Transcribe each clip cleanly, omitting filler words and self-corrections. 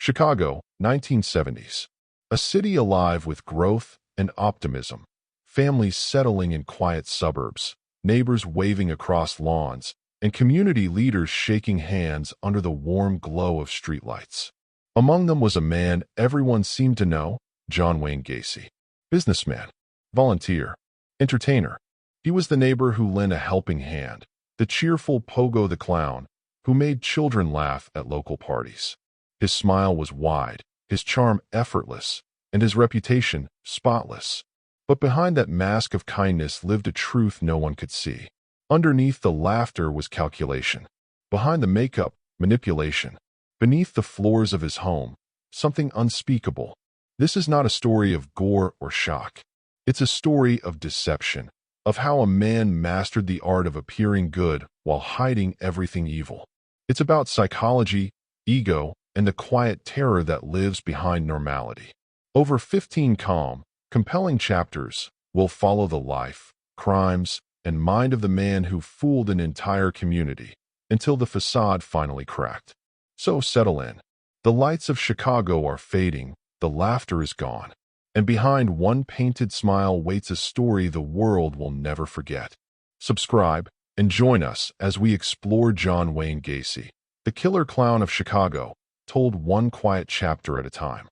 Chicago, 1970s. A city alive with growth and optimism. Families settling in quiet suburbs, neighbors waving across lawns, and community leaders shaking hands under the warm glow of streetlights. Among them was a man everyone seemed to know, John Wayne Gacy. Businessman, volunteer, entertainer. He was the neighbor who lent a helping hand, the cheerful Pogo the Clown, who made children laugh at local parties. His smile was wide, his charm effortless, and his reputation spotless. But behind that mask of kindness lived a truth no one could see. Underneath the laughter was calculation. Behind the makeup, manipulation. Beneath the floors of his home, something unspeakable. This is not a story of gore or shock. It's a story of deception, of how a man mastered the art of appearing good while hiding everything evil. It's about psychology, ego, and the quiet terror that lives behind normality. Over 15 calm, compelling chapters will follow the life, crimes, and mind of the man who fooled an entire community until the facade finally cracked. So settle in. The lights of Chicago are fading, the laughter is gone, and behind one painted smile waits a story the world will never forget. Subscribe and join us as we explore John Wayne Gacy, the killer clown of Chicago, told one quiet chapter at a time.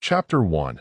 Chapter 1.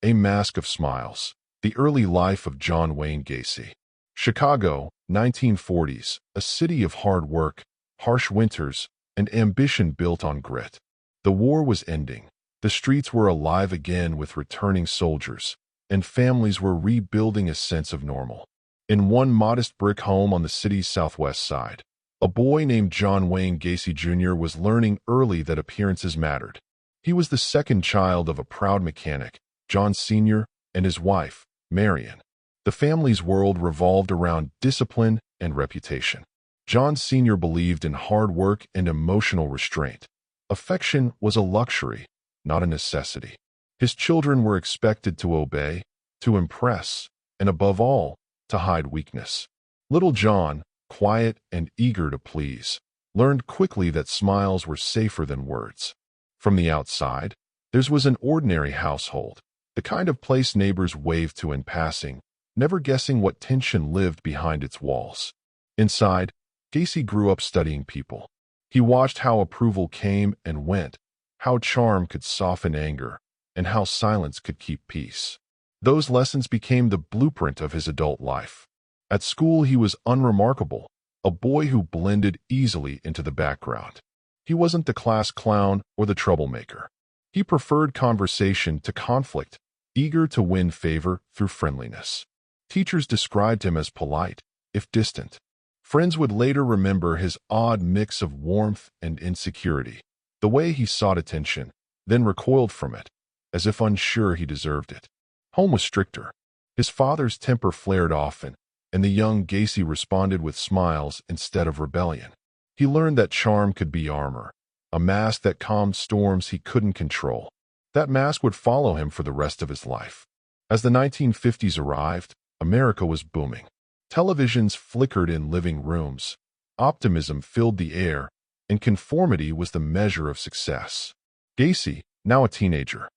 A Mask of Smiles. The Early Life of John Wayne Gacy. Chicago, 1940s, a city of hard work, harsh winters, and ambition built on grit. The war was ending. The streets were alive again with returning soldiers, and families were rebuilding a sense of normal. In one modest brick home on the city's southwest side, a boy named John Wayne Gacy Jr. was learning early that appearances mattered. He was the second child of a proud mechanic, John Sr., and his wife, Marion. The family's world revolved around discipline and reputation. John Sr. believed in hard work and emotional restraint. Affection was a luxury, not a necessity. His children were expected to obey, to impress, and above all, to hide weakness. Little John, quiet and eager to please, learned quickly that smiles were safer than words. From the outside, theirs was an ordinary household, the kind of place neighbors waved to in passing, never guessing what tension lived behind its walls. Inside, Gacy grew up studying people. He watched how approval came and went, how charm could soften anger, and how silence could keep peace. Those lessons became the blueprint of his adult life. At school, he was unremarkable, a boy who blended easily into the background. He wasn't the class clown or the troublemaker. He preferred conversation to conflict, eager to win favor through friendliness. Teachers described him as polite, if distant. Friends would later remember his odd mix of warmth and insecurity, the way he sought attention, then recoiled from it, as if unsure he deserved it. Home was stricter. His father's temper flared often, and the young Gacy responded with smiles instead of rebellion. He learned that charm could be armor, a mask that calmed storms he couldn't control. That mask would follow him for the rest of his life. As the 1950s arrived, America was booming. Televisions flickered in living rooms, optimism filled the air, and conformity was the measure of success. Gacy, now a teenager,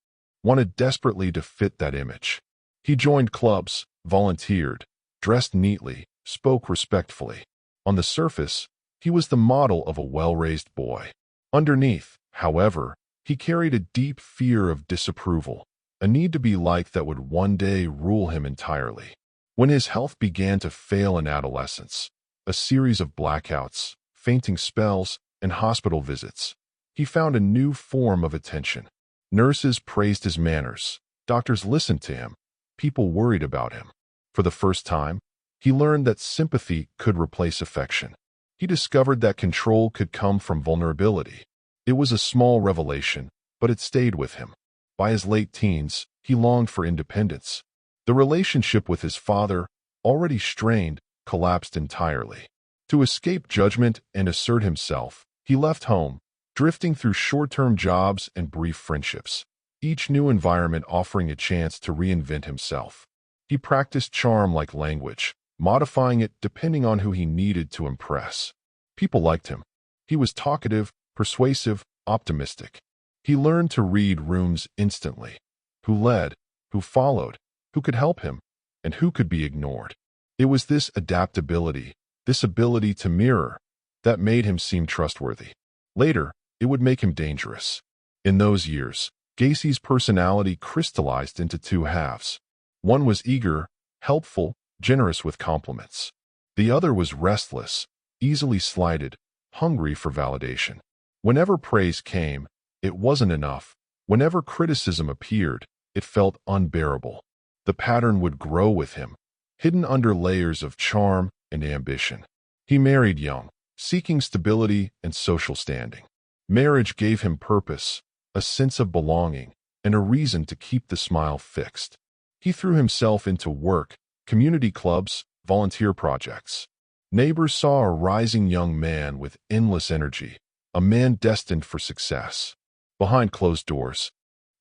wanted desperately to fit that image. He joined clubs, volunteered, dressed neatly, spoke respectfully. On the surface, he was the model of a well-raised boy. Underneath, however, he carried a deep fear of disapproval, a need to be liked that would one day rule him entirely. When his health began to fail in adolescence, a series of blackouts, fainting spells, and hospital visits, he found a new form of attention. Nurses praised his manners, doctors listened to him, people worried about him. For the first time, he learned that sympathy could replace affection. He discovered that control could come from vulnerability. It was a small revelation, but it stayed with him. By his late teens, he longed for independence. The relationship with his father, already strained, collapsed entirely. To escape judgment and assert himself, he left home, drifting through short-term jobs and brief friendships, each new environment offering a chance to reinvent himself. He practiced charm like language, modifying it depending on who he needed to impress. People liked him. He was talkative, persuasive, optimistic. He learned to read rooms instantly. Who led, who followed, who could help him, and who could be ignored. It was this adaptability, this ability to mirror, that made him seem trustworthy. Later, it would make him dangerous. In those years, Gacy's personality crystallized into two halves. One was eager, helpful, generous with compliments. The other was restless, easily slighted, hungry for validation. Whenever praise came, it wasn't enough. Whenever criticism appeared, it felt unbearable. The pattern would grow with him, hidden under layers of charm and ambition. He married young, seeking stability and social standing. Marriage gave him purpose, a sense of belonging, and a reason to keep the smile fixed. He threw himself into work, community clubs, volunteer projects. Neighbors saw a rising young man with endless energy, a man destined for success. Behind closed doors,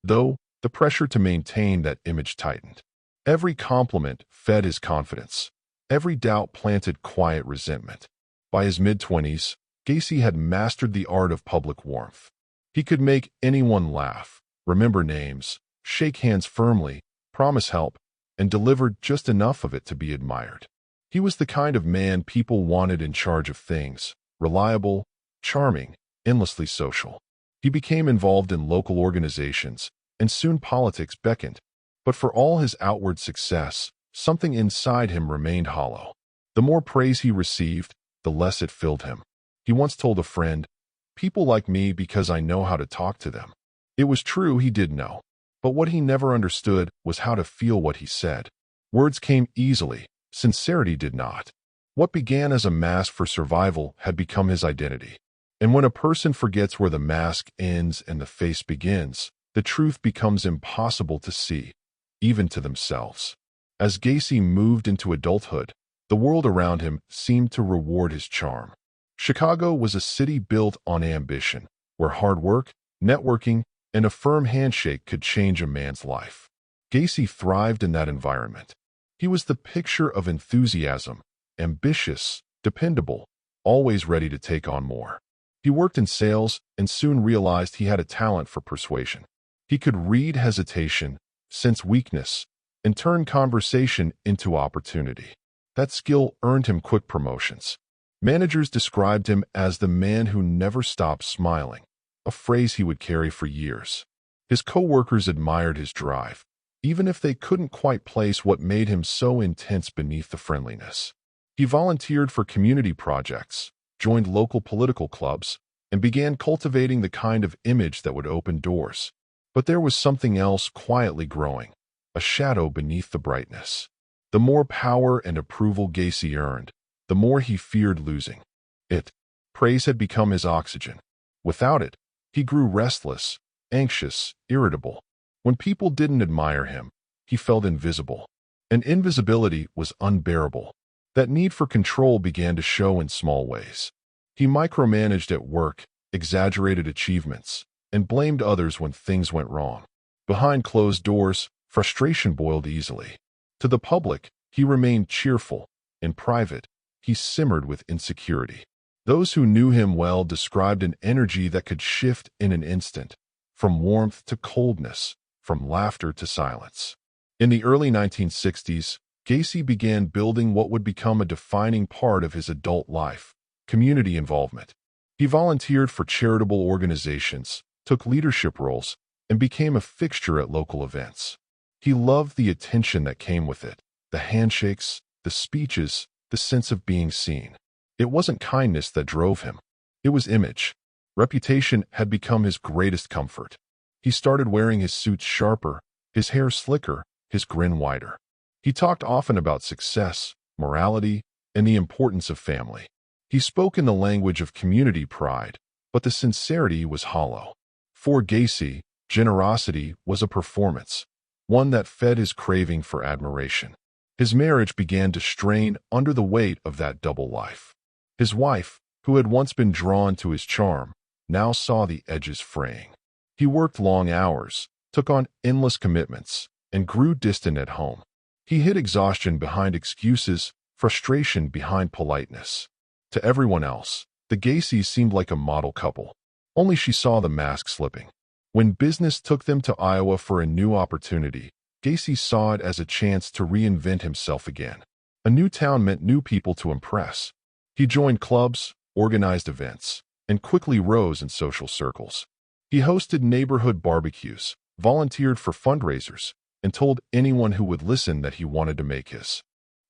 though, the pressure to maintain that image tightened. Every compliment fed his confidence. Every doubt planted quiet resentment. By his mid-20s, Gacy had mastered the art of public warmth. He could make anyone laugh, remember names, shake hands firmly, promise help, and deliver just enough of it to be admired. He was the kind of man people wanted in charge of things, reliable, charming, endlessly social. He became involved in local organizations, and soon politics beckoned. But for all his outward success, something inside him remained hollow. The more praise he received, the less it filled him. He once told a friend, "People like me because I know how to talk to them." It was true, he did know. But what he never understood was how to feel what he said. Words came easily, sincerity did not. What began as a mask for survival had become his identity. And when a person forgets where the mask ends and the face begins, the truth becomes impossible to see, even to themselves. As Gacy moved into adulthood, the world around him seemed to reward his charm. Chicago was a city built on ambition, where hard work, networking, and a firm handshake could change a man's life. Gacy thrived in that environment. He was the picture of enthusiasm, ambitious, dependable, always ready to take on more. He worked in sales and soon realized he had a talent for persuasion. He could read hesitation, sense weakness, and turn conversation into opportunity. That skill earned him quick promotions. Managers described him as the man who never stopped smiling, a phrase he would carry for years. His co-workers admired his drive, even if they couldn't quite place what made him so intense beneath the friendliness. He volunteered for community projects, joined local political clubs, and began cultivating the kind of image that would open doors. But there was something else quietly growing, a shadow beneath the brightness. The more power and approval Gacy earned, the more he feared losing it. Praise had become his oxygen. Without it, he grew restless, anxious, irritable. When people didn't admire him, he felt invisible. And invisibility was unbearable. That need for control began to show in small ways. He micromanaged at work, exaggerated achievements, and blamed others when things went wrong. Behind closed doors, frustration boiled easily. To the public, he remained cheerful. In private, he simmered with insecurity. Those who knew him well described an energy that could shift in an instant, from warmth to coldness, from laughter to silence. In the early 1960s, Gacy began building what would become a defining part of his adult life: community involvement. He volunteered for charitable organizations, took leadership roles, and became a fixture at local events. He loved the attention that came with it, the handshakes, the speeches, the sense of being seen. It wasn't kindness that drove him. It was image. Reputation had become his greatest comfort. He started wearing his suits sharper, his hair slicker, his grin wider. He talked often about success, morality, and the importance of family. He spoke in the language of community pride, but the sincerity was hollow. For Gacy, generosity was a performance, one that fed his craving for admiration. His marriage began to strain under the weight of that double life. His wife, who had once been drawn to his charm, now saw the edges fraying. He worked long hours, took on endless commitments, and grew distant at home. He hid exhaustion behind excuses, frustration behind politeness. To everyone else, the Gacys seemed like a model couple. Only she saw the mask slipping. When business took them to Iowa for a new opportunity, Gacy saw it as a chance to reinvent himself again. A new town meant new people to impress. He joined clubs, organized events, and quickly rose in social circles. He hosted neighborhood barbecues, volunteered for fundraisers, and told anyone who would listen that he wanted to make his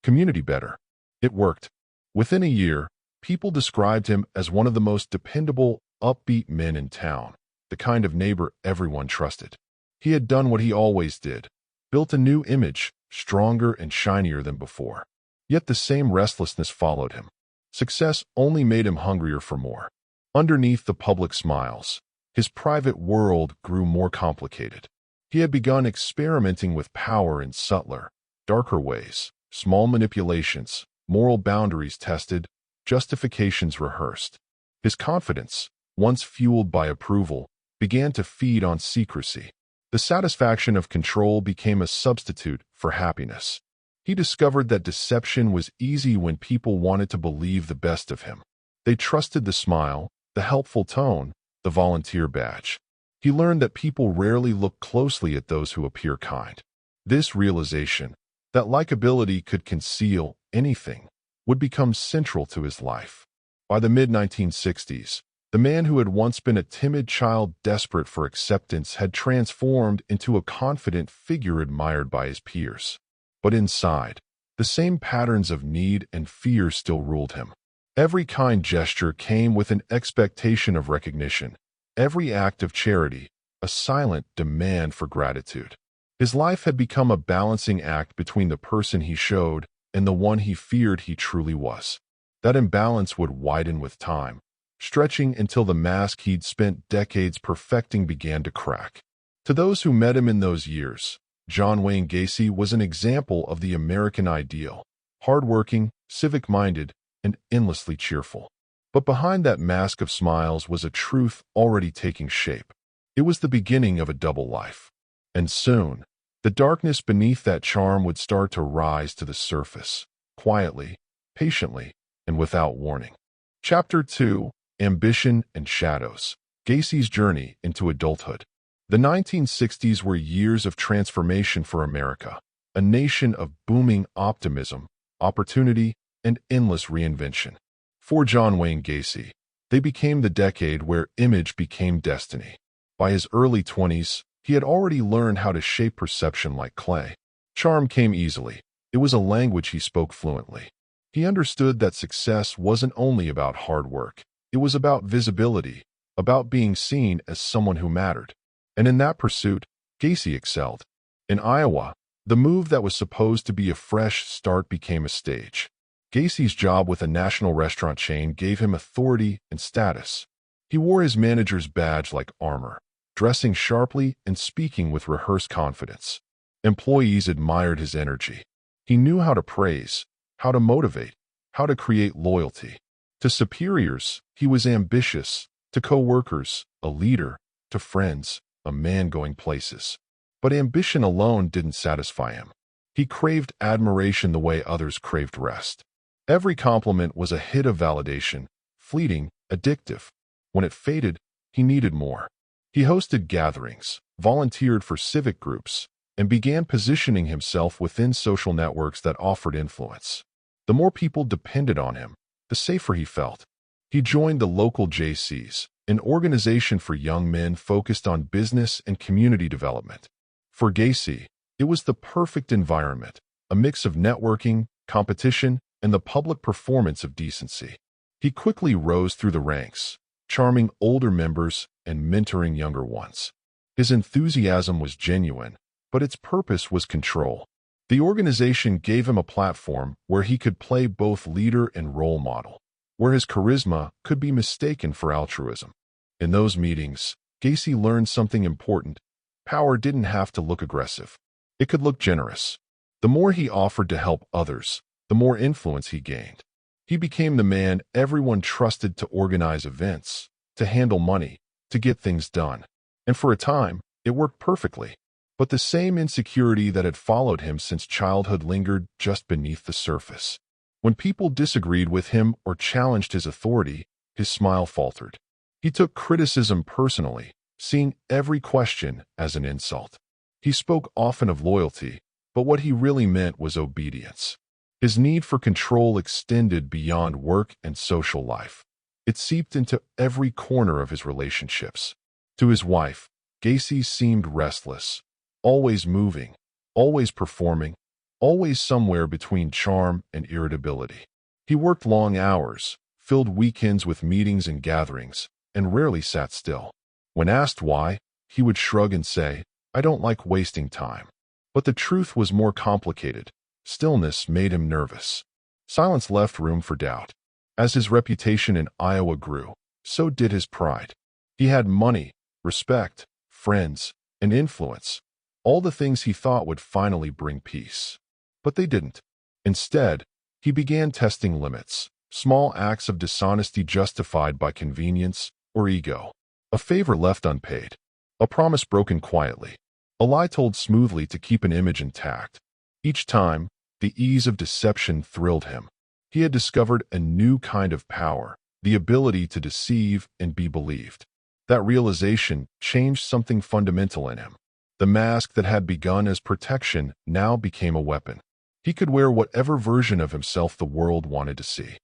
community better. It worked. Within a year, people described him as one of the most dependable, upbeat men in town, the kind of neighbor everyone trusted. He had done what he always did, built a new image, stronger and shinier than before. Yet the same restlessness followed him. Success only made him hungrier for more. Underneath the public smiles, his private world grew more complicated. He had begun experimenting with power in subtler, darker ways, small manipulations, moral boundaries tested, justifications rehearsed. His confidence, once fueled by approval, began to feed on secrecy. The satisfaction of control became a substitute for happiness. He discovered that deception was easy when people wanted to believe the best of him. They trusted the smile, the helpful tone, the volunteer badge. He learned that people rarely look closely at those who appear kind. This realization, that likability could conceal anything, would become central to his life. By the mid-1960s, the man who had once been a timid child desperate for acceptance had transformed into a confident figure admired by his peers. But inside, the same patterns of need and fear still ruled him. Every kind gesture came with an expectation of recognition. Every act of charity, a silent demand for gratitude. His life had become a balancing act between the person he showed and the one he feared he truly was. That imbalance would widen with time, stretching until the mask he'd spent decades perfecting began to crack. To those who met him in those years, John Wayne Gacy was an example of the American ideal, hardworking, civic-minded, and endlessly cheerful. But behind that mask of smiles was a truth already taking shape. It was the beginning of a double life. And soon, the darkness beneath that charm would start to rise to the surface, quietly, patiently, and without warning. Chapter 2: Ambition and Shadows. Gacy's Journey into Adulthood. The 1960s were years of transformation for America, a nation of booming optimism, opportunity, and endless reinvention. For John Wayne Gacy, they became the decade where image became destiny. By his early 20s, he had already learned how to shape perception like clay. Charm came easily. It was a language he spoke fluently. He understood that success wasn't only about hard work. It was about visibility, about being seen as someone who mattered. And in that pursuit, Gacy excelled. In Iowa, the move that was supposed to be a fresh start became a stage. Gacy's job with a national restaurant chain gave him authority and status. He wore his manager's badge like armor, dressing sharply and speaking with rehearsed confidence. Employees admired his energy. He knew how to praise, how to motivate, how to create loyalty. To superiors, he was ambitious. To co-workers, a leader. To friends, a man going places. But ambition alone didn't satisfy him. He craved admiration the way others craved rest. Every compliment was a hit of validation, fleeting, addictive. When it faded, he needed more. He hosted gatherings, volunteered for civic groups, and began positioning himself within social networks that offered influence. The more people depended on him, the safer he felt. He joined the local JCs, an organization for young men focused on business and community development. For Gacy, it was the perfect environment, a mix of networking, competition, and the public performance of decency. He quickly rose through the ranks, charming older members and mentoring younger ones. His enthusiasm was genuine, but its purpose was control. The organization gave him a platform where he could play both leader and role model, where his charisma could be mistaken for altruism. In those meetings, Gacy learned something important. Power didn't have to look aggressive. It could look generous. The more he offered to help others, the more influence he gained. He became the man everyone trusted to organize events, to handle money, to get things done. And for a time, it worked perfectly. But the same insecurity that had followed him since childhood lingered just beneath the surface. When people disagreed with him or challenged his authority, his smile faltered. He took criticism personally, seeing every question as an insult. He spoke often of loyalty, but what he really meant was obedience. His need for control extended beyond work and social life. It seeped into every corner of his relationships. To his wife, Gacy seemed restless, always moving, always performing, always somewhere between charm and irritability. He worked long hours, filled weekends with meetings and gatherings, and rarely sat still. When asked why, he would shrug and say, "I don't like wasting time." But the truth was more complicated. Stillness made him nervous. Silence left room for doubt. As his reputation in Iowa grew, so did his pride. He had money, respect, friends, and influence, all the things he thought would finally bring peace. But they didn't. Instead, he began testing limits, small acts of dishonesty justified by convenience or ego, a favor left unpaid, a promise broken quietly, a lie told smoothly to keep an image intact. Each time, the ease of deception thrilled him. He had discovered a new kind of power, the ability to deceive and be believed. That realization changed something fundamental in him. The mask that had begun as protection now became a weapon. He could wear whatever version of himself the world wanted to see.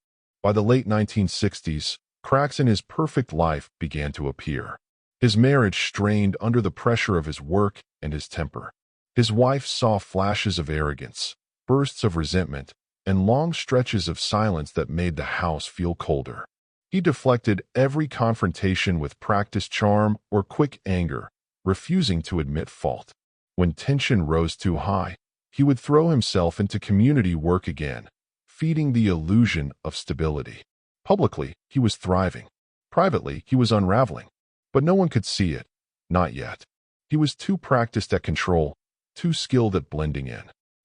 By the late 1960s, cracks in his perfect life began to appear. His marriage strained under the pressure of his work and his temper. His wife saw flashes of arrogance, bursts of resentment, and long stretches of silence that made the house feel colder. He deflected every confrontation with practiced charm or quick anger, refusing to admit fault. When tension rose too high, he would throw himself into community work again, feeding the illusion of stability. Publicly, he was thriving. Privately, he was unraveling. But no one could see it. Not yet. He was too practiced at control, too skilled at blending in.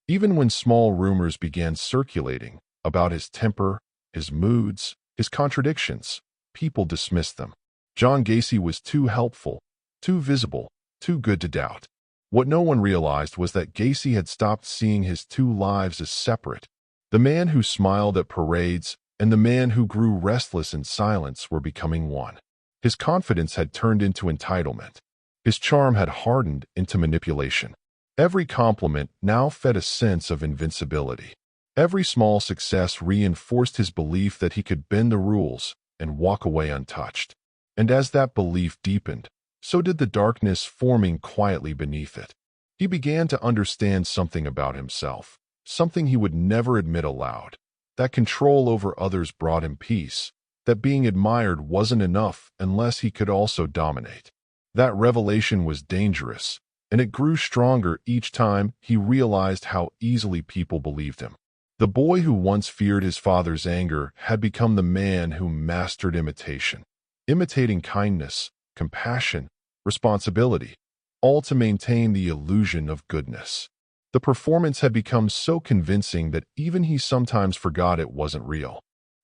Even when small rumors began circulating about his temper, his moods, his contradictions, people dismissed them. John Gacy was too helpful, too visible, too good to doubt. What no one realized was that Gacy had stopped seeing his two lives as separate. The man who smiled at parades and the man who grew restless in silence were becoming one. His confidence had turned into entitlement. His charm had hardened into manipulation. Every compliment now fed a sense of invincibility. Every small success reinforced his belief that he could bend the rules and walk away untouched. And as that belief deepened, so did the darkness forming quietly beneath it. He began to understand something about himself, something he would never admit aloud. That control over others brought him peace, that being admired wasn't enough unless he could also dominate. That revelation was dangerous, and it grew stronger each time he realized how easily people believed him. The boy who once feared his father's anger had become the man who mastered imitation, imitating kindness, compassion, responsibility, all to maintain the illusion of goodness. The performance had become so convincing that even he sometimes forgot it wasn't real.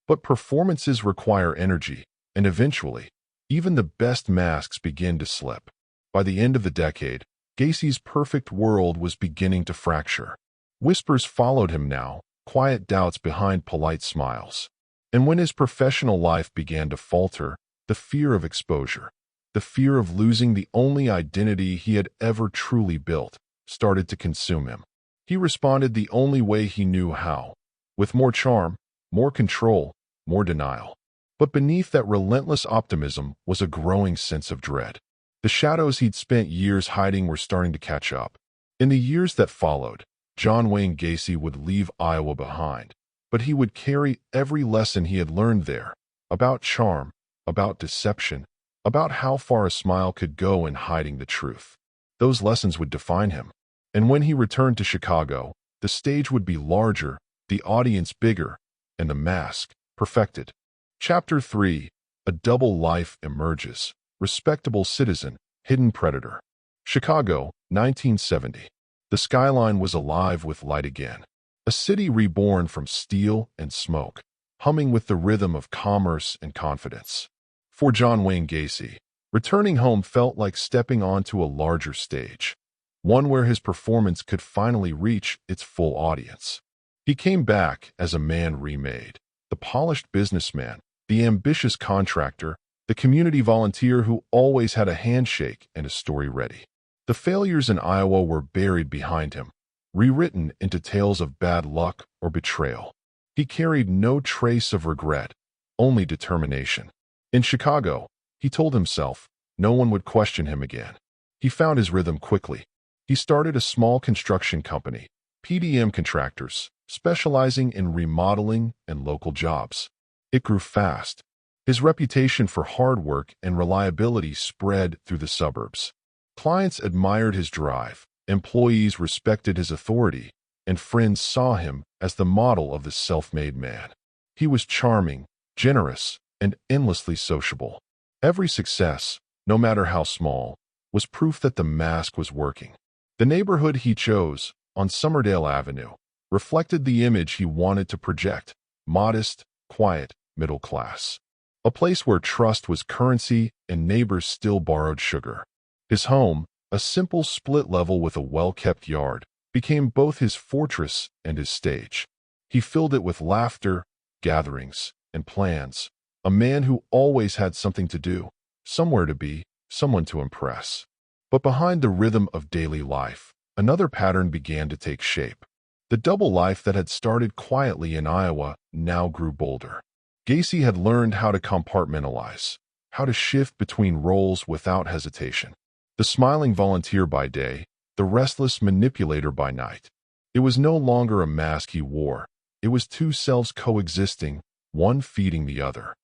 But performances require energy, and eventually, even the best masks begin to slip. By the end of the decade, Gacy's perfect world was beginning to fracture. Whispers followed him now, quiet doubts behind polite smiles. And when his professional life began to falter, the fear of exposure, the fear of losing the only identity he had ever truly built, started to consume him. He responded the only way he knew how, with more charm, more control, more denial. But beneath that relentless optimism was a growing sense of dread. The shadows he'd spent years hiding were starting to catch up. In the years that followed, John Wayne Gacy would leave Iowa behind, but he would carry every lesson he had learned there, about charm, about deception, about how far a smile could go in hiding the truth. Those lessons would define him. And when he returned to Chicago, the stage would be larger, the audience bigger, and the mask perfected. Chapter 3. A double life emerges. Respectable citizen, hidden predator. Chicago, 1970. The skyline was alive with light again. A city reborn from steel and smoke, humming with the rhythm of commerce and confidence. For John Wayne Gacy, returning home felt like stepping onto a larger stage, one where his performance could finally reach its full audience. He came back as a man remade, the polished businessman, the ambitious contractor, the community volunteer who always had a handshake and a story ready. The failures in Iowa were buried behind him, rewritten into tales of bad luck or betrayal. He carried no trace of regret, only determination. In Chicago, he told himself, no one would question him again. He found his rhythm quickly. He started a small construction company, PDM Contractors, specializing in remodeling and local jobs. It grew fast. His reputation for hard work and reliability spread through the suburbs. Clients admired his drive, employees respected his authority, and friends saw him as the model of the self-made man. He was charming, generous, and endlessly sociable. Every success, no matter how small, was proof that the mask was working. The neighborhood he chose, on Somerdale Avenue, reflected the image he wanted to project: modest, quiet, middle class. A place where trust was currency and neighbors still borrowed sugar. His home, a simple split level with a well-kept yard, became both his fortress and his stage. He filled it with laughter, gatherings, and plans. A man who always had something to do, somewhere to be, someone to impress. But behind the rhythm of daily life, another pattern began to take shape. The double life that had started quietly in Iowa now grew bolder. Gacy had learned how to compartmentalize, how to shift between roles without hesitation. The smiling volunteer by day, the restless manipulator by night. It was no longer a mask he wore. It was two selves coexisting, one feeding the other.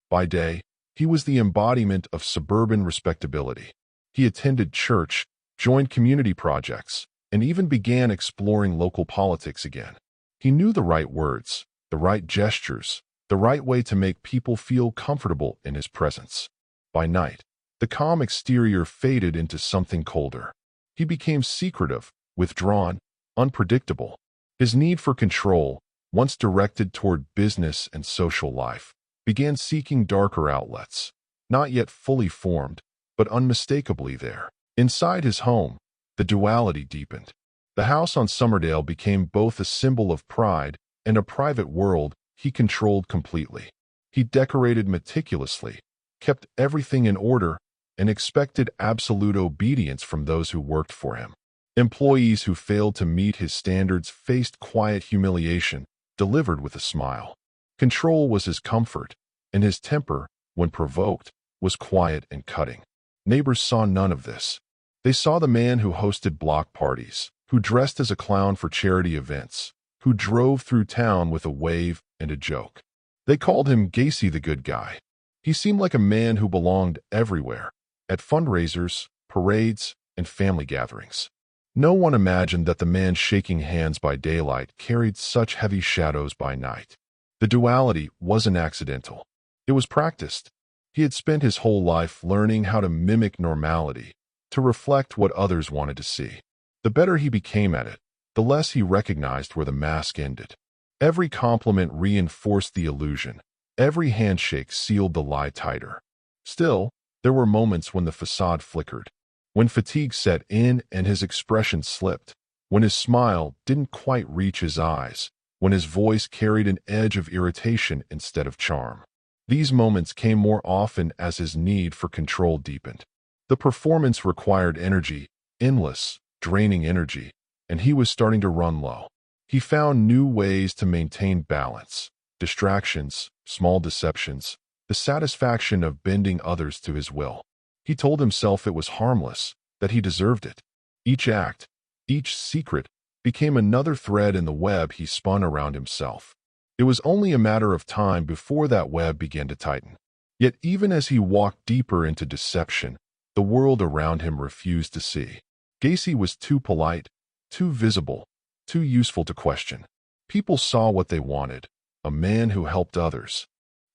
By day, he was the embodiment of suburban respectability. He attended church, joined community projects, and even began exploring local politics again. He knew the right words, the right gestures, the right way to make people feel comfortable in his presence. By night, the calm exterior faded into something colder. He became secretive, withdrawn, unpredictable. His need for control, once directed toward business and social life, began seeking darker outlets, not yet fully formed, but unmistakably there. Inside his home, the duality deepened. The house on Somerdale became both a symbol of pride and a private world he controlled completely. He decorated meticulously, kept everything in order, and expected absolute obedience from those who worked for him. Employees who failed to meet his standards faced quiet humiliation, delivered with a smile. Control was his comfort, and his temper, when provoked, was quiet and cutting. Neighbors saw none of this. They saw the man who hosted block parties, who dressed as a clown for charity events, who drove through town with a wave and a joke. They called him Gacy the good guy. He seemed like a man who belonged everywhere, at fundraisers, parades, and family gatherings. No one imagined that the man shaking hands by daylight carried such heavy shadows by night. The duality wasn't accidental. It was practiced. He had spent his whole life learning how to mimic normality, to reflect what others wanted to see. The better he became at it, the less he recognized where the mask ended. Every compliment reinforced the illusion. Every handshake sealed the lie tighter. Still, there were moments when the facade flickered, when fatigue set in and his expression slipped, when his smile didn't quite reach his eyes, when his voice carried an edge of irritation instead of charm. These moments came more often as his need for control deepened. The performance required energy, endless, draining energy, and he was starting to run low. He found new ways to maintain balance: distractions, small deceptions, the satisfaction of bending others to his will. He told himself it was harmless, that he deserved it. Each act, each secret, became another thread in the web he spun around himself. It was only a matter of time before that web began to tighten. Yet even as he walked deeper into deception, the world around him refused to see. Gacy was too polite, too visible, too useful to question. People saw what they wanted: a man who helped others,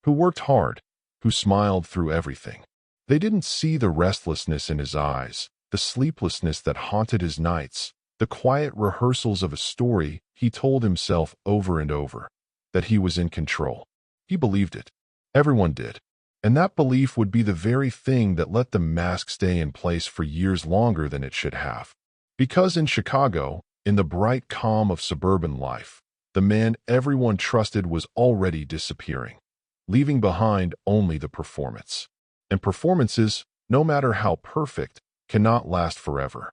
who worked hard, who smiled through everything. They didn't see the restlessness in his eyes, the sleeplessness that haunted his nights, the quiet rehearsals of a story he told himself over and over, that he was in control. He believed it. Everyone did. And that belief would be the very thing that let the mask stay in place for years longer than it should have. Because in Chicago, in the bright calm of suburban life, the man everyone trusted was already disappearing, leaving behind only the performance. and performances, no matter how perfect, cannot last forever.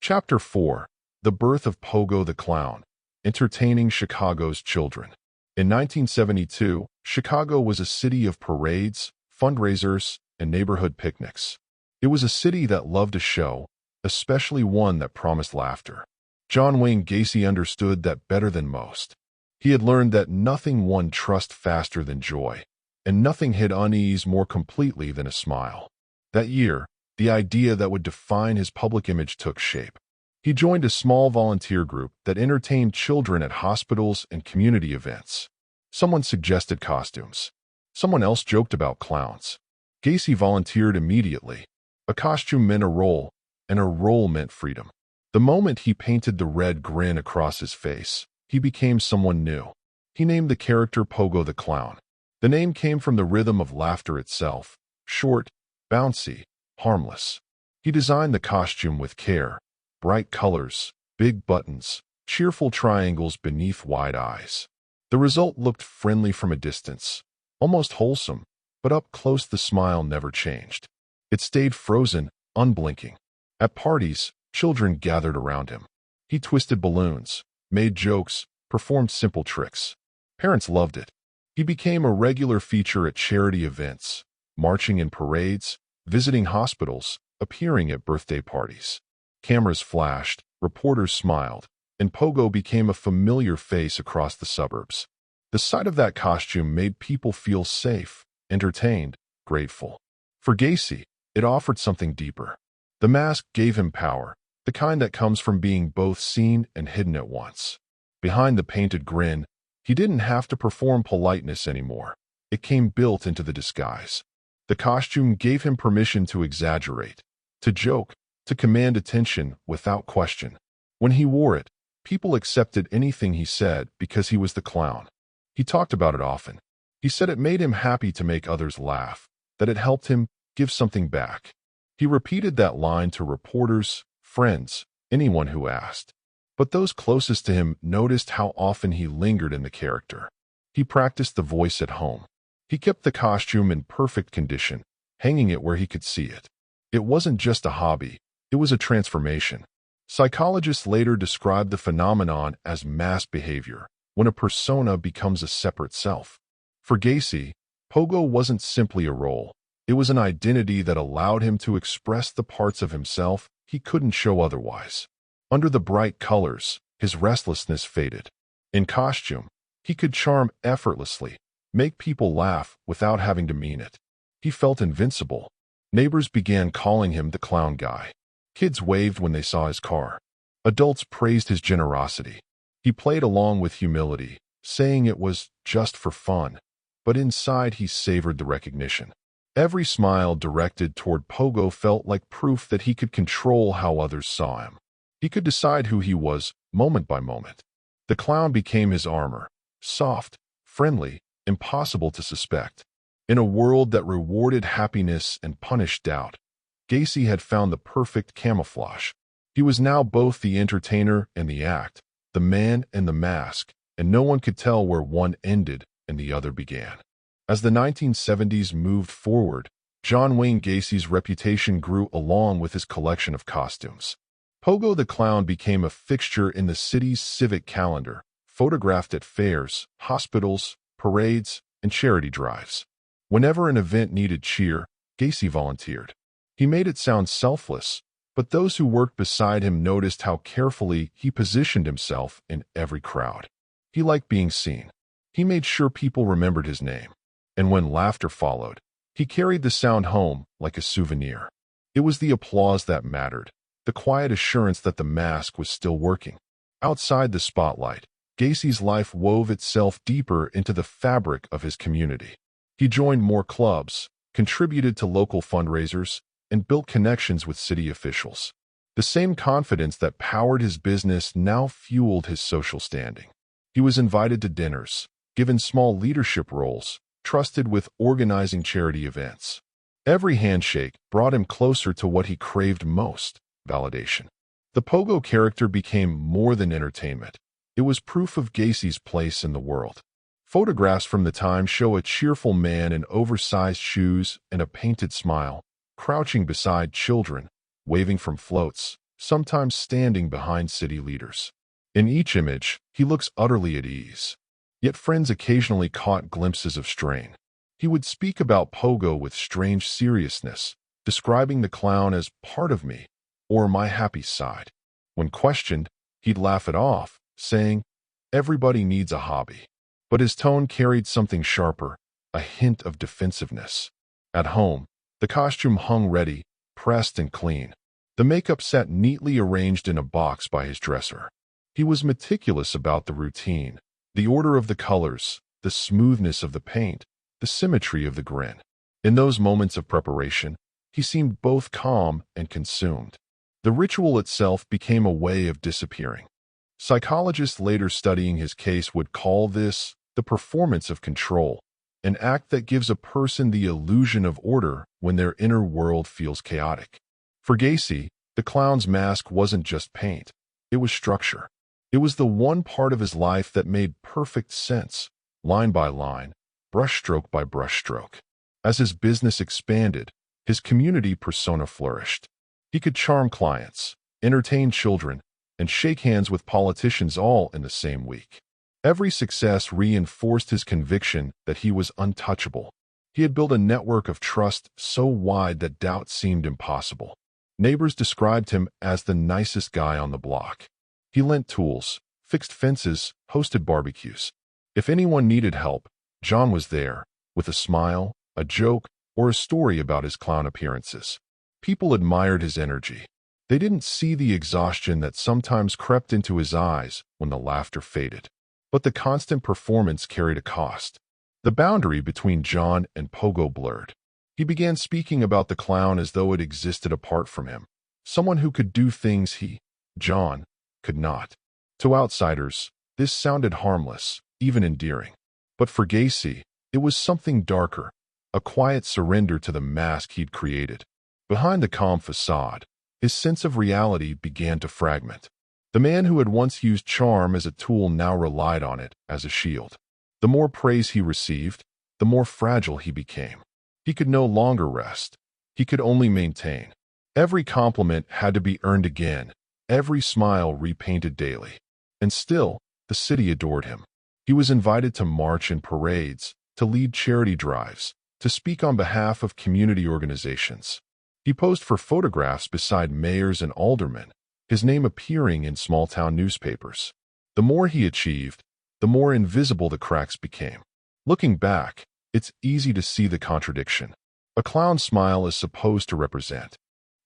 Chapter 4. The Birth of Pogo the Clown, Entertaining Chicago's Children. In 1972, Chicago was a city of parades, fundraisers, and neighborhood picnics. It was a city that loved a show, especially one that promised laughter. John Wayne Gacy understood that better than most. He had learned that nothing won trust faster than joy, and nothing hid unease more completely than a smile. That year, the idea that would define his public image took shape. He joined a small volunteer group that entertained children at hospitals and community events. Someone suggested costumes. Someone else joked about clowns. Gacy volunteered immediately. A costume meant a role, and a role meant freedom. The moment he painted the red grin across his face, he became someone new. He named the character Pogo the Clown. The name came from the rhythm of laughter itself, short, bouncy, harmless. He designed the costume with care, bright colors, big buttons, cheerful triangles beneath wide eyes. The result looked friendly from a distance, almost wholesome, but up close the smile never changed. It stayed frozen, unblinking. At parties, children gathered around him. He twisted balloons, made jokes, performed simple tricks. Parents loved it. He became a regular feature at charity events, marching in parades, visiting hospitals, appearing at birthday parties. Cameras flashed, reporters smiled, and Pogo became a familiar face across the suburbs. The sight of that costume made people feel safe, entertained, grateful. For Gacy, it offered something deeper. The mask gave him power, the kind that comes from being both seen and hidden at once. Behind the painted grin, he didn't have to perform politeness anymore. It came built into the disguise. The costume gave him permission to exaggerate, to joke, to command attention without question. When he wore it, people accepted anything he said because he was the clown. He talked about it often. He said it made him happy to make others laugh, that it helped him give something back. He repeated that line to reporters, friends, anyone who asked. But those closest to him noticed how often he lingered in the character. He practiced the voice at home. He kept the costume in perfect condition, hanging it where he could see it. It wasn't just a hobby, it was a transformation. Psychologists later described the phenomenon as mass behavior, when a persona becomes a separate self. For Gacy, Pogo wasn't simply a role. It was an identity that allowed him to express the parts of himself he couldn't show otherwise. Under the bright colors, his restlessness faded. In costume, he could charm effortlessly, make people laugh without having to mean it. He felt invincible. Neighbors began calling him the clown guy. Kids waved when they saw his car. Adults praised his generosity. He played along with humility, saying it was just for fun, but inside he savored the recognition. Every smile directed toward Pogo felt like proof that he could control how others saw him. He could decide who he was, moment by moment. The clown became his armor, soft, friendly, impossible to suspect. In a world that rewarded happiness and punished doubt, Gacy had found the perfect camouflage. He was now both the entertainer and the act, the man and the mask, and no one could tell where one ended and the other began. As the 1970s moved forward, John Wayne Gacy's reputation grew along with his collection of costumes. Pogo the Clown became a fixture in the city's civic calendar, photographed at fairs, hospitals, parades, and charity drives. Whenever an event needed cheer, Gacy volunteered. He made it sound selfless, but those who worked beside him noticed how carefully he positioned himself in every crowd. He liked being seen. He made sure people remembered his name. And when laughter followed, he carried the sound home like a souvenir. It was the applause that mattered, the quiet assurance that the mask was still working. Outside the spotlight, Gacy's life wove itself deeper into the fabric of his community. He joined more clubs, contributed to local fundraisers, and built connections with city officials. The same confidence that powered his business now fueled his social standing. He was invited to dinners, given small leadership roles, trusted with organizing charity events. Every handshake brought him closer to what he craved most, validation. The Pogo character became more than entertainment. It was proof of Gacy's place in the world. Photographs from the time show a cheerful man in oversized shoes and a painted smile, crouching beside children, waving from floats, sometimes standing behind city leaders. In each image, he looks utterly at ease. Yet friends occasionally caught glimpses of strain. He would speak about Pogo with strange seriousness, describing the clown as part of me, or my happy side. When questioned, he'd laugh it off, saying, "Everybody needs a hobby." But his tone carried something sharper, a hint of defensiveness. At home, the costume hung ready, pressed and clean. The makeup sat neatly arranged in a box by his dresser. He was meticulous about the routine, the order of the colors, the smoothness of the paint, the symmetry of the grin. In those moments of preparation, he seemed both calm and consumed. The ritual itself became a way of disappearing. Psychologists later studying his case would call this the performance of control, an act that gives a person the illusion of order when their inner world feels chaotic. For Gacy, the clown's mask wasn't just paint. It was structure. It was the one part of his life that made perfect sense, line by line, brushstroke by brushstroke. As his business expanded, his community persona flourished. He could charm clients, entertain children, and shake hands with politicians all in the same week. Every success reinforced his conviction that he was untouchable. He had built a network of trust so wide that doubt seemed impossible. Neighbors described him as the nicest guy on the block. He lent tools, fixed fences, hosted barbecues. If anyone needed help, John was there, with a smile, a joke, or a story about his clown appearances. People admired his energy. They didn't see the exhaustion that sometimes crept into his eyes when the laughter faded. But the constant performance carried a cost. The boundary between John and Pogo blurred. He began speaking about the clown as though it existed apart from him, someone who could do things he, John, could not. To outsiders, this sounded harmless, even endearing. But for Gacy, it was something darker, a quiet surrender to the mask he'd created. Behind the calm facade, his sense of reality began to fragment. The man who had once used charm as a tool now relied on it as a shield. The more praise he received, the more fragile he became. He could no longer rest. He could only maintain. Every compliment had to be earned again, every smile repainted daily. And still, the city adored him. He was invited to march in parades, to lead charity drives, to speak on behalf of community organizations. He posed for photographs beside mayors and aldermen, his name appearing in small-town newspapers. The more he achieved, the more invisible the cracks became. Looking back, it's easy to see the contradiction. A clown's smile is supposed to represent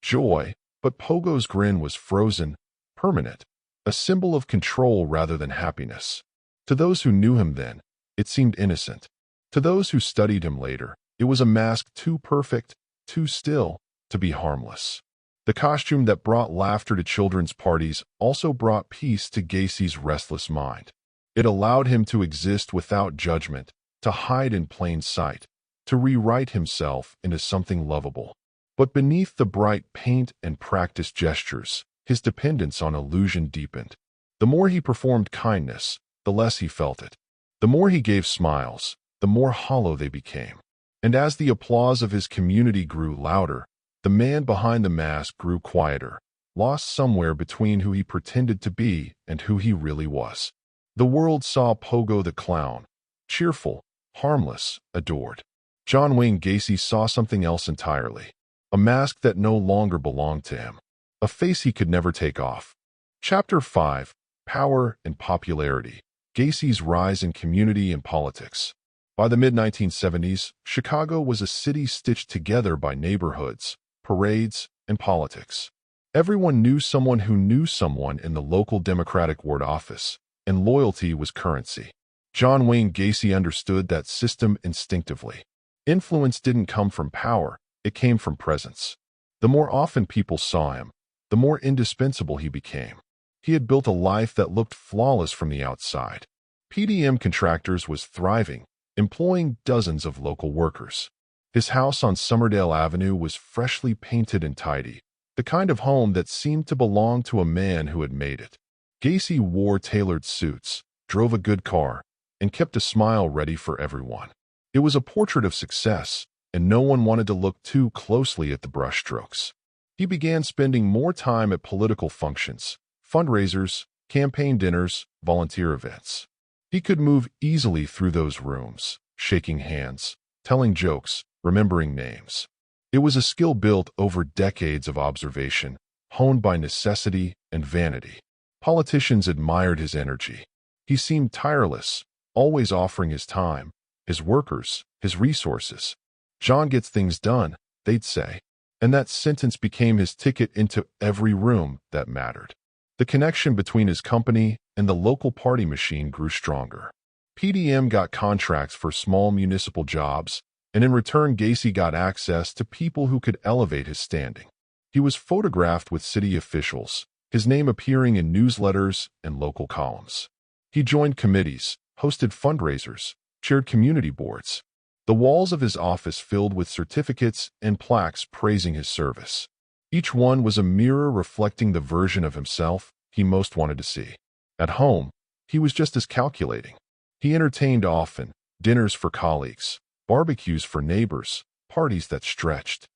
joy, but Pogo's grin was frozen, permanent, a symbol of control rather than happiness. To those who knew him then, it seemed innocent. To those who studied him later, it was a mask too perfect, too still, to be harmless. The costume that brought laughter to children's parties also brought peace to Gacy's restless mind. It allowed him to exist without judgment, to hide in plain sight, to rewrite himself into something lovable. But beneath the bright paint and practiced gestures, his dependence on illusion deepened. The more he performed kindness, the less he felt it. The more he gave smiles, the more hollow they became. And as the applause of his community grew louder, the man behind the mask grew quieter, lost somewhere between who he pretended to be and who he really was. The world saw Pogo the clown, cheerful, harmless, adored. John Wayne Gacy saw something else entirely, a mask that no longer belonged to him, a face he could never take off. Chapter 5: Power and Popularity. Gacy's Rise in Community and Politics. By the mid-1970s, Chicago was a city stitched together by neighborhoods, parades, and politics. Everyone knew someone who knew someone in the local Democratic ward office, and loyalty was currency. John Wayne Gacy understood that system instinctively. Influence didn't come from power, it came from presence. The more often people saw him, the more indispensable he became. He had built a life that looked flawless from the outside. PDM Contractors was thriving, employing dozens of local workers. His house on Somerdale Avenue was freshly painted and tidy, the kind of home that seemed to belong to a man who had made it. Gacy wore tailored suits, drove a good car, and kept a smile ready for everyone. It was a portrait of success, and no one wanted to look too closely at the brushstrokes. He began spending more time at political functions, fundraisers, campaign dinners, volunteer events. He could move easily through those rooms, shaking hands, telling jokes, remembering names. It was a skill built over decades of observation, honed by necessity and vanity. Politicians admired his energy. He seemed tireless, always offering his time, his workers, his resources. "John gets things done," they'd say, and that sentence became his ticket into every room that mattered. The connection between his company and the local party machine grew stronger. PDM got contracts for small municipal jobs, and in return Gacy got access to people who could elevate his standing. He was photographed with city officials, his name appearing in newsletters and local columns. He joined committees, hosted fundraisers, chaired community boards. The walls of his office filled with certificates and plaques praising his service. Each one was a mirror reflecting the version of himself he most wanted to see. At home, he was just as calculating. He entertained often, dinners for colleagues, barbecues for neighbors, parties that stretched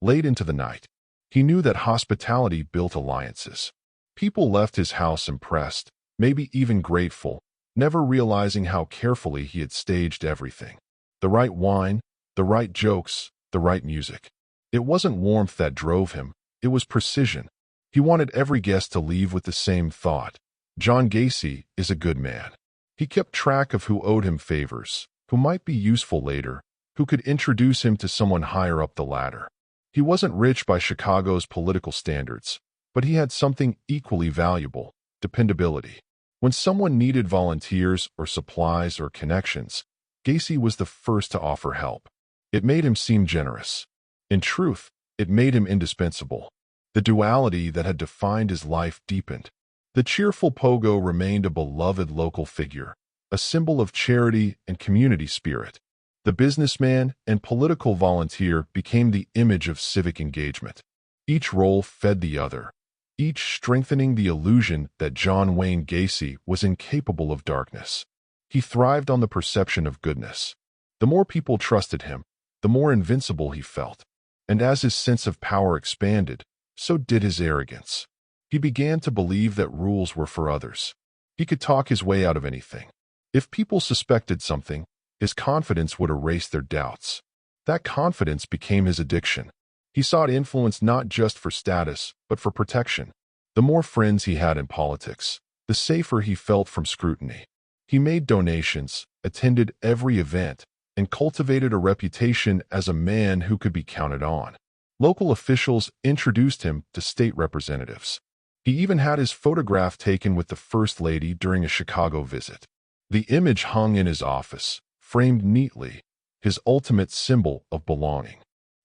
late into the night. He knew that hospitality built alliances. People left his house impressed, maybe even grateful, never realizing how carefully he had staged everything. The right wine, the right jokes, the right music. It wasn't warmth that drove him, it was precision. He wanted every guest to leave with the same thought: John Gacy is a good man. He kept track of who owed him favors, who might be useful later, who could introduce him to someone higher up the ladder. He wasn't rich by Chicago's political standards, but he had something equally valuable: dependability. When someone needed volunteers or supplies or connections, Gacy was the first to offer help. It made him seem generous. In truth, it made him indispensable. The duality that had defined his life deepened. The cheerful pogo remained a beloved local figure, a symbol of charity and community spirit. The businessman and political volunteer became the image of civic engagement. Each role fed the other, each strengthening the illusion that John Wayne Gacy was incapable of darkness. He thrived on the perception of goodness. The more people trusted him, the more invincible he felt. And as his sense of power expanded, so did his arrogance. He began to believe that rules were for others. He could talk his way out of anything. If people suspected something, his confidence would erase their doubts. That confidence became his addiction. He sought influence not just for status, but for protection. The more friends he had in politics, the safer he felt from scrutiny. He made donations, attended every event, and cultivated a reputation as a man who could be counted on. Local officials introduced him to state representatives. He even had his photograph taken with the First Lady during a Chicago visit. The image hung in his office, framed neatly, his ultimate symbol of belonging.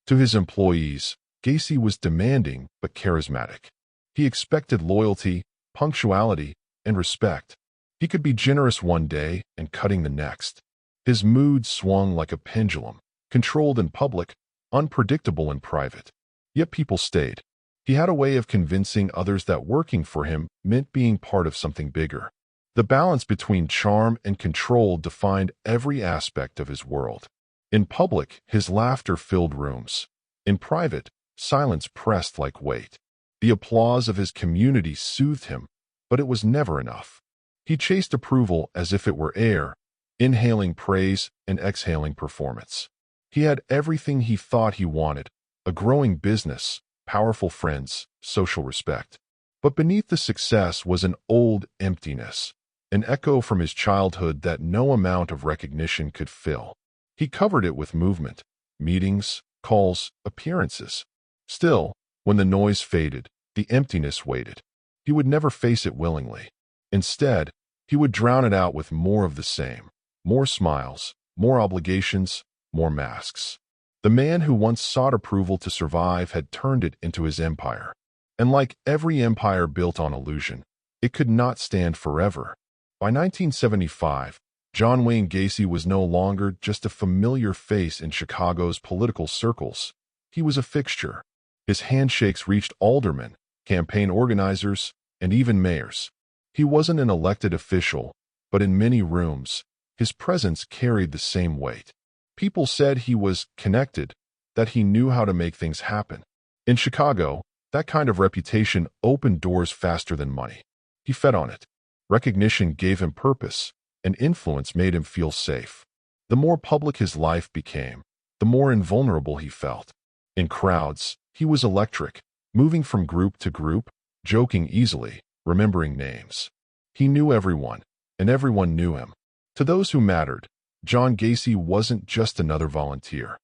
To his employees, Gacy was demanding but charismatic. He expected loyalty, punctuality, and respect. He could be generous one day and cutting the next. His mood swung like a pendulum, controlled in public, unpredictable in private. Yet people stayed. He had a way of convincing others that working for him meant being part of something bigger. The balance between charm and control defined every aspect of his world. In public, his laughter filled rooms. In private, silence pressed like weight. The applause of his community soothed him, but it was never enough. He chased approval as if it were air, inhaling praise and exhaling performance. He had everything he thought he wanted: a growing business, powerful friends, social respect. But beneath the success was an old emptiness, an echo from his childhood that no amount of recognition could fill. He covered it with movement, meetings, calls, appearances. Still, when the noise faded, the emptiness waited. He would never face it willingly. Instead, he would drown it out with more of the same: more smiles, more obligations, more masks. The man who once sought approval to survive had turned it into his empire. And like every empire built on illusion, it could not stand forever. By 1975, John Wayne Gacy was no longer just a familiar face in Chicago's political circles. He was a fixture. His handshakes reached aldermen, campaign organizers, and even mayors. He wasn't an elected official, but in many rooms, His presence carried the same weight. People said he was connected, that he knew how to make things happen. In Chicago, that kind of reputation opened doors faster than money. He fed on it. Recognition gave him purpose, and influence made him feel safe. The more public his life became, the more invulnerable he felt. In crowds, he was electric, moving from group to group, joking easily, remembering names. He knew everyone, and everyone knew him. To those who mattered, John Gacy wasn't just another volunteer.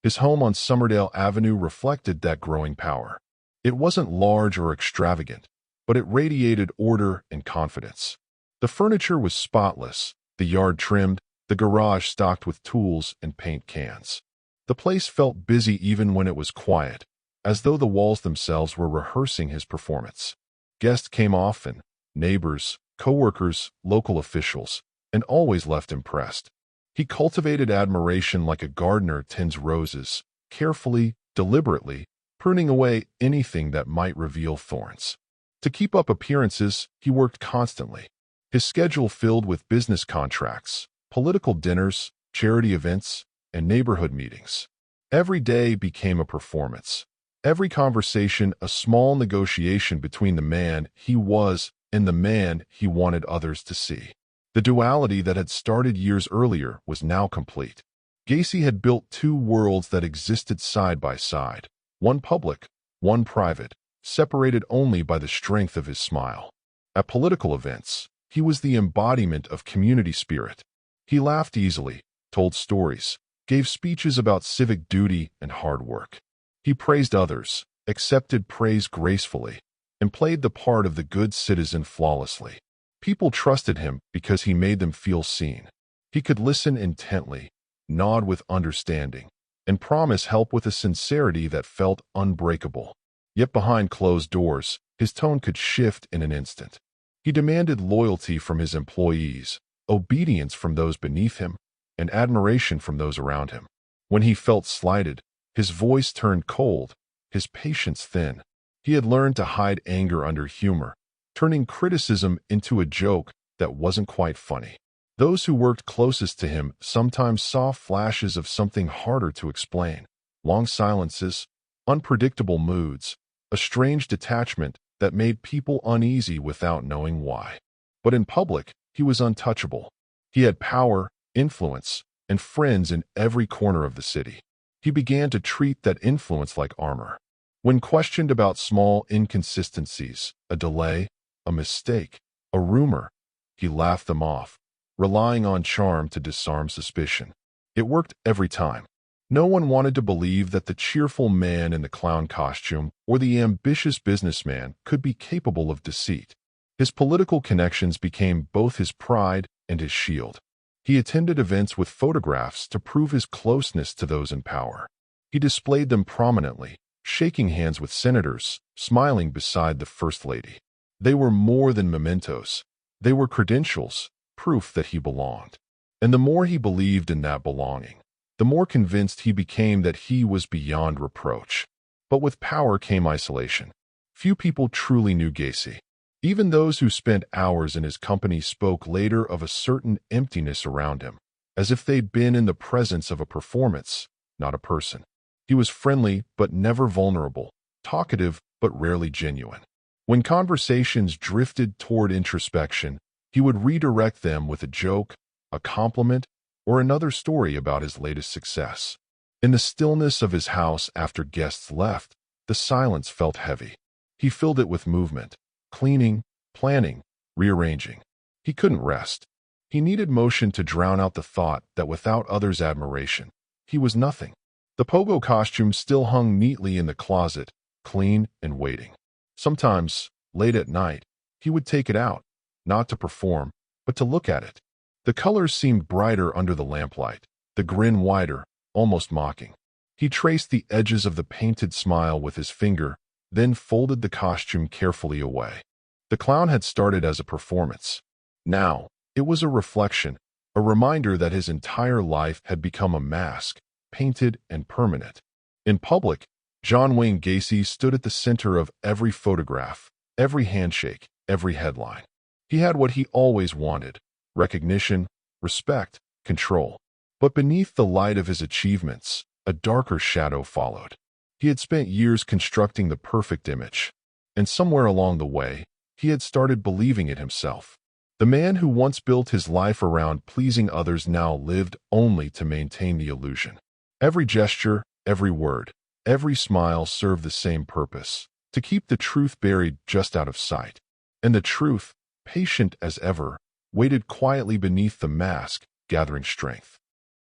His home on Somerdale Avenue reflected that growing power. It wasn't large or extravagant, but it radiated order and confidence. The furniture was spotless, the yard trimmed, the garage stocked with tools and paint cans. The place felt busy even when it was quiet, as though the walls themselves were rehearsing his performance. Guests came often, neighbors, coworkers, local officials, and always left impressed. He cultivated admiration like a gardener tends roses, carefully, deliberately, pruning away anything that might reveal thorns. To keep up appearances, he worked constantly. His schedule filled with business contracts, political dinners, charity events, and neighborhood meetings. Every day became a performance. Every conversation a small negotiation between the man he was and the man he wanted others to see. The duality that had started years earlier was now complete. Gacy had built two worlds that existed side by side, one public, one private, separated only by the strength of his smile. At political events, he was the embodiment of community spirit. He laughed easily, told stories, gave speeches about civic duty and hard work. He praised others, accepted praise gracefully, and played the part of the good citizen flawlessly. People trusted him because he made them feel seen. He could listen intently, nod with understanding, and promise help with a sincerity that felt unbreakable. Yet behind closed doors, his tone could shift in an instant. He demanded loyalty from his employees, obedience from those beneath him, and admiration from those around him. When he felt slighted, his voice turned cold, his patience thin. He had learned to hide anger under humor, turning criticism into a joke that wasn't quite funny. Those who worked closest to him sometimes saw flashes of something harder to explain. Long silences, unpredictable moods, a strange detachment that made people uneasy without knowing why. But in public, he was untouchable. He had power, influence, and friends in every corner of the city. He began to treat that influence like armor. When questioned about small inconsistencies, a delay, a mistake, a rumor, he laughed them off, relying on charm to disarm suspicion. It worked every time. No one wanted to believe that the cheerful man in the clown costume or the ambitious businessman could be capable of deceit. His political connections became both his pride and his shield. He attended events with photographs to prove his closeness to those in power. He displayed them prominently, shaking hands with senators, smiling beside the First Lady. They were more than mementos. They were credentials, proof that he belonged. And the more he believed in that belonging, the more convinced he became that he was beyond reproach. But with power came isolation. Few people truly knew Gacy. Even those who spent hours in his company spoke later of a certain emptiness around him, as if they'd been in the presence of a performance, not a person. He was friendly but never vulnerable, talkative but rarely genuine. When conversations drifted toward introspection, he would redirect them with a joke, a compliment, or another story about his latest success. In the stillness of his house after guests left, the silence felt heavy. He filled it with movement, cleaning, planning, rearranging. He couldn't rest. He needed motion to drown out the thought that without others' admiration, he was nothing. The pogo costume still hung neatly in the closet, clean and waiting. Sometimes, late at night, he would take it out, not to perform, but to look at it. The colors seemed brighter under the lamplight, the grin wider, almost mocking. He traced the edges of the painted smile with his finger, then folded the costume carefully away. The clown had started as a performance. Now, it was a reflection, a reminder that his entire life had become a mask, painted and permanent. In public, John Wayne Gacy stood at the center of every photograph, every handshake, every headline. He had what he always wanted: recognition, respect, control. But beneath the light of his achievements, a darker shadow followed. He had spent years constructing the perfect image, and somewhere along the way, he had started believing it himself. The man who once built his life around pleasing others now lived only to maintain the illusion. Every gesture, every word, every smile served the same purpose: to keep the truth buried just out of sight. And the truth, patient as ever, waited quietly beneath the mask, gathering strength.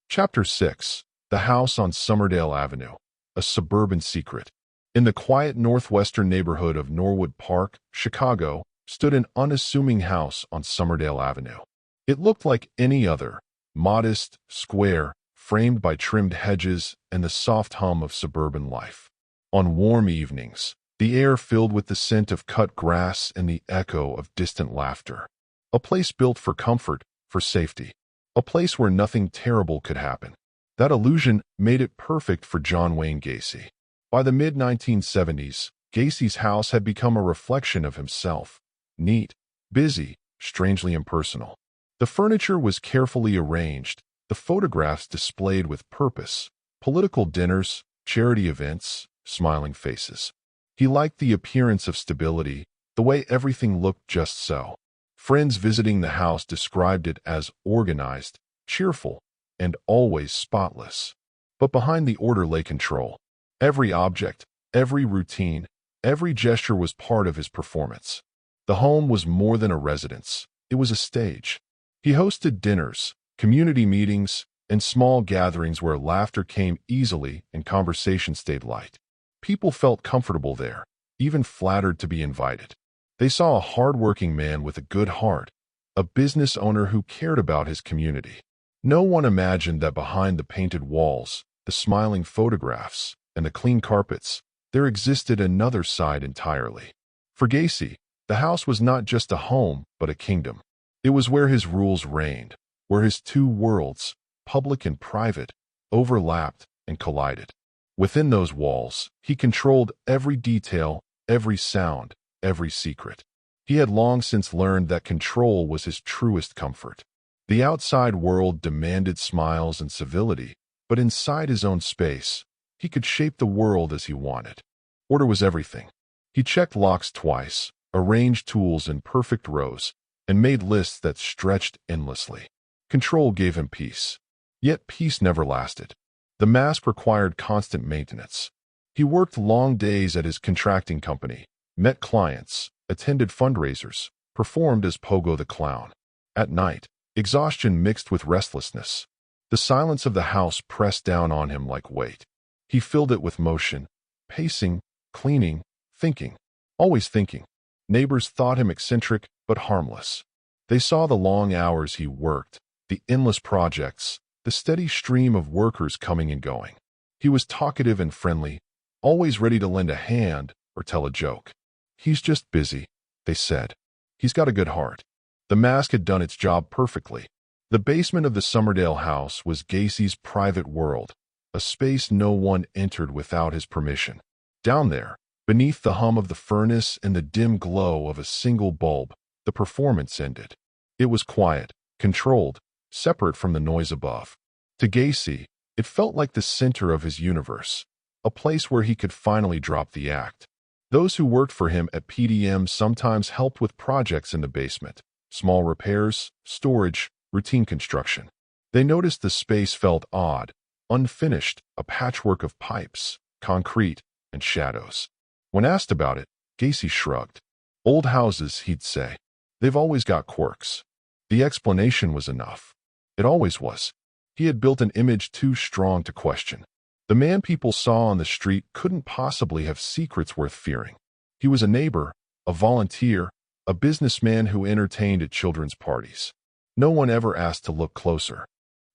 Chapter 6: The House on Somerdale Avenue, a Suburban Secret. In the quiet northwestern neighborhood of Norwood Park, Chicago, stood an unassuming house on Somerdale Avenue. It looked like any other, modest, square, framed by trimmed hedges and the soft hum of suburban life. On warm evenings, the air filled with the scent of cut grass and the echo of distant laughter. A place built for comfort, for safety. A place where nothing terrible could happen. That illusion made it perfect for John Wayne Gacy. By the mid-1970s, Gacy's house had become a reflection of himself. Neat, busy, strangely impersonal. The furniture was carefully arranged, the photographs displayed with purpose. Political dinners, charity events, smiling faces. He liked the appearance of stability, the way everything looked just so. Friends visiting the house described it as organized, cheerful, and always spotless. But behind the order lay control. Every object, every routine, every gesture was part of his performance. The home was more than a residence. It was a stage. He hosted dinners, community meetings, and small gatherings where laughter came easily and conversation stayed light. People felt comfortable there, even flattered to be invited. They saw a hard-working man with a good heart, a business owner who cared about his community. No one imagined that behind the painted walls, the smiling photographs, and the clean carpets, there existed another side entirely. For Gacy, the house was not just a home, but a kingdom. It was where his rules reigned, where his two worlds, public and private, overlapped and collided. Within those walls, he controlled every detail, every sound, every secret. He had long since learned that control was his truest comfort. The outside world demanded smiles and civility, but inside his own space, he could shape the world as he wanted. Order was everything. He checked locks twice, arranged tools in perfect rows, and made lists that stretched endlessly. Control gave him peace. Yet peace never lasted. The mask required constant maintenance. He worked long days at his contracting company, met clients, attended fundraisers, performed as Pogo the Clown. At night, exhaustion mixed with restlessness. The silence of the house pressed down on him like weight. He filled it with motion, pacing, cleaning, thinking. Always thinking. Neighbors thought him eccentric but harmless. They saw the long hours he worked, the endless projects, the steady stream of workers coming and going. He was talkative and friendly, always ready to lend a hand or tell a joke. He's just busy, they said. He's got a good heart. The mask had done its job perfectly. The basement of the Somerdale house was Gacy's private world, a space no one entered without his permission. Down there, beneath the hum of the furnace and the dim glow of a single bulb, the performance ended. It was quiet, controlled, separate from the noise above. To Gacy, it felt like the center of his universe, a place where he could finally drop the act. Those who worked for him at PDM sometimes helped with projects in the basement, small repairs, storage, routine construction. They noticed the space felt odd, unfinished, a patchwork of pipes, concrete, and shadows. When asked about it, Gacy shrugged. Old houses, he'd say. They've always got quirks. The explanation was enough. It always was. He had built an image too strong to question. The man people saw on the street couldn't possibly have secrets worth fearing. He was a neighbor, a volunteer, a businessman who entertained at children's parties. No one ever asked to look closer.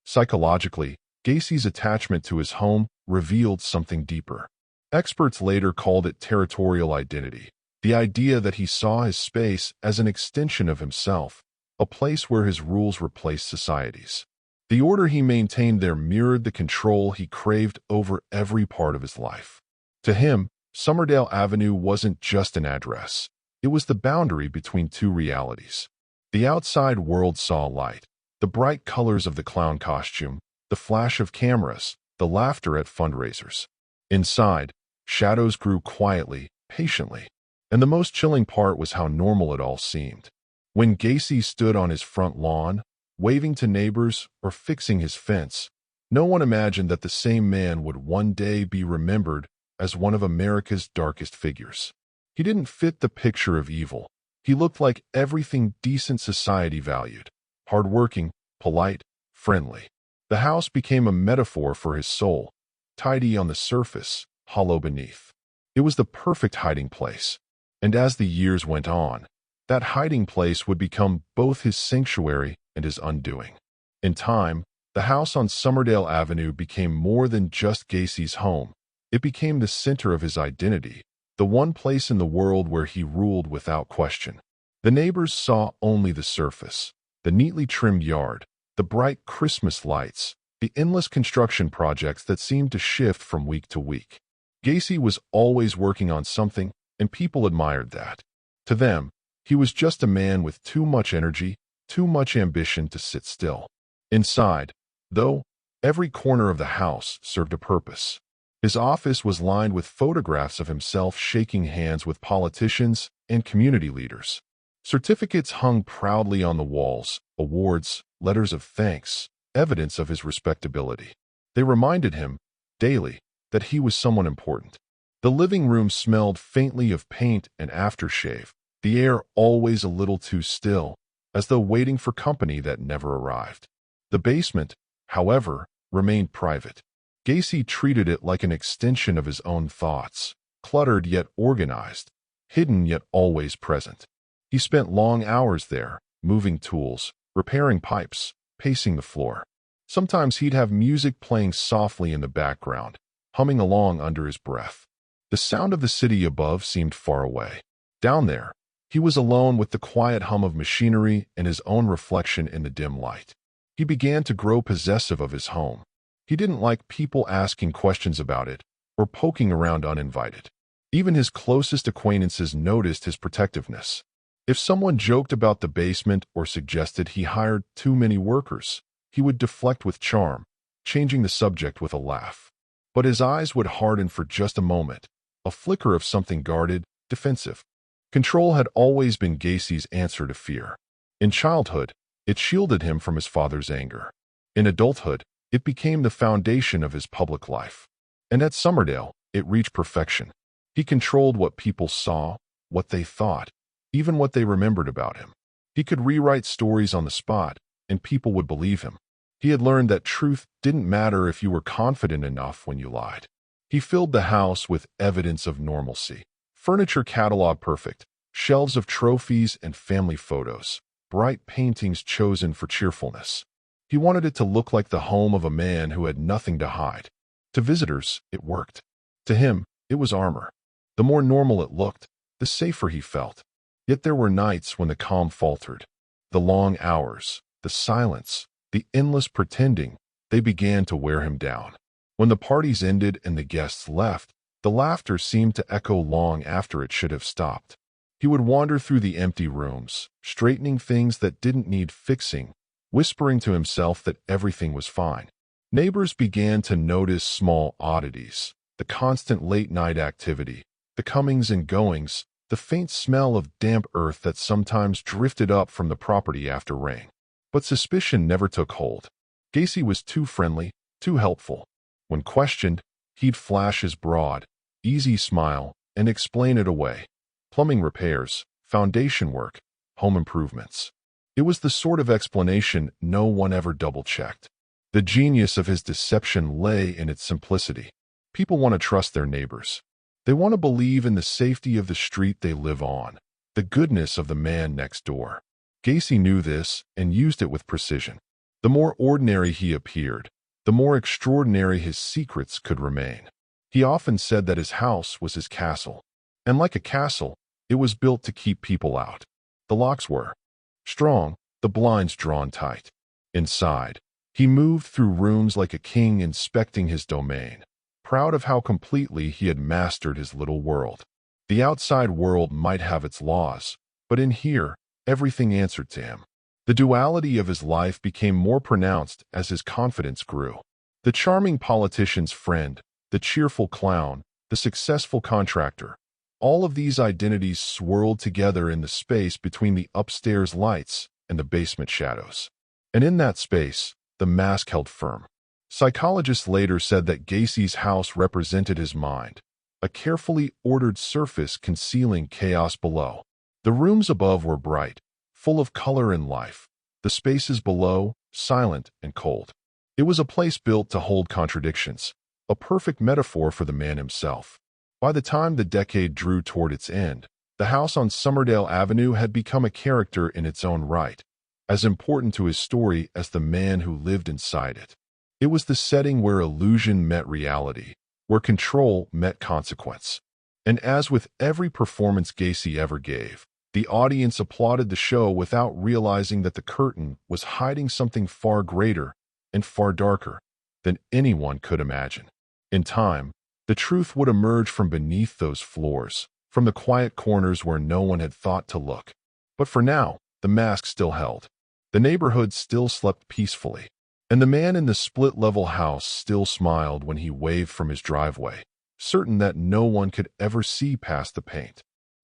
Psychologically, Gacy's attachment to his home revealed something deeper. Experts later called it territorial identity, the idea that he saw his space as an extension of himself, a place where his rules replaced society's. The order he maintained there mirrored the control he craved over every part of his life. To him, Somerdale Avenue wasn't just an address. It was the boundary between two realities. The outside world saw light. The bright colors of the clown costume, the flash of cameras, the laughter at fundraisers. Inside, shadows grew quietly, patiently. And the most chilling part was how normal it all seemed. When Gacy stood on his front lawn, waving to neighbors or fixing his fence, no one imagined that the same man would one day be remembered as one of America's darkest figures. He didn't fit the picture of evil. He looked like everything decent society valued: hardworking, polite, friendly. The house became a metaphor for his soul, tidy on the surface, hollow beneath. It was the perfect hiding place. And as the years went on, that hiding place would become both his sanctuary and his undoing. In time, the house on Somerdale Avenue became more than just Gacy's home. It became the center of his identity, the one place in the world where he ruled without question. The neighbors saw only the surface: the neatly trimmed yard, the bright Christmas lights, the endless construction projects that seemed to shift from week to week. Gacy was always working on something, and people admired that. To them, he was just a man with too much energy, too much ambition to sit still. Inside, though, every corner of the house served a purpose. His office was lined with photographs of himself shaking hands with politicians and community leaders. Certificates hung proudly on the walls, awards, letters of thanks, evidence of his respectability. They reminded him, daily, that he was someone important. The living room smelled faintly of paint and aftershave, the air always a little too still, as though waiting for company that never arrived. The basement, however, remained private. Gacy treated it like an extension of his own thoughts, cluttered yet organized, hidden yet always present. He spent long hours there, moving tools, repairing pipes, pacing the floor. Sometimes he'd have music playing softly in the background, humming along under his breath. The sound of the city above seemed far away. Down there, he was alone with the quiet hum of machinery and his own reflection in the dim light. He began to grow possessive of his home. He didn't like people asking questions about it or poking around uninvited. Even his closest acquaintances noticed his protectiveness. If someone joked about the basement or suggested he hired too many workers, he would deflect with charm, changing the subject with a laugh. But his eyes would harden for just a moment, a flicker of something guarded, defensive. Control had always been Gacy's answer to fear. In childhood, it shielded him from his father's anger. In adulthood, it became the foundation of his public life. And at Somerdale, it reached perfection. He controlled what people saw, what they thought, even what they remembered about him. He could rewrite stories on the spot, and people would believe him. He had learned that truth didn't matter if you were confident enough when you lied. He filled the house with evidence of normalcy. Furniture catalog perfect, shelves of trophies and family photos, bright paintings chosen for cheerfulness. He wanted it to look like the home of a man who had nothing to hide. To visitors, it worked. To him, it was armor. The more normal it looked, the safer he felt. Yet there were nights when the calm faltered. The long hours, the silence, the endless pretending, they began to wear him down. When the parties ended and the guests left, the laughter seemed to echo long after it should have stopped. He would wander through the empty rooms, straightening things that didn't need fixing, whispering to himself that everything was fine. Neighbors began to notice small oddities: the constant late-night activity, the comings and goings, the faint smell of damp earth that sometimes drifted up from the property after rain. But suspicion never took hold. Gacy was too friendly, too helpful. When questioned, he'd flash his broad, easy smile and explain it away. Plumbing repairs, foundation work, home improvements. It was the sort of explanation no one ever double-checked. The genius of his deception lay in its simplicity. People want to trust their neighbors. They want to believe in the safety of the street they live on, the goodness of the man next door. Gacy knew this and used it with precision. The more ordinary he appeared, the more extraordinary his secrets could remain. He often said that his house was his castle. And like a castle, it was built to keep people out. The locks were strong, the blinds drawn tight. Inside, he moved through rooms like a king inspecting his domain, proud of how completely he had mastered his little world. The outside world might have its laws, but in here, everything answered to him. The duality of his life became more pronounced as his confidence grew. The charming politician's friend, the cheerful clown, the successful contractor, all of these identities swirled together in the space between the upstairs lights and the basement shadows. And in that space, the mask held firm. Psychologists later said that Gacy's house represented his mind, a carefully ordered surface concealing chaos below. The rooms above were bright, full of color and life. The spaces below, silent and cold. It was a place built to hold contradictions, a perfect metaphor for the man himself. By the time the decade drew toward its end, the house on Somerdale Avenue had become a character in its own right, as important to his story as the man who lived inside it. It was the setting where illusion met reality, where control met consequence. And as with every performance Gacy ever gave, the audience applauded the show without realizing that the curtain was hiding something far greater and far darker than anyone could imagine. In time, the truth would emerge from beneath those floors, from the quiet corners where no one had thought to look. But for now, the mask still held. The neighborhood still slept peacefully, and the man in the split-level house still smiled when he waved from his driveway, certain that no one could ever see past the paint.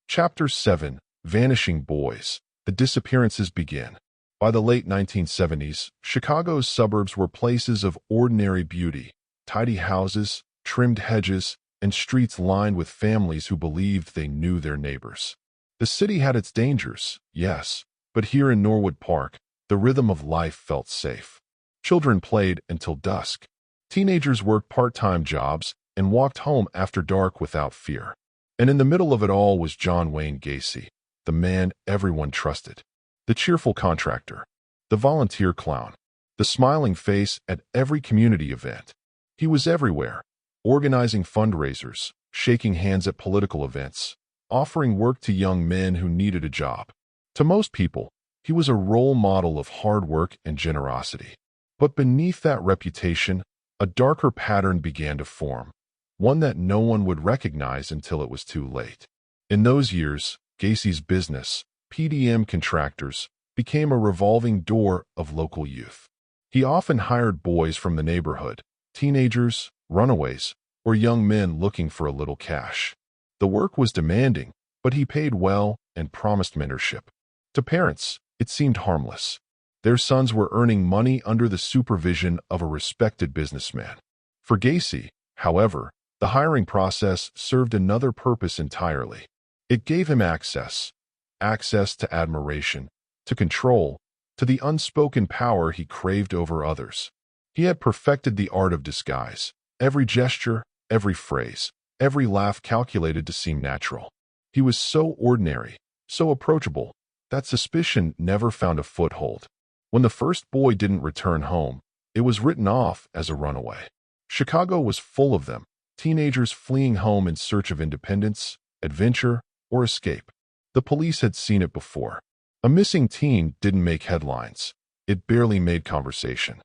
Chapter 7: Vanishing Boys. The disappearances begin. By the late 1970s, Chicago's suburbs were places of ordinary beauty, tidy houses, trimmed hedges, and streets lined with families who believed they knew their neighbors. The city had its dangers, yes, but here in Norwood Park, the rhythm of life felt safe. Children played until dusk. Teenagers worked part-time jobs and walked home after dark without fear. And in the middle of it all was John Wayne Gacy, the man everyone trusted. The cheerful contractor, the volunteer clown, the smiling face at every community event. He was everywhere, organizing fundraisers, shaking hands at political events, offering work to young men who needed a job. To most people, he was a role model of hard work and generosity. But beneath that reputation, a darker pattern began to form, one that no one would recognize until it was too late. In those years, Gacy's business, PDM Contractors, became a revolving door of local youth. He often hired boys from the neighborhood, teenagers, runaways, or young men looking for a little cash. The work was demanding, but he paid well and promised mentorship. To parents, it seemed harmless. Their sons were earning money under the supervision of a respected businessman. For Gacy, however, the hiring process served another purpose entirely. It gave him access to admiration, to control, to the unspoken power he craved over others. He had perfected the art of disguise, every gesture, every phrase, every laugh calculated to seem natural. He was so ordinary, so approachable, that suspicion never found a foothold. When the first boy didn't return home, it was written off as a runaway. Chicago was full of them, teenagers fleeing home in search of independence, adventure, or escape. The police had seen it before. A missing teen didn't make headlines. It barely made conversation.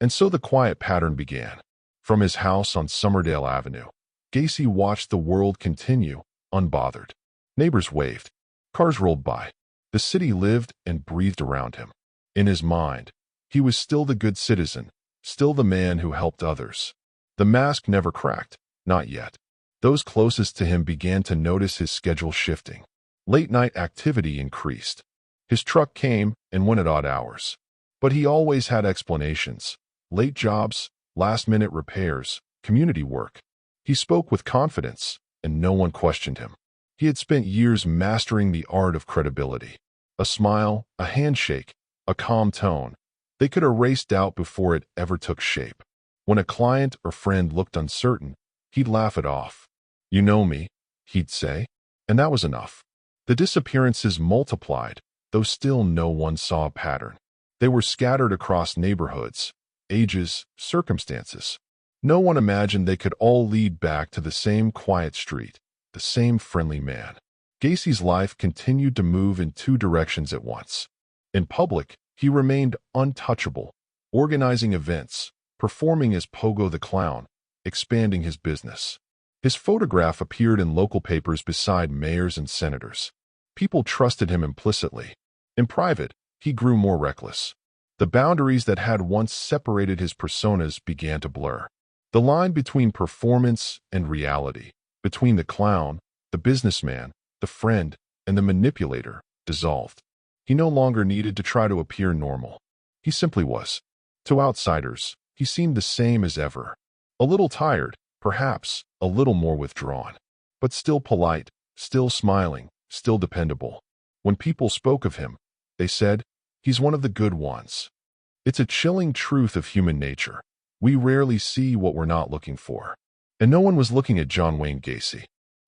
And so the quiet pattern began. From his house on Somerdale Avenue, Gacy watched the world continue, unbothered. Neighbors waved. Cars rolled by. The city lived and breathed around him. In his mind, he was still the good citizen, still the man who helped others. The mask never cracked, not yet. Those closest to him began to notice his schedule shifting. Late-night activity increased. His truck came and went at odd hours. But he always had explanations. Late jobs, last-minute repairs, community work. He spoke with confidence, and no one questioned him. He had spent years mastering the art of credibility. A smile, a handshake, a calm tone. They could erase doubt before it ever took shape. When a client or friend looked uncertain, he'd laugh it off. "You know me," he'd say, and that was enough. The disappearances multiplied, though still no one saw a pattern. They were scattered across neighborhoods, ages, circumstances. No one imagined they could all lead back to the same quiet street, the same friendly man. Gacy's life continued to move in two directions at once. In public, he remained untouchable, organizing events, performing as Pogo the Clown, expanding his business. His photograph appeared in local papers beside mayors and senators. People trusted him implicitly. In private, He grew more reckless. The boundaries that had once separated his personas began to blur. The line between performance and reality, between the clown, the businessman, the friend, and the manipulator, dissolved. He no longer needed to try to appear normal. He simply was. To outsiders, he seemed the same as ever. A little tired, perhaps, a little more withdrawn. But still polite, still smiling, still dependable. When people spoke of him, they said, "He's one of the good ones." It's a chilling truth of human nature. We rarely see what we're not looking for. And no one was looking at John Wayne Gacy.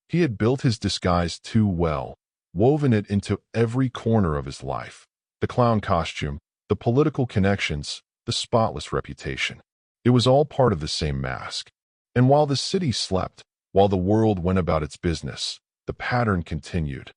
He had built his disguise too well, woven it into every corner of his life. The clown costume, the political connections, the spotless reputation. It was all part of the same mask. And while the city slept, while the world went about its business, the pattern continued.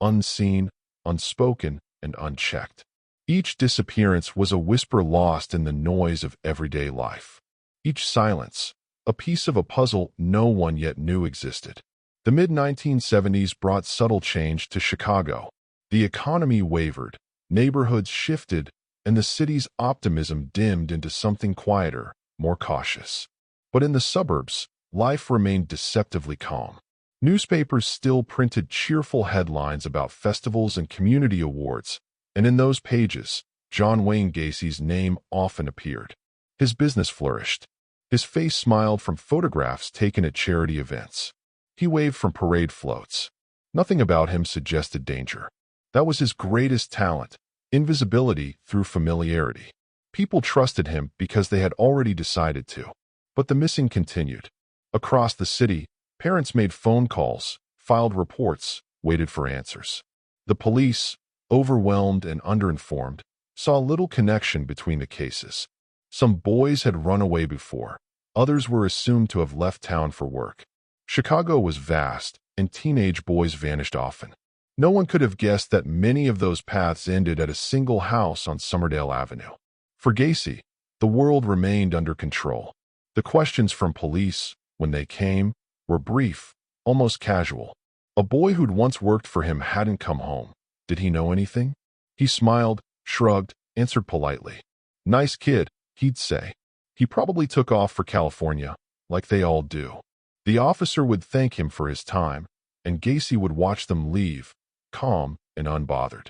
Unseen, unspoken, and unchecked. Each disappearance was a whisper lost in the noise of everyday life. Each silence, a piece of a puzzle no one yet knew existed. The mid-1970s brought subtle change to Chicago. The economy wavered, neighborhoods shifted, and the city's optimism dimmed into something quieter, more cautious. But in the suburbs, life remained deceptively calm. Newspapers still printed cheerful headlines about festivals and community awards, and in those pages, John Wayne Gacy's name often appeared. His business flourished. His face smiled from photographs taken at charity events. He waved from parade floats. Nothing about him suggested danger. That was his greatest talent, invisibility through familiarity. People trusted him because they had already decided to. But the missing continued. Across the city, parents made phone calls, filed reports, waited for answers. The police, overwhelmed and underinformed, saw little connection between the cases. Some boys had run away before. Others were assumed to have left town for work. Chicago was vast, and teenage boys vanished often. No one could have guessed that many of those paths ended at a single house on Somerdale Avenue. For Gacy, the world remained under control. The questions from police, when they came, were brief, almost casual. A boy who'd once worked for him hadn't come home. Did he know anything? He smiled, shrugged, answered politely. "Nice kid," he'd say. He probably took off for California, like they all do. The officer would thank him for his time, and Gacy would watch them leave, calm and unbothered.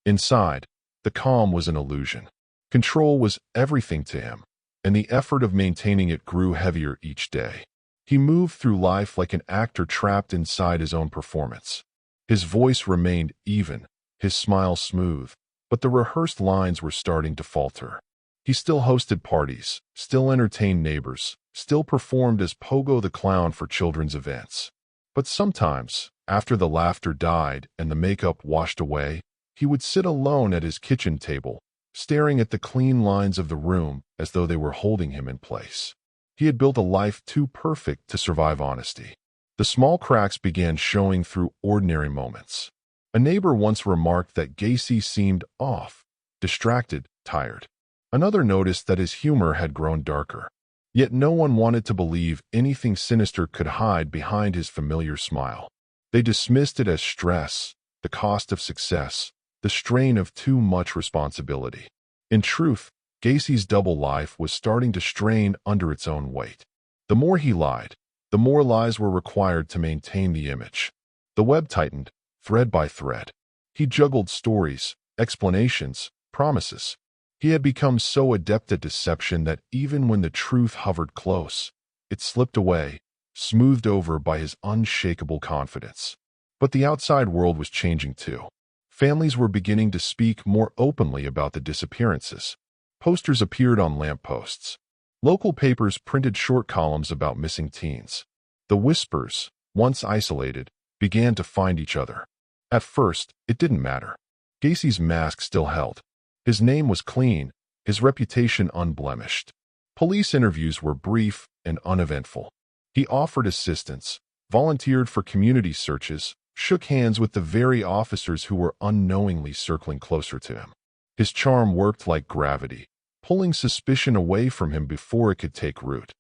Inside, the calm was an illusion. Control was everything to him, and the effort of maintaining it grew heavier each day. He moved through life like an actor trapped inside his own performance. His voice remained even, his smile smooth, but the rehearsed lines were starting to falter. He still hosted parties, still entertained neighbors, still performed as Pogo the Clown for children's events. But sometimes, after the laughter died and the makeup washed away, he would sit alone at his kitchen table, staring at the clean lines of the room as though they were holding him in place. He had built a life too perfect to survive honesty. The small cracks began showing through ordinary moments. A neighbor once remarked that Gacy seemed off, distracted, tired. Another noticed that his humor had grown darker. Yet no one wanted to believe anything sinister could hide behind his familiar smile. They dismissed it as stress, the cost of success, the strain of too much responsibility. In truth, Gacy's double life was starting to strain under its own weight. The more he lied, the more lies were required to maintain the image. The web tightened, thread by thread. He juggled stories, explanations, promises. He had become so adept at deception that even when the truth hovered close, it slipped away, smoothed over by his unshakable confidence. But the outside world was changing too. Families were beginning to speak more openly about the disappearances. Posters appeared on lampposts. Local papers printed short columns about missing teens. The whispers, once isolated, began to find each other. At first, it didn't matter. Gacy's mask still held. His name was clean, his reputation unblemished. Police interviews were brief and uneventful. He offered assistance, volunteered for community searches, shook hands with the very officers who were unknowingly circling closer to him. His charm worked like gravity, pulling suspicion away from him before it could take root.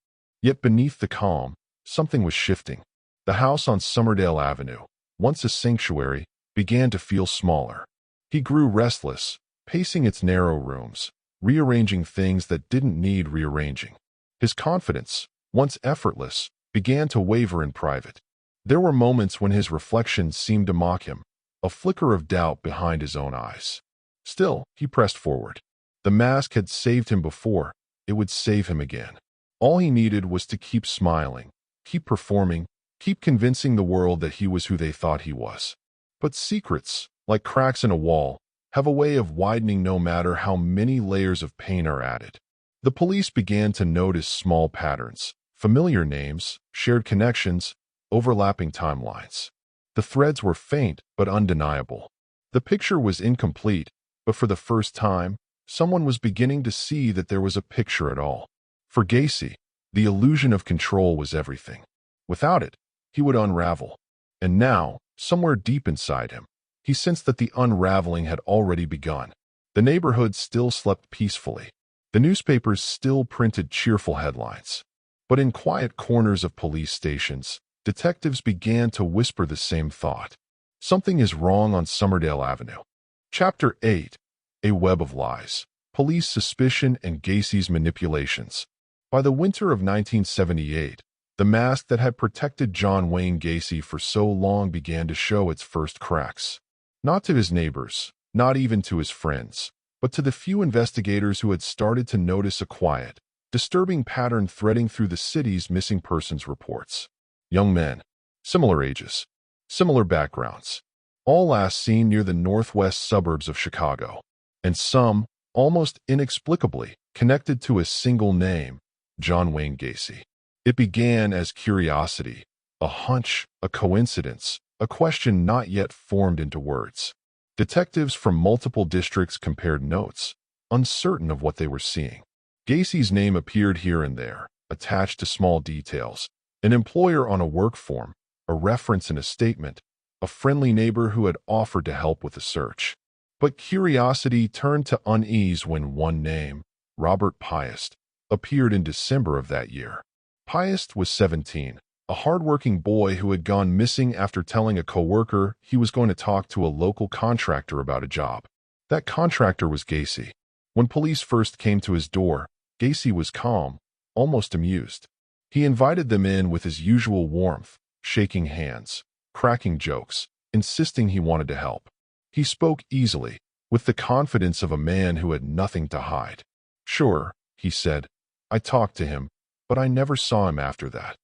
Yet beneath the calm, something was shifting. The house on Somerdale Avenue, once a sanctuary, began to feel smaller. He grew restless, pacing its narrow rooms, rearranging things that didn't need rearranging. His confidence, once effortless, began to waver in private. There were moments when his reflections seemed to mock him, a flicker of doubt behind his own eyes. Still, he pressed forward. The mask had saved him before. It would save him again. All he needed was to keep smiling, keep performing, keep convincing the world that he was who they thought he was. But secrets, like cracks in a wall, have a way of widening no matter how many layers of pain are added. The police began to notice small patterns, familiar names, shared connections, overlapping timelines. The threads were faint but undeniable. The picture was incomplete, but for the first time, someone was beginning to see that there was a picture at all. For Gacy, the illusion of control was everything. Without it, he would unravel. And now, somewhere deep inside him, he sensed that the unraveling had already begun. The neighborhood still slept peacefully. The newspapers still printed cheerful headlines. But in quiet corners of police stations, detectives began to whisper the same thought. Something is wrong on Summerdale Avenue. Chapter 8. A Web of Lies. Police Suspicion and Gacy's Manipulations. By the winter of 1978, the mask that had protected John Wayne Gacy for so long began to show its first cracks. Not to his neighbors, not even to his friends, but to the few investigators who had started to notice a quiet, disturbing pattern threading through the city's missing persons reports. Young men, similar ages, similar backgrounds, all last seen near the northwest suburbs of Chicago, and some, almost inexplicably, connected to a single name, John Wayne Gacy. It began as curiosity, a hunch, a coincidence, a question not yet formed into words. Detectives from multiple districts compared notes, uncertain of what they were seeing. Gacy's name appeared here and there, attached to small details, an employer on a work form, a reference in a statement, a friendly neighbor who had offered to help with the search. But curiosity turned to unease when one name, Robert Piest, appeared in December of that year. Piest was 17, a hardworking boy who had gone missing after telling a coworker he was going to talk to a local contractor about a job. That contractor was Gacy. When police first came to his door, Gacy was calm, almost amused. He invited them in with his usual warmth, shaking hands, cracking jokes, insisting he wanted to help. He spoke easily, with the confidence of a man who had nothing to hide. "Sure," he said, "I talked to him, but I never saw him after that."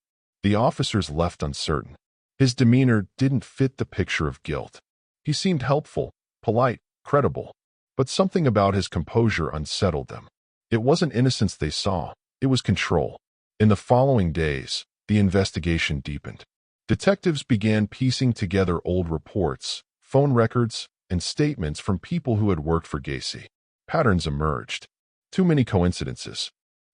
The officers left uncertain. His demeanor didn't fit the picture of guilt. He seemed helpful, polite, credible, but something about his composure unsettled them. It wasn't innocence they saw, it was control. In the following days, the investigation deepened. Detectives began piecing together old reports, phone records, and statements from people who had worked for Gacy. Patterns emerged. Too many coincidences.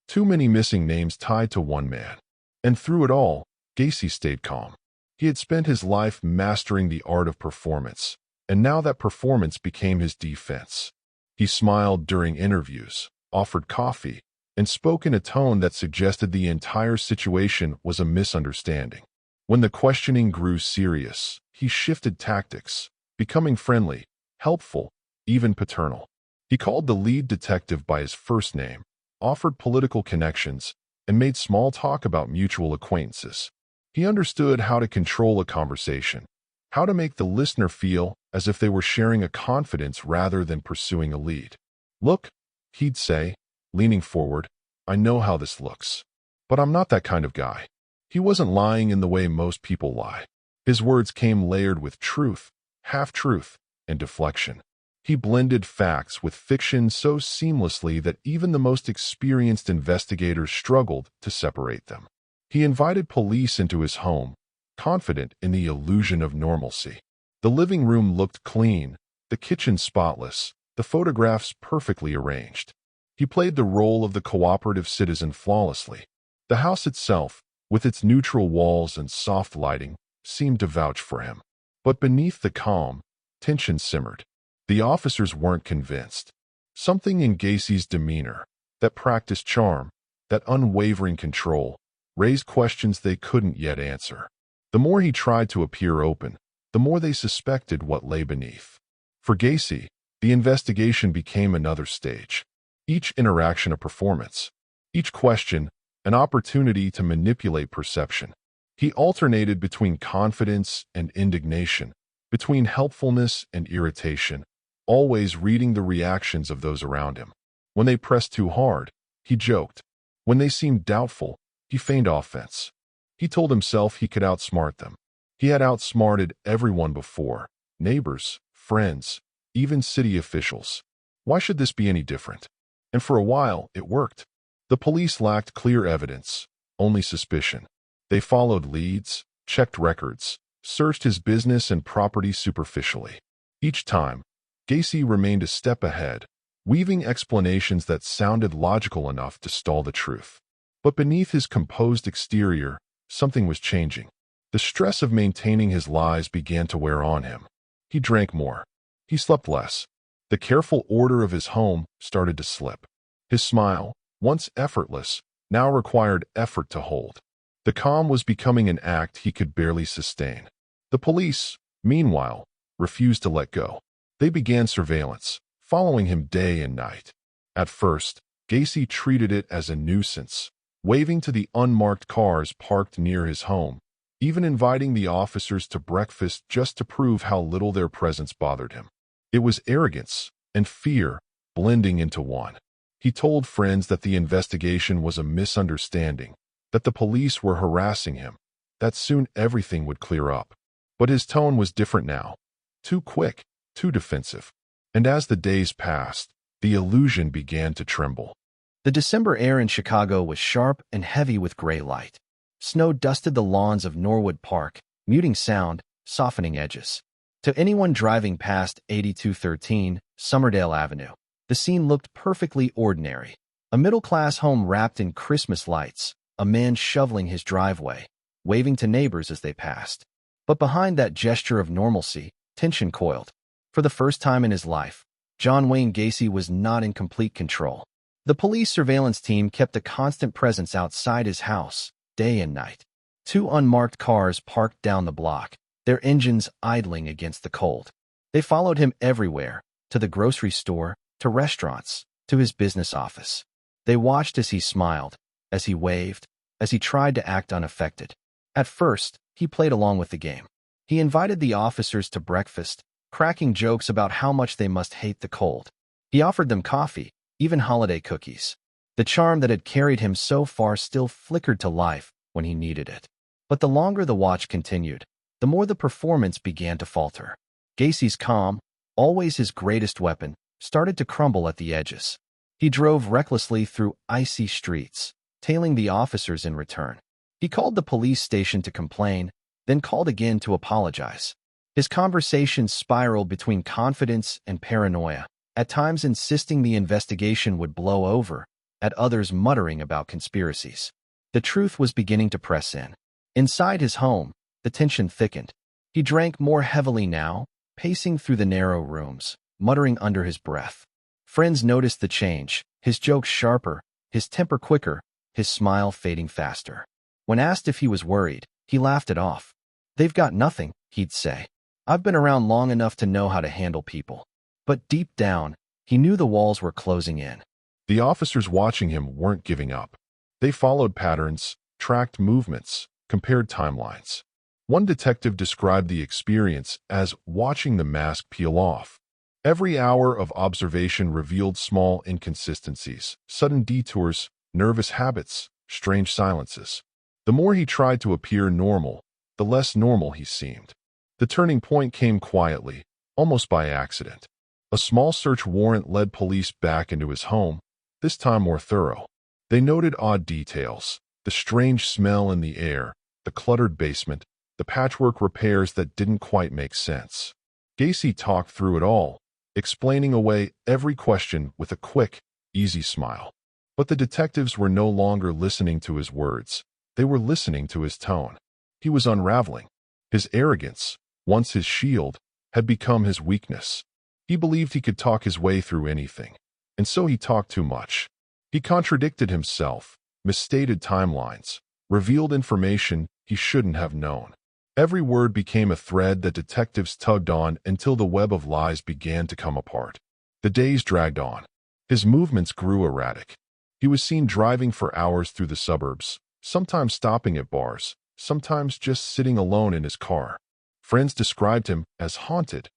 Too many missing names tied to one man. And through it all, Gacy stayed calm. He had spent his life mastering the art of performance, and now that performance became his defense. He smiled during interviews, offered coffee, and spoke in a tone that suggested the entire situation was a misunderstanding. When the questioning grew serious, he shifted tactics, becoming friendly, helpful, even paternal. He called the lead detective by his first name, offered political connections, and made small talk about mutual acquaintances. He understood how to control a conversation, how to make the listener feel as if they were sharing a confidence rather than pursuing a lead. "Look," he'd say, leaning forward, "I know how this looks, but I'm not that kind of guy." He wasn't lying in the way most people lie. His words came layered with truth, half-truth, and deflection. He blended facts with fiction so seamlessly that even the most experienced investigators struggled to separate them. He invited police into his home, confident in the illusion of normalcy. The living room looked clean, the kitchen spotless, the photographs perfectly arranged. He played the role of the cooperative citizen flawlessly. The house itself, with its neutral walls and soft lighting, seemed to vouch for him. But beneath the calm, tension simmered. The officers weren't convinced. Something in Gacy's demeanor, that practiced charm, that unwavering control, raised questions they couldn't yet answer. The more he tried to appear open, the more they suspected what lay beneath. For Gacy, The investigation became another stage. Each interaction a performance. Each question an opportunity to manipulate perception. He alternated between confidence and indignation, between helpfulness and irritation, always reading the reactions of those around him. When they pressed too hard, he joked. When they seemed doubtful, he feigned offense. He told himself he could outsmart them. He had outsmarted everyone before, neighbors, friends, even city officials. Why should this be any different? And for a while, it worked. The police lacked clear evidence, only suspicion. They followed leads, checked records, searched his business and property superficially. Each time, Gacy remained a step ahead, weaving explanations that sounded logical enough to stall the truth. But beneath his composed exterior, something was changing. The stress of maintaining his lies began to wear on him. He drank more. He slept less. The careful order of his home started to slip. His smile, once effortless, now required effort to hold. The calm was becoming an act he could barely sustain. The police, meanwhile, refused to let go. They began surveillance, following him day and night. At first, Gacy treated it as a nuisance, waving to the unmarked cars parked near his home, even inviting the officers to breakfast just to prove how little their presence bothered him. It was arrogance and fear blending into one. He told friends that the investigation was a misunderstanding, that the police were harassing him, that soon everything would clear up. But his tone was different now. Too quick, too defensive. And as the days passed, the illusion began to tremble. The December air in Chicago was sharp and heavy with gray light. Snow dusted the lawns of Norwood Park, muting sound, softening edges. To anyone driving past 8213 Summerdale Avenue, the scene looked perfectly ordinary. A middle-class home wrapped in Christmas lights, a man shoveling his driveway, waving to neighbors as they passed. But behind that gesture of normalcy, tension coiled. For the first time in his life, John Wayne Gacy was not in complete control. The police surveillance team kept a constant presence outside his house, day and night. 2 unmarked cars parked down the block, their engines idling against the cold. They followed him everywhere, to the grocery store, to restaurants, to his business office. They watched as he smiled, as he waved, as he tried to act unaffected. At first, he played along with the game. He invited the officers to breakfast, cracking jokes about how much they must hate the cold. He offered them coffee, even holiday cookies. The charm that had carried him so far still flickered to life when he needed it. But the longer the watch continued, the more the performance began to falter. Gacy's calm, always his greatest weapon, started to crumble at the edges. He drove recklessly through icy streets, tailing the officers in return. He called the police station to complain, then called again to apologize. His conversations spiraled between confidence and paranoia, at times insisting the investigation would blow over, at others muttering about conspiracies. The truth was beginning to press in. Inside his home, the tension thickened. He drank more heavily now, pacing through the narrow rooms, muttering under his breath. Friends noticed the change, his jokes sharper, his temper quicker, his smile fading faster. When asked if he was worried, he laughed it off. "They've got nothing," he'd say. "I've been around long enough to know how to handle people." But deep down, he knew the walls were closing in. The officers watching him weren't giving up. They followed patterns, tracked movements, compared timelines. One detective described the experience as watching the mask peel off. Every hour of observation revealed small inconsistencies, sudden detours, nervous habits, strange silences. The more he tried to appear normal, the less normal he seemed. The turning point came quietly, almost by accident. A small search warrant led police back into his home, this time more thorough. They noted odd details, the strange smell in the air, the cluttered basement, the patchwork repairs that didn't quite make sense. Gacy talked through it all, explaining away every question with a quick, easy smile. But the detectives were no longer listening to his words. They were listening to his tone. He was unraveling. His arrogance, once his shield, had become his weakness. He believed he could talk his way through anything, and so he talked too much. He contradicted himself, misstated timelines, revealed information he shouldn't have known. Every word became a thread that detectives tugged on until the web of lies began to come apart. The days dragged on. His movements grew erratic. He was seen driving for hours through the suburbs, sometimes stopping at bars, sometimes just sitting alone in his car. Friends described him as haunted.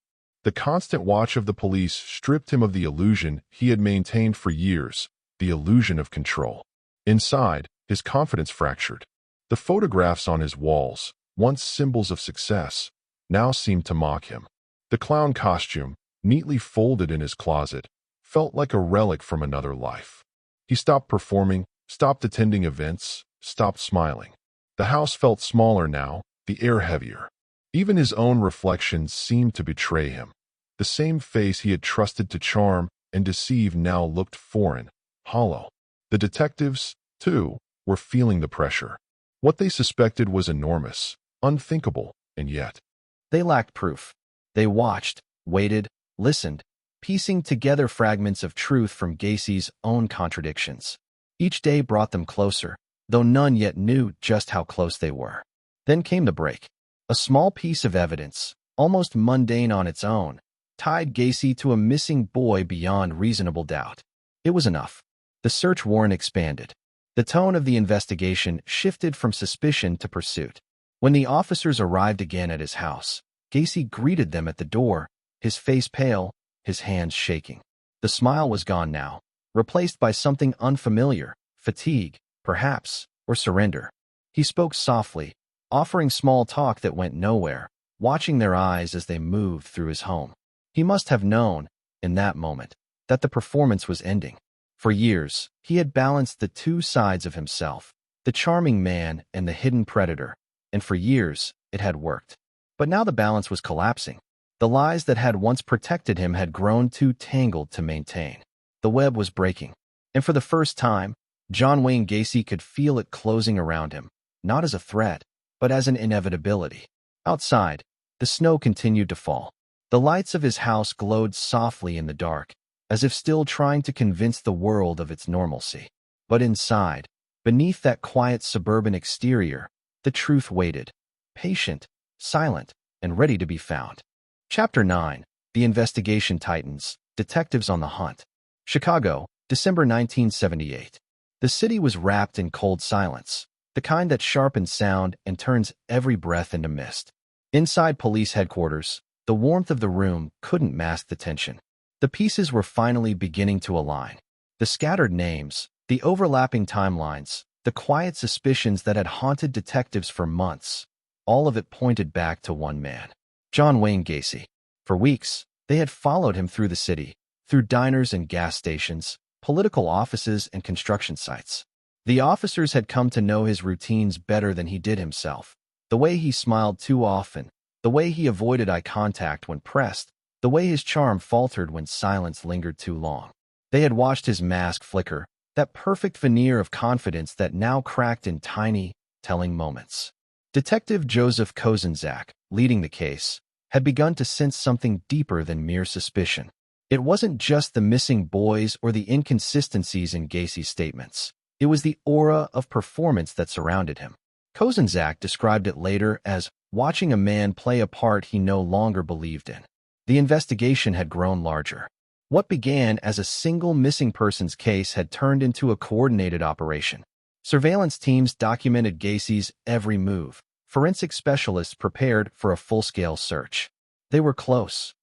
The constant watch of the police stripped him of the illusion he had maintained for years, the illusion of control. Inside, his confidence fractured. The photographs on his walls, once symbols of success, now seemed to mock him. The clown costume, neatly folded in his closet, felt like a relic from another life. He stopped performing, stopped attending events, stopped smiling. The house felt smaller now, the air heavier. Even his own reflections seemed to betray him. The same face he had trusted to charm and deceive now looked foreign, hollow. The detectives, too, were feeling the pressure. What they suspected was enormous, unthinkable, and yet They lacked proof. They watched, waited, listened, piecing together fragments of truth from Gacy's own contradictions. Each day brought them closer, though none yet knew just how close they were. Then came the break. A small piece of evidence, almost mundane on its own, tied Gacy to a missing boy beyond reasonable doubt. It was enough. The search warrant expanded. The tone of the investigation shifted from suspicion to pursuit. When the officers arrived again at his house, Gacy greeted them at the door, his face pale, his hands shaking. The smile was gone now, replaced by something unfamiliar, fatigue, perhaps, or surrender. He spoke softly, offering small talk that went nowhere, watching their eyes as they moved through his home. He must have known, in that moment, that the performance was ending. For years, he had balanced the two sides of himself, the charming man and the hidden predator, and for years, it had worked. But now the balance was collapsing. The lies that had once protected him had grown too tangled to maintain. The web was breaking, and for the first time, John Wayne Gacy could feel it closing around him, not as a threat, but as an inevitability. Outside, the snow continued to fall. The lights of his house glowed softly in the dark, as if still trying to convince the world of its normalcy. But inside, beneath that quiet suburban exterior, the truth waited, patient, silent, and ready to be found. Chapter 9. The Investigation Tightens. Detectives on the Hunt. Chicago, December 1978. The city was wrapped in cold silence, the kind that sharpens sound and turns every breath into mist. Inside police headquarters, the warmth of the room couldn't mask the tension. The pieces were finally beginning to align. The scattered names, the overlapping timelines, the quiet suspicions that had haunted detectives for months, all of it pointed back to one man, John Wayne Gacy. For weeks, they had followed him through the city, through diners and gas stations, political offices and construction sites. The officers had come to know his routines better than he did himself. The way he smiled too often, the way he avoided eye contact when pressed, the way his charm faltered when silence lingered too long. They had watched his mask flicker, that perfect veneer of confidence that now cracked in tiny, telling moments. Detective Joseph Kozenzak, leading the case, had begun to sense something deeper than mere suspicion. It wasn't just the missing boys or the inconsistencies in Gacy's statements. It was the aura of performance that surrounded him. Kozenzak described it later as watching a man play a part he no longer believed in. The investigation had grown larger. What began as a single missing persons case had turned into a coordinated operation. Surveillance teams documented Gacy's every move. Forensic specialists prepared for a full-scale search. They were close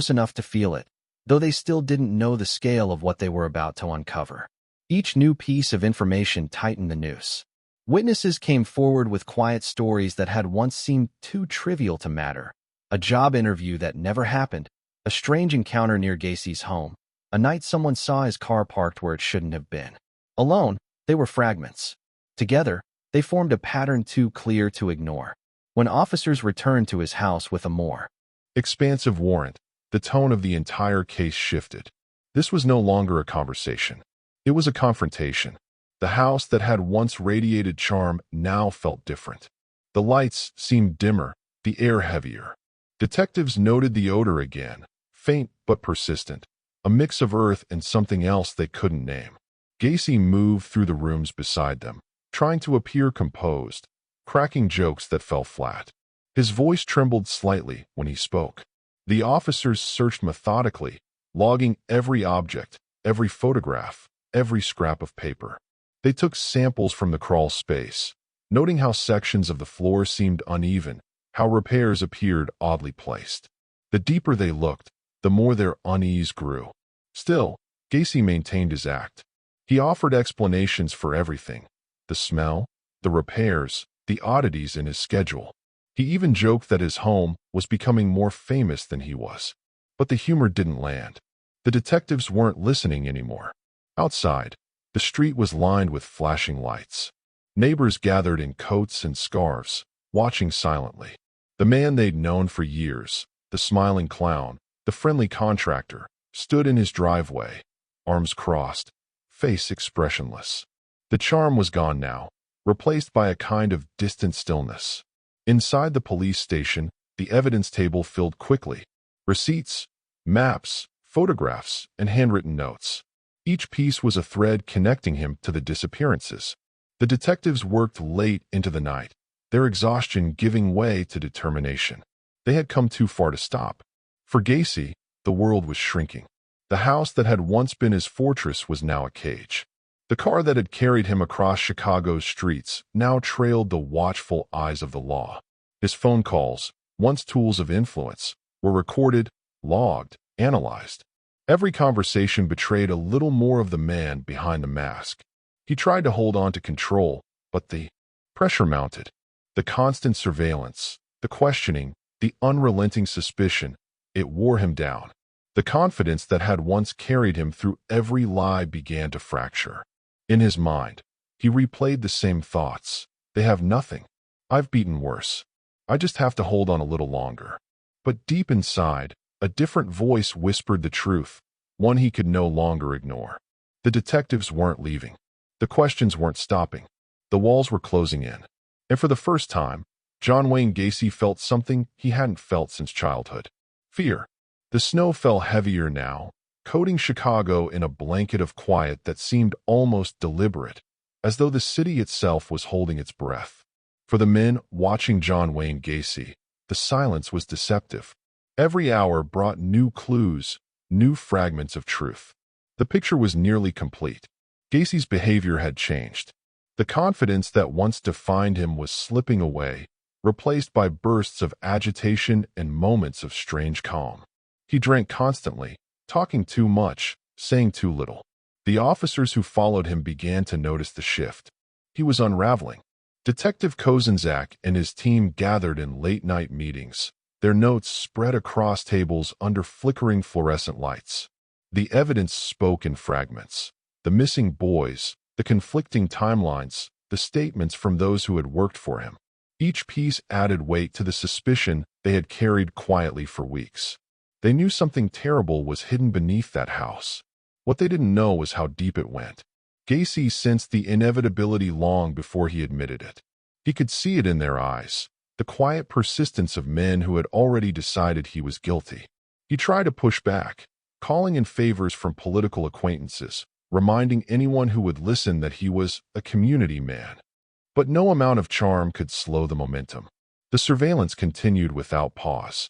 enough to feel it, though they still didn't know the scale of what they were about to uncover. Each new piece of information tightened the noose. Witnesses came forward with quiet stories that had once seemed too trivial to matter. A job interview that never happened, a strange encounter near Gacy's home, a night someone saw his car parked where it shouldn't have been. Alone, they were fragments. Together, they formed a pattern too clear to ignore. When officers returned to his house with a more expansive warrant, the tone of the entire case shifted. This was no longer a conversation. It was a confrontation. The house that had once radiated charm now felt different. The lights seemed dimmer, the air heavier. Detectives noted the odor again, faint but persistent, a mix of earth and something else they couldn't name. Gacy moved through the rooms beside them, trying to appear composed, cracking jokes that fell flat. His voice trembled slightly when he spoke. The officers searched methodically, logging every object, every photograph, every scrap of paper. They took samples from the crawl space, noting how sections of the floor seemed uneven, how repairs appeared oddly placed. The deeper they looked, the more their unease grew. Still, Gacy maintained his act. He offered explanations for everything: the smell, the repairs, the oddities in his schedule. He even joked that his home was becoming more famous than he was. But the humor didn't land. The detectives weren't listening anymore. Outside, the street was lined with flashing lights. Neighbors gathered in coats and scarves, watching silently. The man they'd known for years, the smiling clown, the friendly contractor, stood in his driveway, arms crossed, face expressionless. The charm was gone now, replaced by a kind of distant stillness. Inside the police station, the evidence table filled quickly. Receipts, maps, photographs, and handwritten notes. Each piece was a thread connecting him to the disappearances. The detectives worked late into the night, their exhaustion giving way to determination. They had come too far to stop. For Gacy, the world was shrinking. The house that had once been his fortress was now a cage. The car that had carried him across Chicago's streets now trailed the watchful eyes of the law. His phone calls, once tools of influence, were recorded, logged, analyzed. Every conversation betrayed a little more of the man behind the mask. He tried to hold on to control, but the pressure mounted. The constant surveillance, the questioning, the unrelenting suspicion, it wore him down. The confidence that had once carried him through every lie began to fracture. In his mind, he replayed the same thoughts. They have nothing. I've beaten worse. I just have to hold on a little longer. But deep inside, a different voice whispered the truth, one he could no longer ignore. The detectives weren't leaving. The questions weren't stopping. The walls were closing in. And for the first time, John Wayne Gacy felt something he hadn't felt since childhood: fear. The snow fell heavier now, coating Chicago in a blanket of quiet that seemed almost deliberate, as though the city itself was holding its breath. For the men watching John Wayne Gacy, the silence was deceptive. Every hour brought new clues, new fragments of truth. The picture was nearly complete. Gacy's behavior had changed. The confidence that once defined him was slipping away, replaced by bursts of agitation and moments of strange calm. He drank constantly, talking too much, saying too little. The officers who followed him began to notice the shift. He was unraveling. Detective Kozenzak and his team gathered in late-night meetings, their notes spread across tables under flickering fluorescent lights. The evidence spoke in fragments. The missing boys, the conflicting timelines, the statements from those who had worked for him. Each piece added weight to the suspicion they had carried quietly for weeks. They knew something terrible was hidden beneath that house. What they didn't know was how deep it went. Gacy sensed the inevitability long before he admitted it. He could see it in their eyes, the quiet persistence of men who had already decided he was guilty. He tried to push back, calling in favors from political acquaintances, reminding anyone who would listen that he was a community man. But no amount of charm could slow the momentum. The surveillance continued without pause.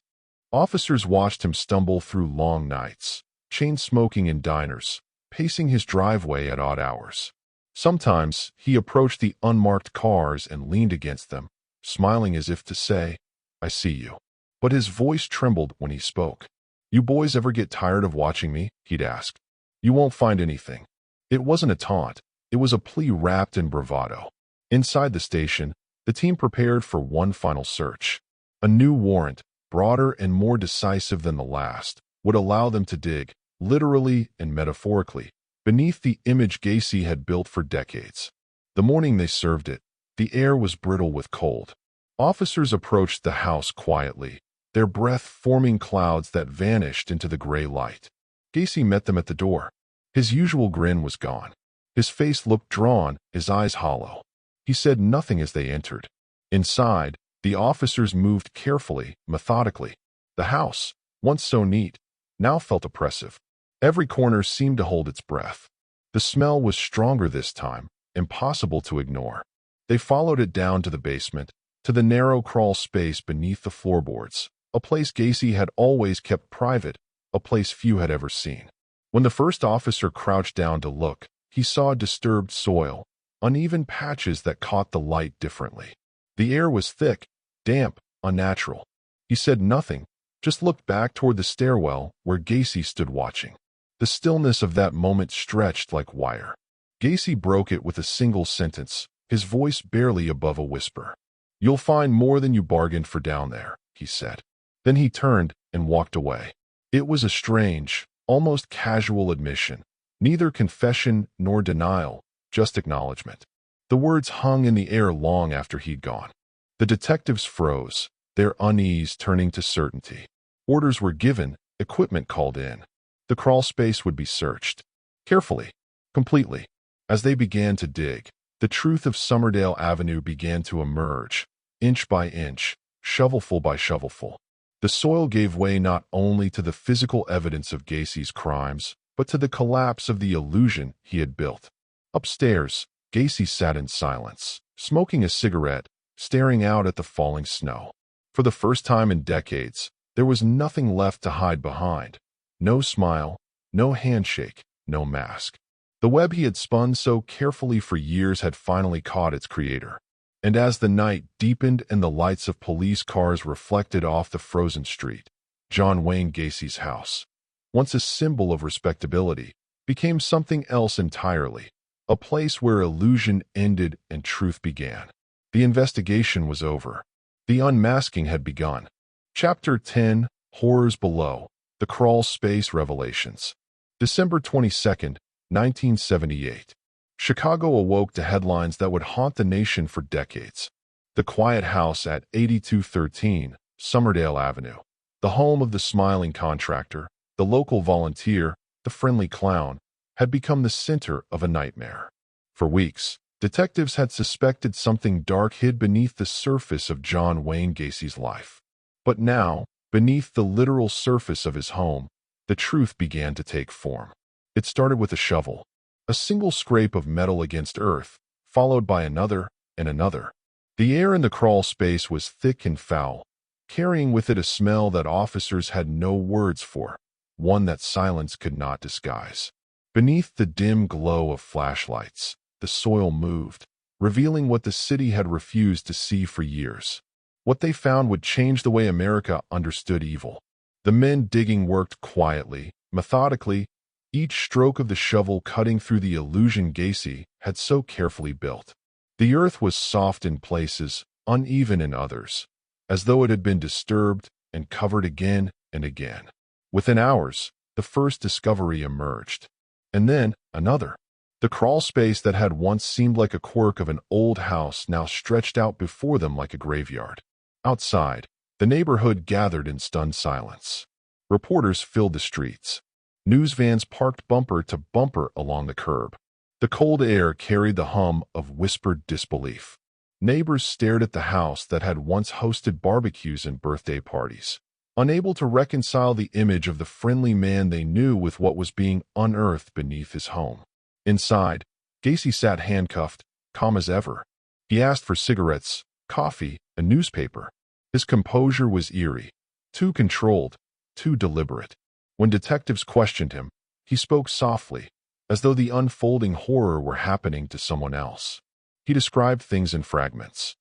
Officers watched him stumble through long nights, chain smoking in diners, pacing his driveway at odd hours. Sometimes he approached the unmarked cars and leaned against them, smiling as if to say, "I see you." But his voice trembled when he spoke. "You boys ever get tired of watching me?" he'd ask. "You won't find anything." It wasn't a taunt. It was a plea wrapped in bravado. Inside the station, the team prepared for one final search. A new warrant, broader and more decisive than the last, would allow them to dig, literally and metaphorically, beneath the image Gacy had built for decades. The morning they served it, the air was brittle with cold. Officers approached the house quietly, their breath forming clouds that vanished into the gray light. Gacy met them at the door. His usual grin was gone. His face looked drawn, his eyes hollow. He said nothing as they entered. Inside, the officers moved carefully, methodically. The house, once so neat, now felt oppressive. Every corner seemed to hold its breath. The smell was stronger this time, impossible to ignore. They followed it down to the basement, to the narrow crawl space beneath the floorboards, a place Gacy had always kept private, a place few had ever seen. When the first officer crouched down to look, he saw disturbed soil, uneven patches that caught the light differently. The air was thick, damp, unnatural. He said nothing, just looked back toward the stairwell where Gacy stood watching. The stillness of that moment stretched like wire. Gacy broke it with a single sentence, his voice barely above a whisper. "You'll find more than you bargained for down there," he said. Then he turned and walked away. It was a strange, almost casual admission, neither confession nor denial, just acknowledgement. The words hung in the air long after he'd gone. The detectives froze, their unease turning to certainty. Orders were given, equipment called in. The crawl space would be searched. Carefully, completely. As they began to dig, the truth of Summerdale Avenue began to emerge, inch by inch, shovelful by shovelful. The soil gave way not only to the physical evidence of Gacy's crimes, but to the collapse of the illusion he had built. Upstairs, Gacy sat in silence, smoking a cigarette, staring out at the falling snow. For the first time in decades, there was nothing left to hide behind. No smile, no handshake, no mask. The web he had spun so carefully for years had finally caught its creator. And as the night deepened and the lights of police cars reflected off the frozen street, John Wayne Gacy's house, once a symbol of respectability, became something else entirely, a place where illusion ended and truth began. The investigation was over. The unmasking had begun. Chapter 10, Horrors Below, The Crawl Space Revelations. December 22nd, 1978. Chicago awoke to headlines that would haunt the nation for decades. The quiet house at 8213 Summerdale Avenue, the home of the smiling contractor, the local volunteer, the friendly clown, had become the center of a nightmare. For weeks, detectives had suspected something dark hid beneath the surface of John Wayne Gacy's life. But now, beneath the literal surface of his home, the truth began to take form. It started with a shovel, a single scrape of metal against earth, followed by another and another. The air in the crawl space was thick and foul, carrying with it a smell that officers had no words for, one that silence could not disguise. Beneath the dim glow of flashlights, the soil moved, revealing what the city had refused to see for years. What they found would change the way America understood evil. The men digging worked quietly, methodically, each stroke of the shovel cutting through the illusion Gacy had so carefully built. The earth was soft in places, uneven in others, as though it had been disturbed and covered again and again. Within hours, the first discovery emerged. And then, another. The crawl space that had once seemed like a quirk of an old house now stretched out before them like a graveyard. Outside, the neighborhood gathered in stunned silence. Reporters filled the streets. News vans parked bumper to bumper along the curb. The cold air carried the hum of whispered disbelief. Neighbors stared at the house that had once hosted barbecues and birthday parties, unable to reconcile the image of the friendly man they knew with what was being unearthed beneath his home. Inside, Gacy sat handcuffed, calm as ever. He asked for cigarettes, coffee, a newspaper. His composure was eerie, too controlled, too deliberate. When detectives questioned him, he spoke softly, as though the unfolding horror were happening to someone else. He described things in fragments.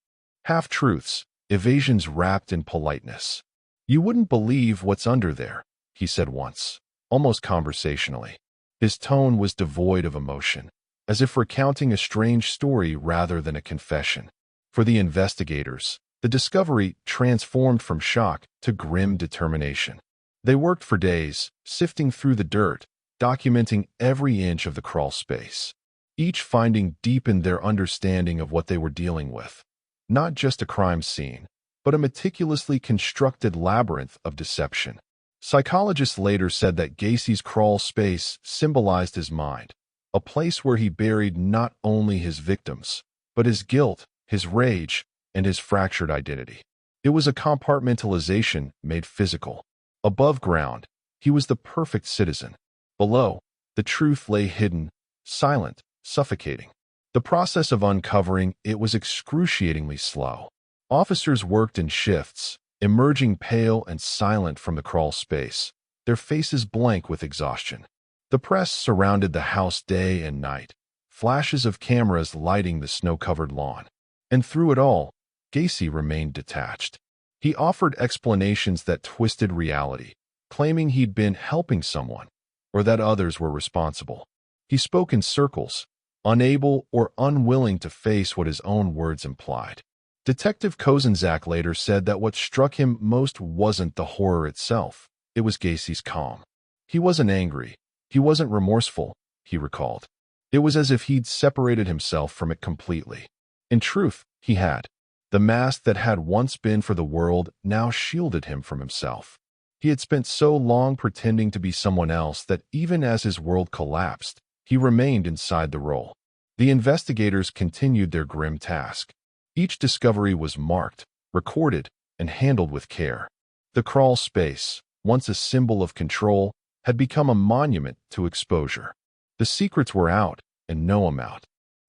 Half-truths, evasions wrapped in politeness. "You wouldn't believe what's under there," he said once, almost conversationally. His tone was devoid of emotion, as if recounting a strange story rather than a confession. For the investigators, the discovery transformed from shock to grim determination. They worked for days, sifting through the dirt, documenting every inch of the crawl space. Each finding deepened their understanding of what they were dealing with. Not just a crime scene, but a meticulously constructed labyrinth of deception. Psychologists later said that Gacy's crawl space symbolized his mind, a place where he buried not only his victims, but his guilt, his rage, and his fractured identity. It was a compartmentalization made physical. Above ground, he was the perfect citizen. Below, the truth lay hidden, silent, suffocating. The process of uncovering it was excruciatingly slow. Officers worked in shifts, emerging pale and silent from the crawl space, their faces blank with exhaustion. The press surrounded the house day and night, flashes of cameras lighting the snow-covered lawn. And through it all, Gacy remained detached. He offered explanations that twisted reality, claiming he'd been helping someone, or that others were responsible. He spoke in circles, unable or unwilling to face what his own words implied. Detective Kozenzak later said that what struck him most wasn't the horror itself, it was Gacy's calm. He wasn't angry, he wasn't remorseful, he recalled. It was as if he'd separated himself from it completely. In truth, he had. The mask that had once been for the world now shielded him from himself. He had spent so long pretending to be someone else that even as his world collapsed, he remained inside the role. The investigators continued their grim task. Each discovery was marked, recorded, and handled with care. The crawl space, once a symbol of control, had become a monument to exposure. The secrets were out, and no amount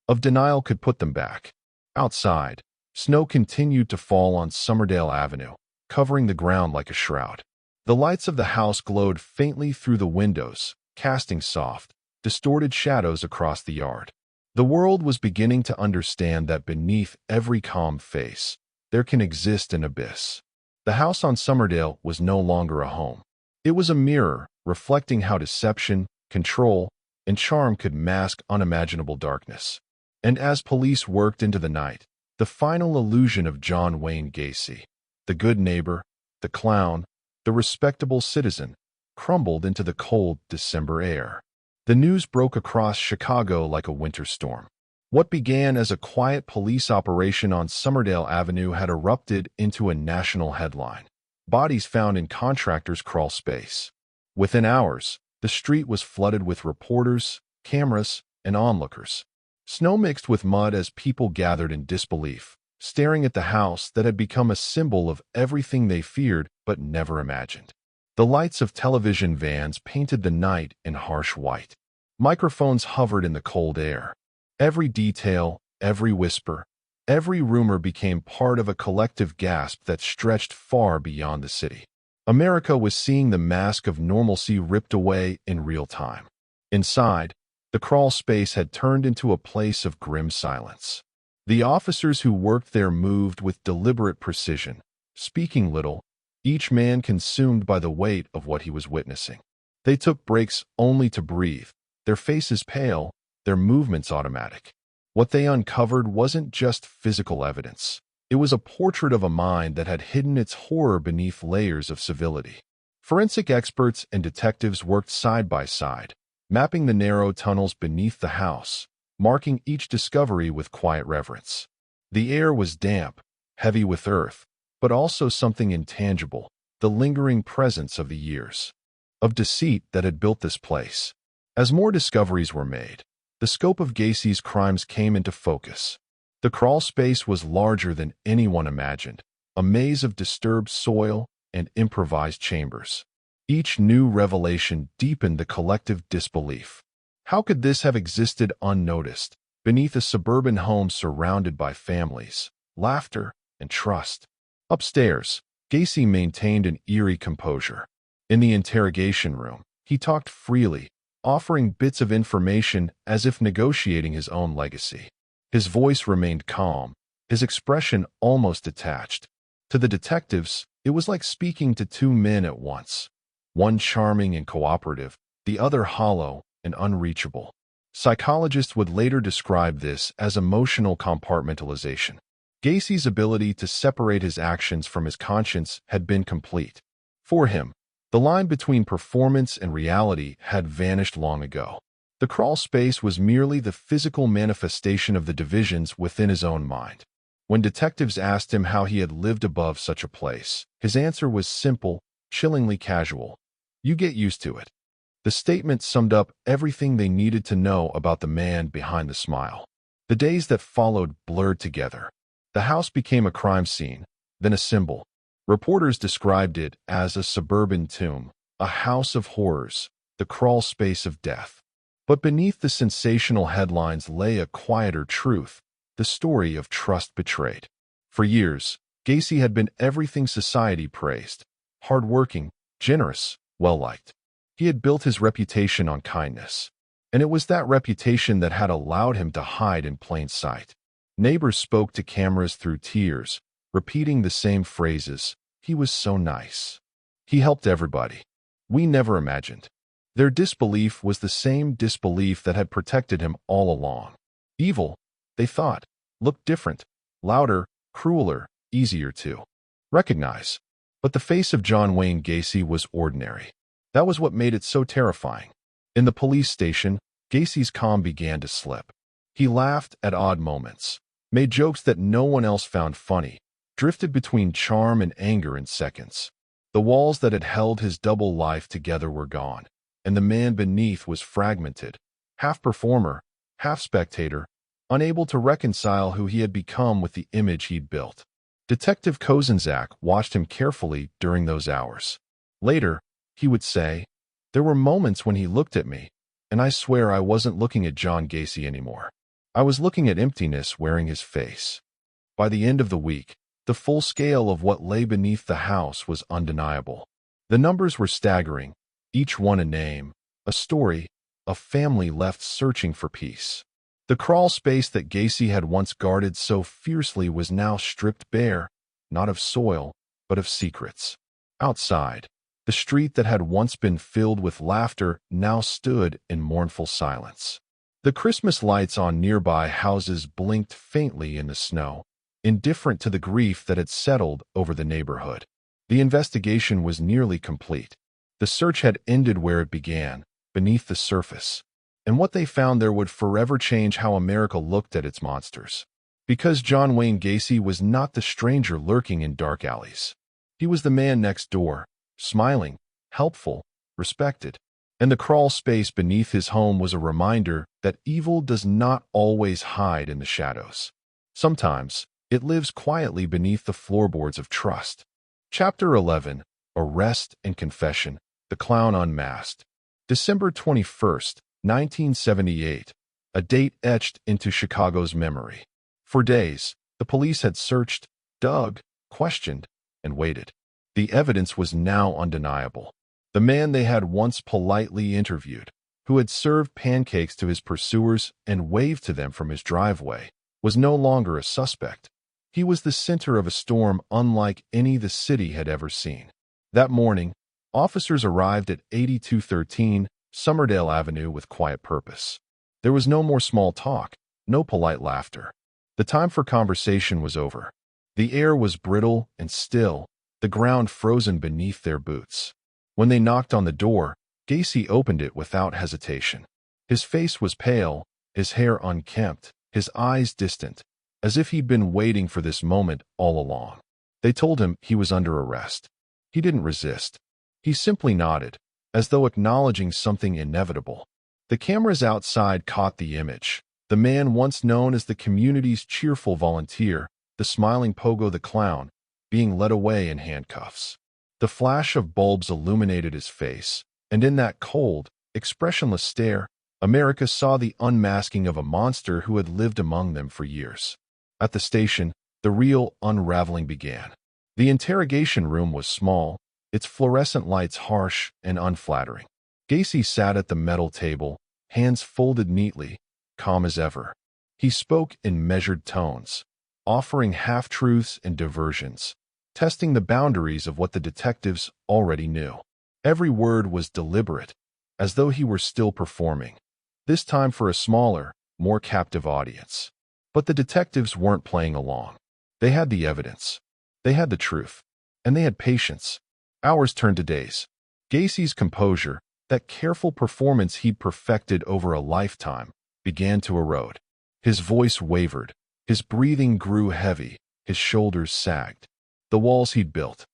of denial could put them back. Outside, snow continued to fall on Somerdale Avenue, covering the ground like a shroud. The lights of the house glowed faintly through the windows, casting soft, distorted shadows across the yard. The world was beginning to understand that beneath every calm face, there can exist an abyss. The house on Somerdale was no longer a home. It was a mirror, reflecting how deception, control, and charm could mask unimaginable darkness. And as police worked into the night, the final illusion of John Wayne Gacy, the good neighbor, the clown, the respectable citizen, crumbled into the cold December air. The news broke across Chicago like a winter storm. What began as a quiet police operation on Somerdale Avenue had erupted into a national headline. Bodies found in contractors' crawl space. Within hours, the street was flooded with reporters, cameras, and onlookers. Snow mixed with mud as people gathered in disbelief, staring at the house that had become a symbol of everything they feared but never imagined. The lights of television vans painted the night in harsh white. Microphones hovered in the cold air. Every detail, every whisper, every rumor became part of a collective gasp that stretched far beyond the city. America was seeing the mask of normalcy ripped away in real time. Inside, the crawl space had turned into a place of grim silence. The officers who worked there moved with deliberate precision, speaking little, each man consumed by the weight of what he was witnessing. They took breaks only to breathe, their faces pale, their movements automatic. What they uncovered wasn't just physical evidence. It was a portrait of a mind that had hidden its horror beneath layers of civility. Forensic experts and detectives worked side by side, mapping the narrow tunnels beneath the house, marking each discovery with quiet reverence. The air was damp, heavy with earth, but also something intangible, the lingering presence of the years of deceit that had built this place. As more discoveries were made, the scope of Gacy's crimes came into focus. The crawl space was larger than anyone imagined, a maze of disturbed soil and improvised chambers. Each new revelation deepened the collective disbelief. How could this have existed unnoticed, beneath a suburban home surrounded by families, laughter, and trust? Upstairs, Gacy maintained an eerie composure. In the interrogation room, he talked freely, offering bits of information as if negotiating his own legacy. His voice remained calm, his expression almost detached. To the detectives, it was like speaking to two men at once, one charming and cooperative, the other hollow and unreachable. Psychologists would later describe this as emotional compartmentalization. Gacy's ability to separate his actions from his conscience had been complete. For him, the line between performance and reality had vanished long ago. The crawl space was merely the physical manifestation of the divisions within his own mind. When detectives asked him how he had lived above such a place, his answer was simple, chillingly casual. You get used to it. The statement summed up everything they needed to know about the man behind the smile. The days that followed blurred together. The house became a crime scene, then a symbol. Reporters described it as a suburban tomb, a house of horrors, the crawl space of death. But beneath the sensational headlines lay a quieter truth, the story of trust betrayed. For years, Gacy had been everything society praised: hardworking, generous, well-liked. He had built his reputation on kindness, and it was that reputation that had allowed him to hide in plain sight. Neighbors spoke to cameras through tears, repeating the same phrases. He was so nice. He helped everybody. We never imagined. Their disbelief was the same disbelief that had protected him all along. Evil, they thought, looked different, louder, crueler, easier to recognize. But the face of John Wayne Gacy was ordinary. That was what made it so terrifying. In the police station, Gacy's calm began to slip. He laughed at odd moments, made jokes that no one else found funny, drifted between charm and anger in seconds. The walls that had held his double life together were gone, and the man beneath was fragmented, half performer, half spectator, unable to reconcile who he had become with the image he'd built. Detective Kozenzak watched him carefully during those hours. Later, he would say, "There were moments when he looked at me, and I swear I wasn't looking at John Gacy anymore. I was looking at emptiness wearing his face." By the end of the week, the full scale of what lay beneath the house was undeniable. The numbers were staggering, each one a name, a story, a family left searching for peace. The crawl space that Gacy had once guarded so fiercely was now stripped bare, not of soil, but of secrets. Outside, the street that had once been filled with laughter now stood in mournful silence. The Christmas lights on nearby houses blinked faintly in the snow, indifferent to the grief that had settled over the neighborhood. The investigation was nearly complete. The search had ended where it began, beneath the surface, and what they found there would forever change how America looked at its monsters. Because John Wayne Gacy was not the stranger lurking in dark alleys. He was the man next door, smiling, helpful, respected. And the crawl space beneath his home was a reminder that evil does not always hide in the shadows. Sometimes, it lives quietly beneath the floorboards of trust. Chapter 11, Arrest and Confession, The Clown Unmasked. December 21st, 1978, a date etched into Chicago's memory. For days, the police had searched, dug, questioned, and waited. The evidence was now undeniable. The man they had once politely interviewed, who had served pancakes to his pursuers and waved to them from his driveway, was no longer a suspect. He was the center of a storm unlike any the city had ever seen. That morning, officers arrived at 8213 Summerdale Avenue with quiet purpose. There was no more small talk, no polite laughter. The time for conversation was over. The air was brittle and still, the ground frozen beneath their boots. When they knocked on the door, Gacy opened it without hesitation. His face was pale, his hair unkempt, his eyes distant, as if he'd been waiting for this moment all along. They told him he was under arrest. He didn't resist. He simply nodded, as though acknowledging something inevitable. The cameras outside caught the image. The man once known as the community's cheerful volunteer, the smiling Pogo the Clown, being led away in handcuffs. The flash of bulbs illuminated his face, and in that cold, expressionless stare, America saw the unmasking of a monster who had lived among them for years. At the station, the real unraveling began. The interrogation room was small, its fluorescent lights harsh and unflattering. Gacy sat at the metal table, hands folded neatly, calm as ever. He spoke in measured tones, offering half-truths and diversions, testing the boundaries of what the detectives already knew. Every word was deliberate, as though he were still performing, this time for a smaller, more captive audience. But the detectives weren't playing along. They had the evidence. They had the truth. And they had patience. Hours turned to days. Gacy's composure, that careful performance he'd perfected over a lifetime, began to erode. His voice wavered. His breathing grew heavy. His shoulders sagged. The walls he'd built.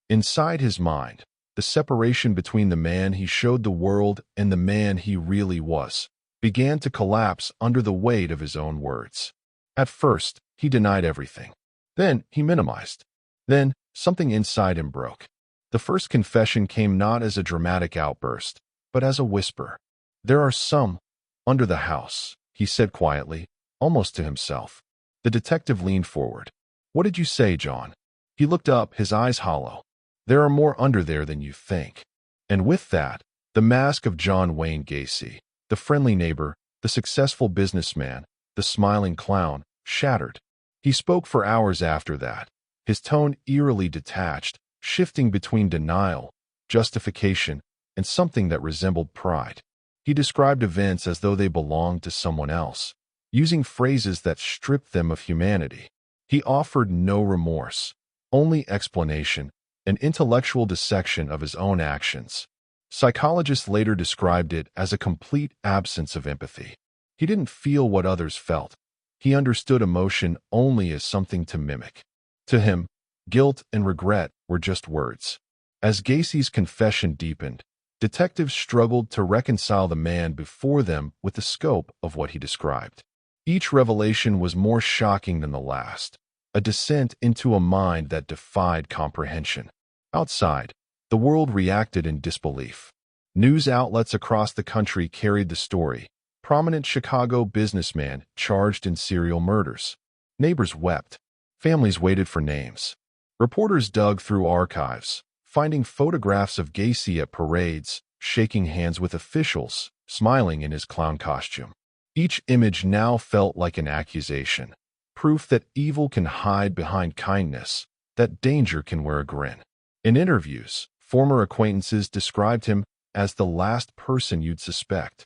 Inside his mind, the separation between the man he showed the world and the man he really was, began to collapse under the weight of his own words. At first, he denied everything. Then, he minimized. Then, something inside him broke. The first confession came not as a dramatic outburst, but as a whisper. "There are some under the house," he said quietly, almost to himself. The detective leaned forward. "What did you say, John?" He looked up, his eyes hollow. "There are more under there than you think." And with that, the mask of John Wayne Gacy, the friendly neighbor, the successful businessman, the smiling clown, shattered. He spoke for hours after that, his tone eerily detached, shifting between denial, justification, and something that resembled pride. He described events as though they belonged to someone else, using phrases that stripped them of humanity. He offered no remorse, only explanation, an intellectual dissection of his own actions. Psychologists later described it as a complete absence of empathy. He didn't feel what others felt. He understood emotion only as something to mimic. To him, guilt and regret were just words. As Gacy's confession deepened, detectives struggled to reconcile the man before them with the scope of what he described. Each revelation was more shocking than the last, a descent into a mind that defied comprehension. Outside, the world reacted in disbelief. News outlets across the country carried the story. Prominent Chicago businessman charged in serial murders. Neighbors wept. Families waited for names. Reporters dug through archives, finding photographs of Gacy at parades, shaking hands with officials, smiling in his clown costume. Each image now felt like an accusation, proof that evil can hide behind kindness, that danger can wear a grin. In interviews, former acquaintances described him as the last person you'd suspect.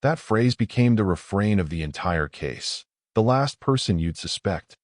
That phrase became the refrain of the entire case, the last person you'd suspect.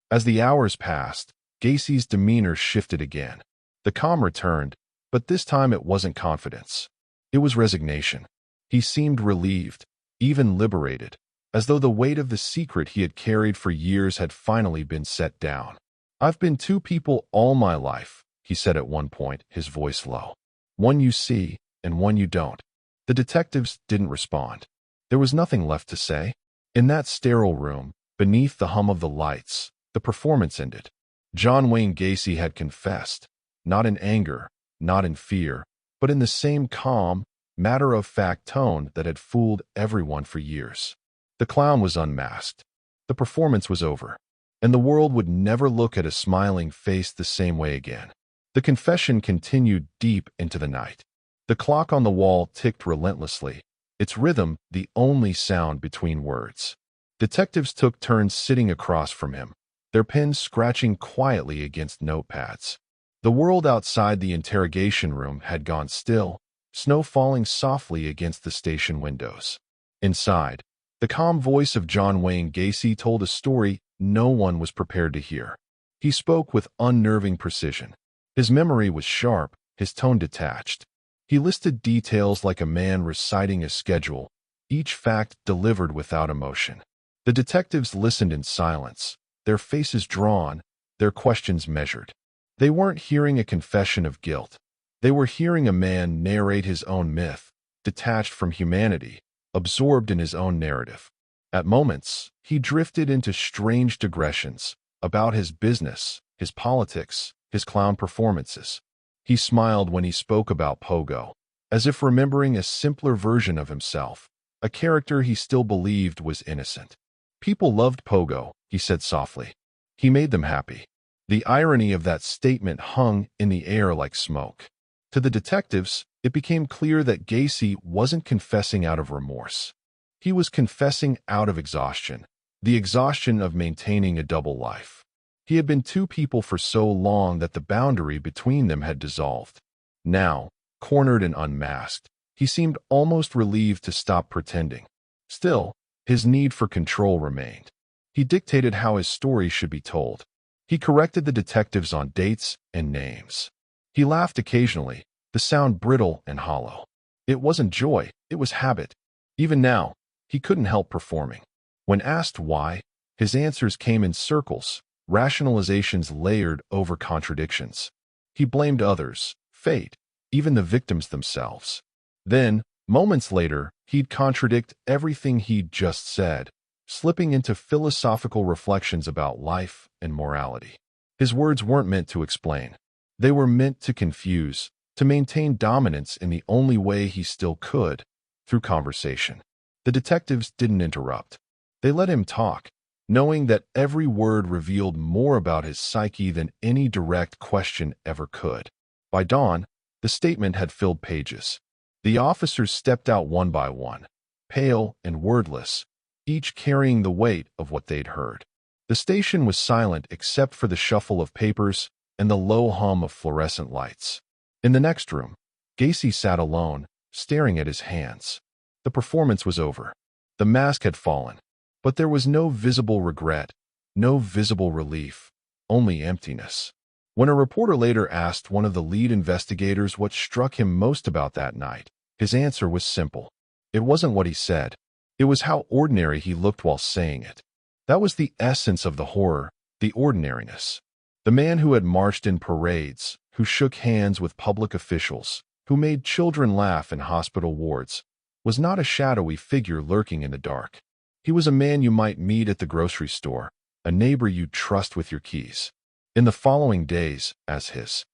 As the hours passed, Gacy's demeanor shifted again. The calm returned, but this time it wasn't confidence. It was resignation. He seemed relieved, even liberated, as though the weight of the secret he had carried for years had finally been set down. "I've been two people all my life," he said at one point, his voice low. "One you see, and one you don't." The detectives didn't respond. There was nothing left to say. In that sterile room, beneath the hum of the lights, the performance ended. John Wayne Gacy had confessed, not in anger, not in fear, but in the same calm, matter-of-fact tone that had fooled everyone for years. The clown was unmasked. The performance was over, and the world would never look at a smiling face the same way again. The confession continued deep into the night. The clock on the wall ticked relentlessly, its rhythm the only sound between words. Detectives took turns sitting across from him, their pens scratching quietly against notepads. The world outside the interrogation room had gone still, snow falling softly against the station windows. Inside, the calm voice of John Wayne Gacy told a story no one was prepared to hear. He spoke with unnerving precision. His memory was sharp, his tone detached. He listed details like a man reciting a schedule, each fact delivered without emotion. The detectives listened in silence, their faces drawn, their questions measured. They weren't hearing a confession of guilt. They were hearing a man narrate his own myth, detached from humanity, absorbed in his own narrative. At moments, he drifted into strange digressions about his business, his politics, his clown performances. He smiled when he spoke about Pogo, as if remembering a simpler version of himself, a character he still believed was innocent. "People loved Pogo," he said softly. "He made them happy." The irony of that statement hung in the air like smoke. To the detectives, it became clear that Gacy wasn't confessing out of remorse. He was confessing out of exhaustion, the exhaustion of maintaining a double life. He had been two people for so long that the boundary between them had dissolved. Now, cornered and unmasked, he seemed almost relieved to stop pretending. Still, his need for control remained. He dictated how his story should be told. He corrected the detectives on dates and names. He laughed occasionally, the sound brittle and hollow. It wasn't joy, it was habit. Even now, he couldn't help performing. When asked why, his answers came in circles, rationalizations layered over contradictions. He blamed others, fate, even the victims themselves. Then, moments later, he'd contradict everything he'd just said, slipping into philosophical reflections about life and morality. His words weren't meant to explain. They were meant to confuse, to maintain dominance in the only way he still could, through conversation. The detectives didn't interrupt. They let him talk, knowing that every word revealed more about his psyche than any direct question ever could. By dawn, The statement had filled pages. The officers stepped out one by one, pale and wordless, each carrying the weight of what they'd heard. The station was silent except for the shuffle of papers and the low hum of fluorescent lights. In the next room, Gacy sat alone, staring at his hands. The performance was over. The mask had fallen. But there was no visible regret, no visible relief, only emptiness. When a reporter later asked one of the lead investigators what struck him most about that night, his answer was simple. It wasn't what he said. It was how ordinary he looked while saying it. That was the essence of the horror, the ordinariness. The man who had marched in parades, who shook hands with public officials, who made children laugh in hospital wards, was not a shadowy figure lurking in the dark. He was a man you might meet at the grocery store, a neighbor you'd trust with your keys. In the following days, as his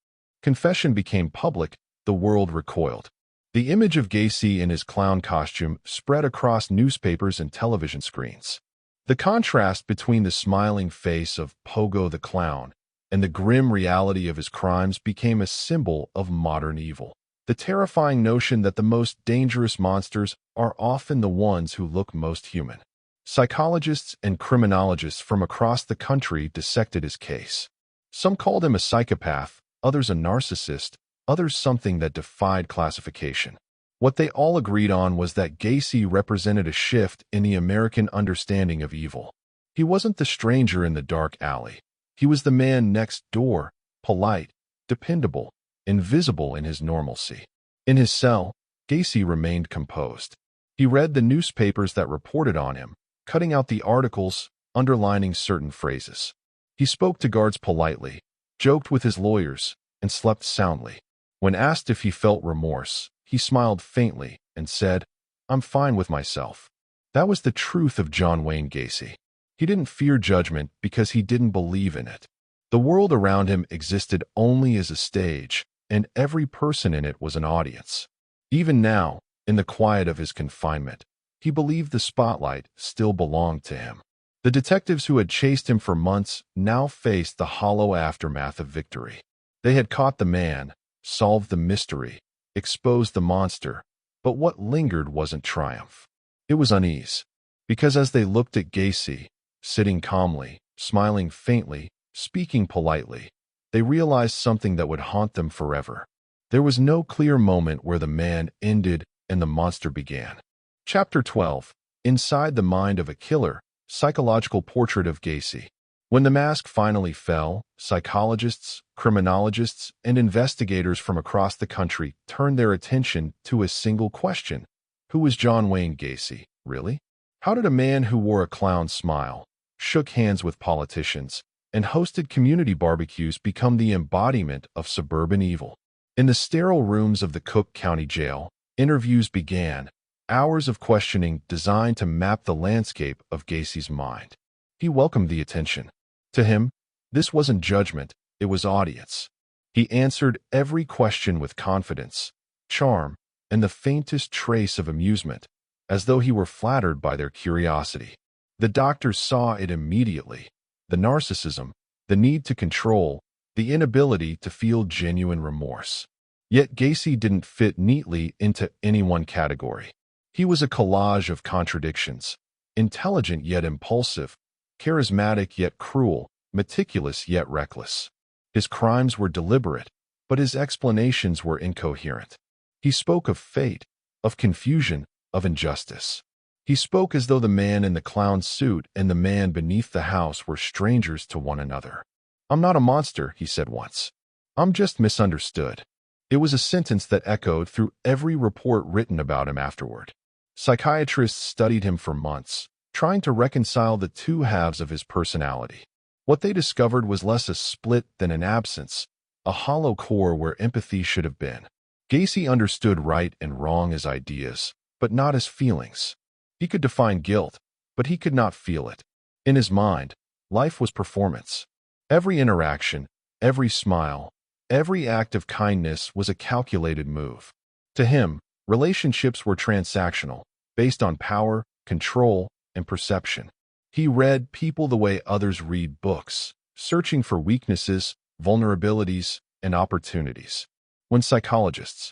confession became public, the world recoiled. The image of Gacy in his clown costume spread across newspapers and television screens. The contrast between the smiling face of Pogo the Clown and the grim reality of his crimes became a symbol of modern evil. The terrifying notion that the most dangerous monsters are often the ones who look most human. Psychologists and criminologists from across the country dissected his case. Some called him a psychopath, others a narcissist, others something that defied classification. What they all agreed on was that Gacy represented a shift in the American understanding of evil. He wasn't the stranger in the dark alley. He was the man next door, polite, dependable, invisible in his normalcy. In his cell, Gacy remained composed. He read the newspapers that reported on him, cutting out the articles, underlining certain phrases. He spoke to guards politely, joked with his lawyers, and slept soundly. When asked if he felt remorse, he smiled faintly and said, "I'm fine with myself." That was the truth of John Wayne Gacy. He didn't fear judgment because he didn't believe in it. The world around him existed only as a stage, and every person in it was an audience. Even now, in the quiet of his confinement, he believed the spotlight still belonged to him. The detectives who had chased him for months now faced the hollow aftermath of victory. They had caught the man, solved the mystery, exposed the monster, but what lingered wasn't triumph. It was unease. Because as they looked at Gacy, sitting calmly, smiling faintly, speaking politely, they realized something that would haunt them forever. There was no clear moment where the man ended and the monster began. Chapter 12. Inside the Mind of a Killer, Psychological Portrait of Gacy. When the mask finally fell, psychologists, criminologists, and investigators from across the country turned their attention to a single question. Who was John Wayne Gacy, really? How did a man who wore a clown smile, shook hands with politicians, and hosted community barbecues become the embodiment of suburban evil? In the sterile rooms of the Cook County Jail, interviews began, hours of questioning designed to map the landscape of Gacy's mind. He welcomed the attention. To him, this wasn't judgment, it was audience. He answered every question with confidence, charm, and the faintest trace of amusement, as though he were flattered by their curiosity. The doctors saw it immediately: the narcissism, the need to control, the inability to feel genuine remorse. Yet Gacy didn't fit neatly into any one category. He was a collage of contradictions, intelligent yet impulsive, charismatic yet cruel, meticulous yet reckless. His crimes were deliberate, but his explanations were incoherent. He spoke of fate, of confusion, of injustice. He spoke as though the man in the clown suit and the man beneath the house were strangers to one another. "I'm not a monster," he said once. "I'm just misunderstood." It was a sentence that echoed through every report written about him afterward. Psychiatrists studied him for months, trying to reconcile the two halves of his personality. What they discovered was less a split than an absence, a hollow core where empathy should have been. Gacy understood right and wrong as ideas, but not as feelings. He could define guilt, but he could not feel it. In his mind, life was performance. Every interaction, every smile, every act of kindness was a calculated move. To him, relationships were transactional, based on power, control, and perception. He read people the way others read books, searching for weaknesses, vulnerabilities, and opportunities. When psychologists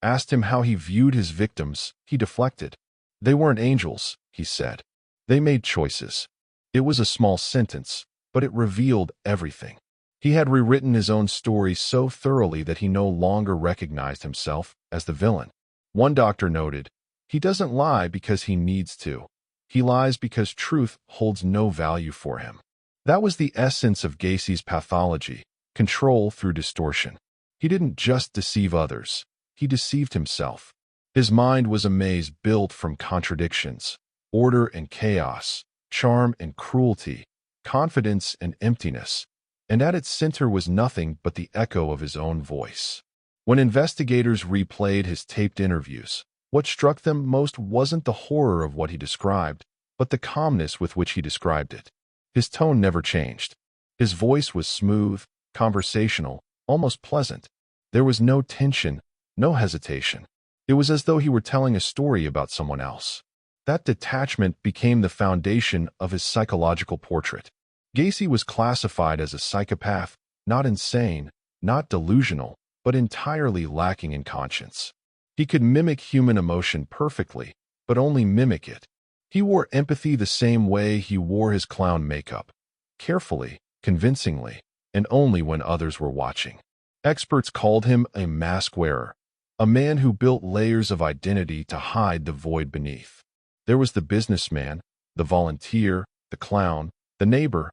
asked him how he viewed his victims, he deflected. They weren't angels, he said. They made choices. It was a small sentence, but it revealed everything. He had rewritten his own story so thoroughly that he no longer recognized himself as the villain. One doctor noted, "He doesn't lie because he needs to. He lies because truth holds no value for him." That was the essence of Gacy's pathology, control through distortion. He didn't just deceive others, he deceived himself. His mind was a maze built from contradictions, order and chaos, charm and cruelty, confidence and emptiness, and at its center was nothing but the echo of his own voice. When investigators replayed his taped interviews, what struck them most wasn't the horror of what he described, but the calmness with which he described it. His tone never changed. His voice was smooth, conversational, almost pleasant. There was no tension, no hesitation. It was as though he were telling a story about someone else. That detachment became the foundation of his psychological portrait. Gacy was classified as a psychopath, not insane, not delusional, but entirely lacking in conscience. He could mimic human emotion perfectly, but only mimic it. He wore empathy the same way he wore his clown makeup, carefully, convincingly, and only when others were watching. Experts called him a mask wearer, a man who built layers of identity to hide the void beneath. There was the businessman, the volunteer, the clown, the neighbor,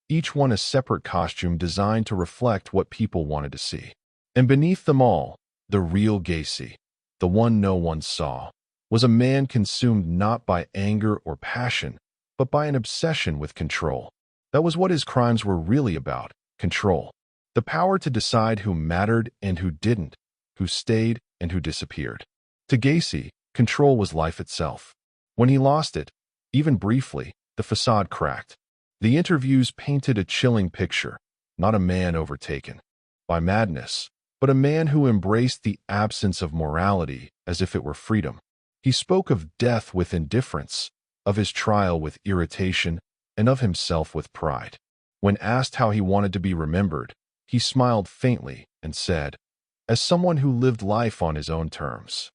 each one a separate costume designed to reflect what people wanted to see. And beneath them all, the real Gacy, the one no one saw, was a man consumed not by anger or passion, but by an obsession with control. That was what his crimes were really about, control. The power to decide who mattered and who didn't, who stayed and who disappeared. To Gacy, control was life itself. When he lost it, even briefly, the facade cracked. The interviews painted a chilling picture, not a man overtaken by madness, but a man who embraced the absence of morality as if it were freedom. He spoke of death with indifference, of his trial with irritation, and of himself with pride. When asked how he wanted to be remembered, he smiled faintly and said, "As someone who lived life on his own terms."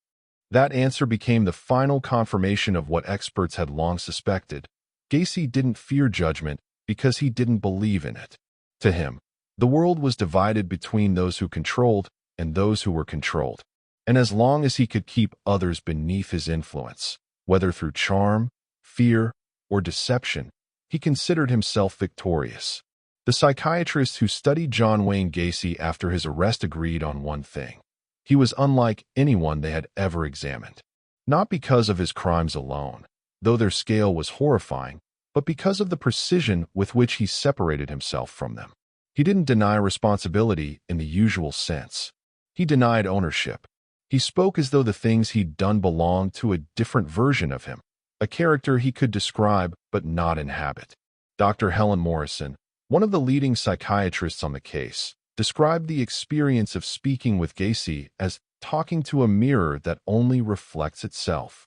That answer became the final confirmation of what experts had long suspected. Gacy didn't fear judgment because he didn't believe in it. To him, the world was divided between those who controlled and those who were controlled. And as long as he could keep others beneath his influence, whether through charm, fear, or deception, he considered himself victorious. The psychiatrists who studied John Wayne Gacy after his arrest agreed on one thing. He was unlike anyone they had ever examined. Not because of his crimes alone, though their scale was horrifying, but because of the precision with which he separated himself from them. He didn't deny responsibility in the usual sense. He denied ownership. He spoke as though the things he'd done belonged to a different version of him, a character he could describe but not inhabit. Dr. Helen Morrison, one of the leading psychiatrists on the case, described the experience of speaking with Gacy as talking to a mirror that only reflects itself.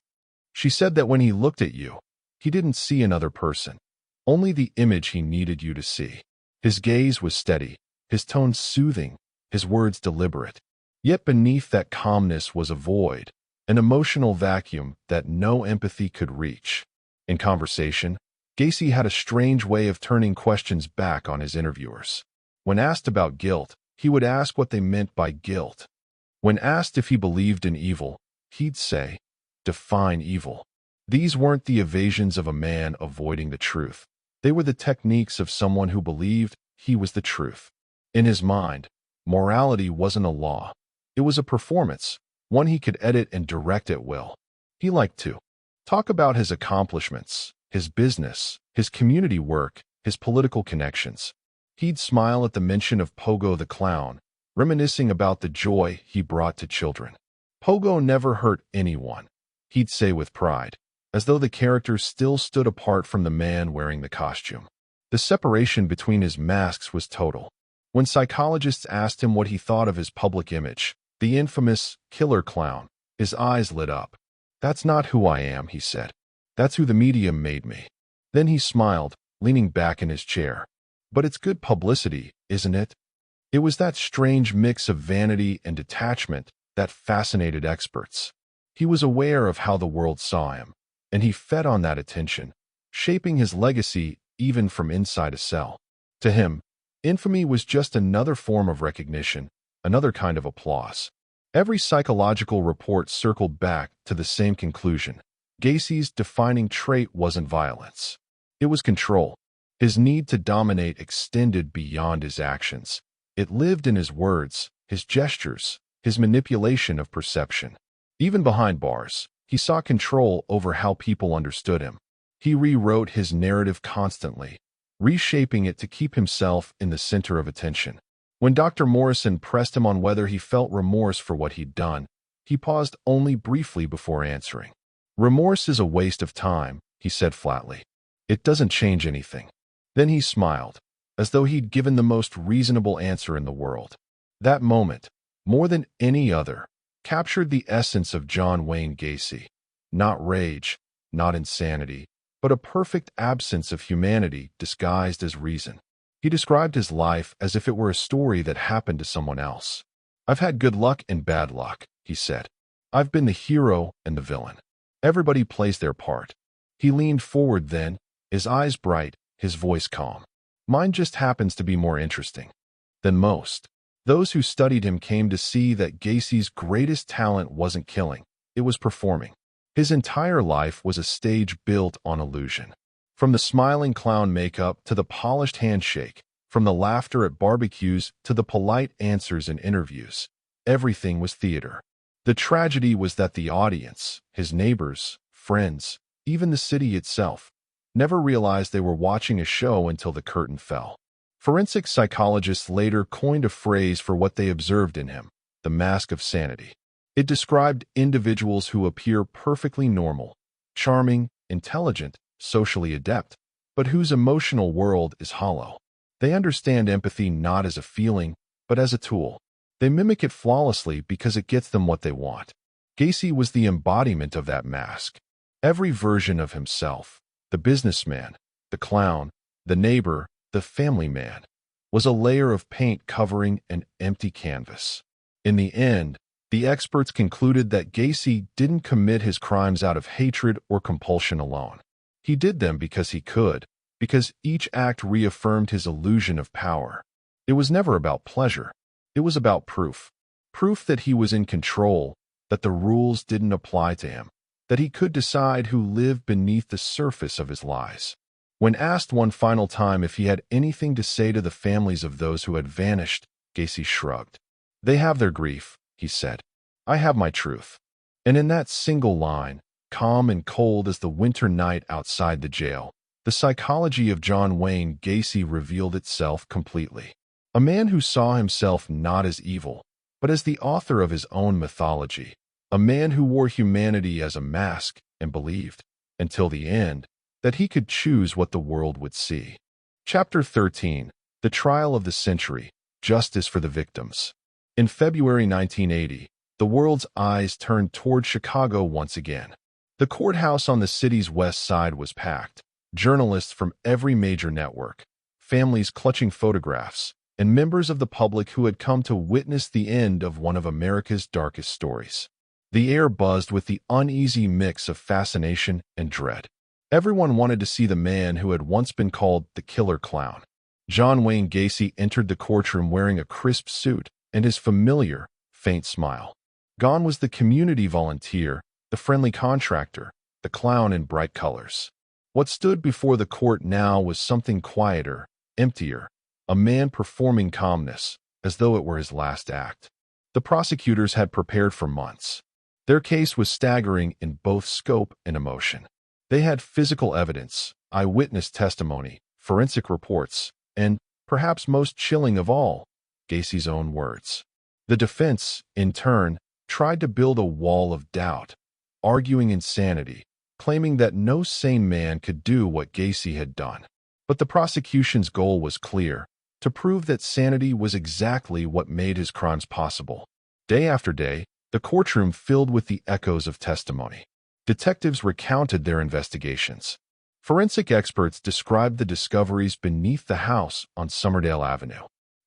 She said that when he looked at you, he didn't see another person, only the image he needed you to see. His gaze was steady, his tone soothing, his words deliberate. Yet beneath that calmness was a void, an emotional vacuum that no empathy could reach. In conversation, Gacy had a strange way of turning questions back on his interviewers. When asked about guilt, he would ask what they meant by guilt. When asked if he believed in evil, he'd say, "Define evil." These weren't the evasions of a man avoiding the truth. They were the techniques of someone who believed he was the truth. In his mind, morality wasn't a law. It was a performance, one he could edit and direct at will. He liked to talk about his accomplishments, his business, his community work, his political connections. He'd smile at the mention of Pogo the clown, reminiscing about the joy he brought to children. Pogo never hurt anyone, he'd say with pride, as though the character still stood apart from the man wearing the costume. The separation between his masks was total. When psychologists asked him what he thought of his public image, the infamous killer clown, his eyes lit up. "That's not who I am," he said. "That's who the media made me." Then he smiled, leaning back in his chair. "But it's good publicity, isn't it?" It was that strange mix of vanity and detachment that fascinated experts. He was aware of how the world saw him, and he fed on that attention, shaping his legacy even from inside a cell. To him, infamy was just another form of recognition, another kind of applause. Every psychological report circled back to the same conclusion. Gacy's defining trait wasn't violence. It was control. His need to dominate extended beyond his actions. It lived in his words, his gestures, his manipulation of perception. Even behind bars, he sought control over how people understood him. He rewrote his narrative constantly, reshaping it to keep himself in the center of attention. When Dr. Morrison pressed him on whether he felt remorse for what he'd done, he paused only briefly before answering. "Remorse is a waste of time," he said flatly. "It doesn't change anything." Then he smiled, as though he'd given the most reasonable answer in the world. That moment, more than any other, captured the essence of John Wayne Gacy. Not rage, not insanity, but a perfect absence of humanity disguised as reason. He described his life as if it were a story that happened to someone else. "I've had good luck and bad luck," he said. "I've been the hero and the villain. Everybody plays their part." He leaned forward then, his eyes bright, his voice calm. "Mine just happens to be more interesting than most." Those who studied him came to see that Gacy's greatest talent wasn't killing, it was performing. His entire life was a stage built on illusion. From the smiling clown makeup to the polished handshake, from the laughter at barbecues to the polite answers in interviews, everything was theater. The tragedy was that the audience, his neighbors, friends, even the city itself, never realized they were watching a show until the curtain fell. Forensic psychologists later coined a phrase for what they observed in him: the mask of sanity. It described individuals who appear perfectly normal, charming, intelligent, socially adept, but whose emotional world is hollow. They understand empathy not as a feeling, but as a tool. They mimic it flawlessly because it gets them what they want. Gacy was the embodiment of that mask. Every version of himself, the businessman, the clown, the neighbor, the family man, was a layer of paint covering an empty canvas. In the end, the experts concluded that Gacy didn't commit his crimes out of hatred or compulsion alone. He did them because he could, because each act reaffirmed his illusion of power. It was never about pleasure. It was about proof. Proof that he was in control, that the rules didn't apply to him, that he could decide who lived beneath the surface of his lies. When asked one final time if he had anything to say to the families of those who had vanished, Gacy shrugged. "They have their grief," he said. "I have my truth." And in that single line, calm and cold as the winter night outside the jail, the psychology of John Wayne Gacy revealed itself completely. A man who saw himself not as evil, but as the author of his own mythology. A man who wore humanity as a mask and believed, until the end, that he could choose what the world would see. Chapter 13. The Trial of the Century. Justice for the Victims. In February 1980, the world's eyes turned toward Chicago once again. The courthouse on the city's west side was packed. Journalists from every major network, families clutching photographs, and members of the public who had come to witness the end of one of America's darkest stories. The air buzzed with the uneasy mix of fascination and dread. Everyone wanted to see the man who had once been called the Killer Clown. John Wayne Gacy entered the courtroom wearing a crisp suit and his familiar, faint smile. Gone was the community volunteer, the friendly contractor, the clown in bright colors. What stood before the court now was something quieter, emptier, a man performing calmness, as though it were his last act. The prosecutors had prepared for months. Their case was staggering in both scope and emotion. They had physical evidence, eyewitness testimony, forensic reports, and, perhaps most chilling of all, Gacy's own words. The defense, in turn, tried to build a wall of doubt, arguing insanity, claiming that no sane man could do what Gacy had done. But the prosecution's goal was clear: to prove that sanity was exactly what made his crimes possible. Day after day, the courtroom filled with the echoes of testimony. Detectives recounted their investigations. Forensic experts described the discoveries beneath the house on Somerdale Avenue.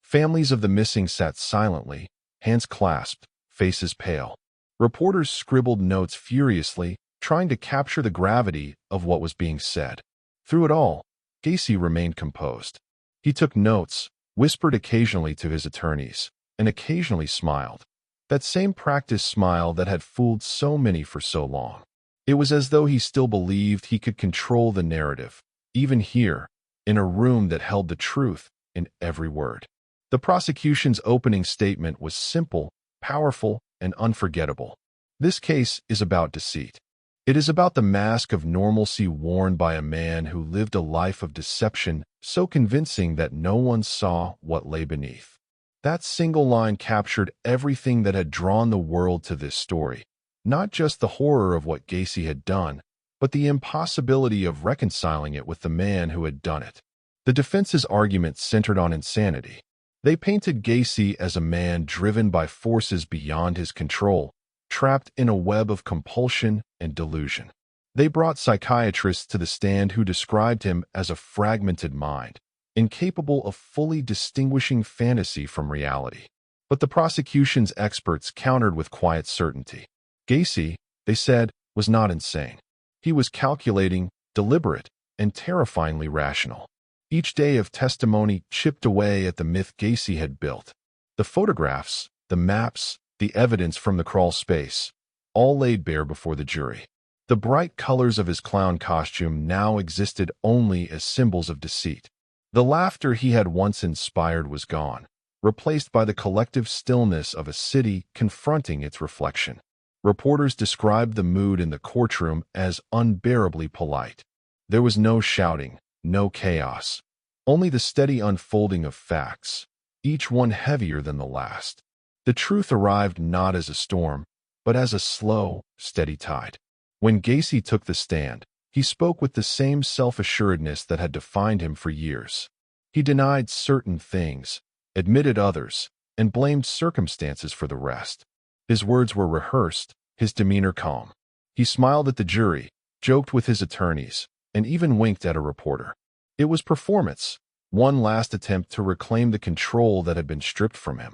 Families of the missing sat silently, hands clasped, faces pale. Reporters scribbled notes furiously, trying to capture the gravity of what was being said. Through it all, Gacy remained composed. He took notes, whispered occasionally to his attorneys, and occasionally smiled. That same practiced smile that had fooled so many for so long. It was as though he still believed he could control the narrative, even here, in a room that held the truth in every word. The prosecution's opening statement was simple, powerful, and unforgettable. This case is about deceit. It is about the mask of normalcy worn by a man who lived a life of deception so convincing that no one saw what lay beneath. That single line captured everything that had drawn the world to this story, not just the horror of what Gacy had done, but the impossibility of reconciling it with the man who had done it. The defense's argument centered on insanity. They painted Gacy as a man driven by forces beyond his control, trapped in a web of compulsion and delusion. They brought psychiatrists to the stand who described him as a fragmented mind, incapable of fully distinguishing fantasy from reality. But the prosecution's experts countered with quiet certainty. Gacy, they said, was not insane. He was calculating, deliberate, and terrifyingly rational. Each day of testimony chipped away at the myth Gacy had built. The photographs, the maps, the evidence from the crawl space, all laid bare before the jury. The bright colors of his clown costume now existed only as symbols of deceit. The laughter he had once inspired was gone, replaced by the collective stillness of a city confronting its reflection. Reporters described the mood in the courtroom as unbearably polite. There was no shouting, no chaos, only the steady unfolding of facts, each one heavier than the last. The truth arrived not as a storm, but as a slow, steady tide. When Gacy took the stand, he spoke with the same self-assuredness that had defined him for years. He denied certain things, admitted others, and blamed circumstances for the rest. His words were rehearsed, his demeanor calm. He smiled at the jury, joked with his attorneys, and even winked at a reporter. It was performance, one last attempt to reclaim the control that had been stripped from him.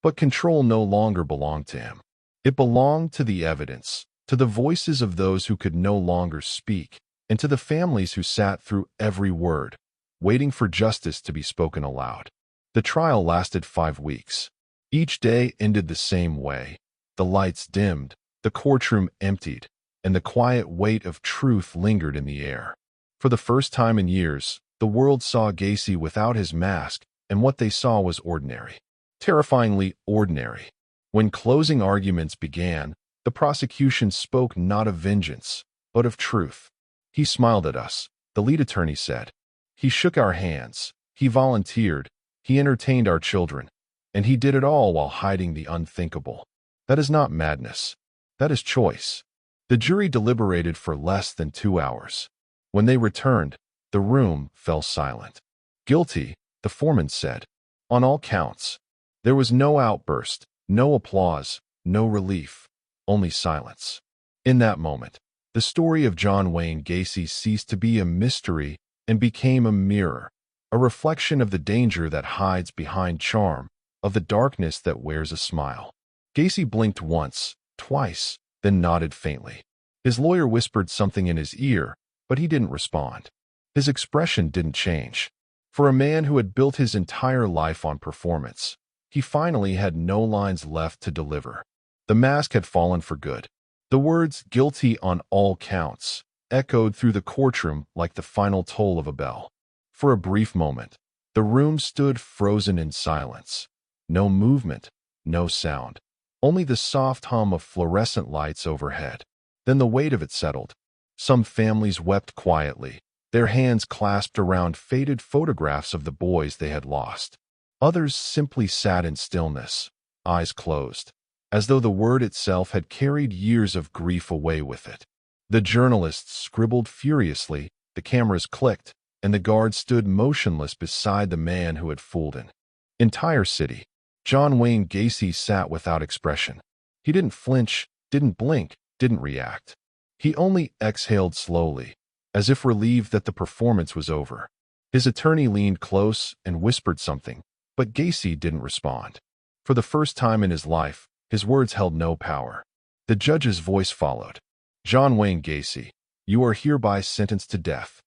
But control no longer belonged to him. It belonged to the evidence, to the voices of those who could no longer speak, and to the families who sat through every word, waiting for justice to be spoken aloud. The trial lasted 5 weeks. Each day ended the same way. The lights dimmed, the courtroom emptied, and the quiet weight of truth lingered in the air. For the first time in years, the world saw Gacy without his mask, and what they saw was ordinary. Terrifyingly ordinary. When closing arguments began, the prosecution spoke not of vengeance, but of truth. He smiled at us, the lead attorney said. He shook our hands, he volunteered, he entertained our children, and he did it all while hiding the unthinkable. That is not madness. That is choice. The jury deliberated for less than 2 hours. When they returned, the room fell silent. Guilty, the foreman said. On all counts. There was no outburst, no applause, no relief, only silence. In that moment, the story of John Wayne Gacy ceased to be a mystery and became a mirror, a reflection of the danger that hides behind charm, of the darkness that wears a smile. Gacy blinked once, twice, then nodded faintly. His lawyer whispered something in his ear, but he didn't respond. His expression didn't change. For a man who had built his entire life on performance, he finally had no lines left to deliver. The mask had fallen for good. The words "guilty on all counts" echoed through the courtroom like the final toll of a bell. For a brief moment, the room stood frozen in silence. No movement, no sound. Only the soft hum of fluorescent lights overhead. Then the weight of it settled. Some families wept quietly, their hands clasped around faded photographs of the boys they had lost. Others simply sat in stillness, eyes closed, as though the word itself had carried years of grief away with it. The journalists scribbled furiously, the cameras clicked, and the guards stood motionless beside the man who had fooled an entire city. John Wayne Gacy sat without expression. He didn't flinch, didn't blink, didn't react. He only exhaled slowly, as if relieved that the performance was over. His attorney leaned close and whispered something, But Gacy didn't respond. For the first time in his life, his words held no power. The judge's voice followed. John Wayne Gacy, you are hereby sentenced to death.